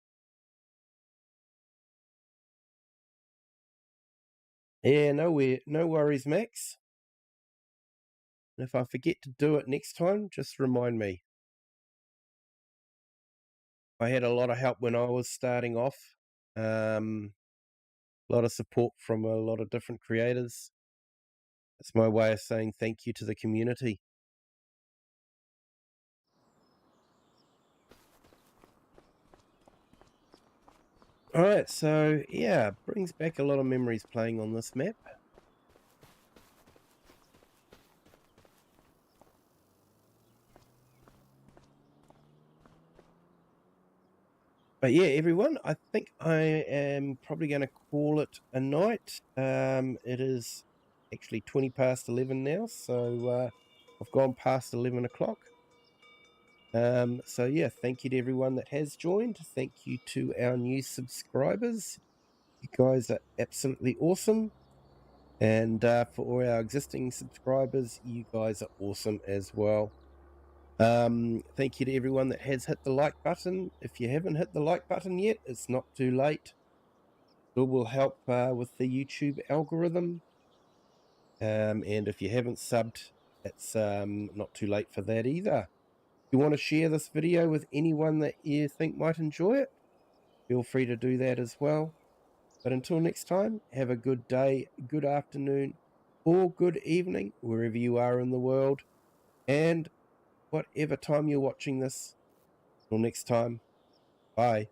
Yeah, no worries, Max. And if I forget to do it next time, just remind me. I had a lot of help when I was starting off. A lot of support from a lot of different creators. It's my way of saying thank you to the community. All right, so yeah, brings back a lot of memories playing on this map. But yeah, everyone, I think I am probably going to call it a night. It is actually 20 past 11 now, so I've gone past 11 o'clock. So yeah, thank you to everyone that has joined. Thank you to our new subscribers. You guys are absolutely awesome. And for all our existing subscribers, you guys are awesome as well. Thank you to everyone that has hit the like button. If you haven't hit the like button yet, it's not too late. It will help with the YouTube algorithm. And if you haven't subbed, it's not too late for that either. If you want to share this video with anyone that you think might enjoy it, feel free to do that as well. But until next time, have a good day, good afternoon, or good evening, wherever you are in the world. And whatever time you're watching this, till next time, bye.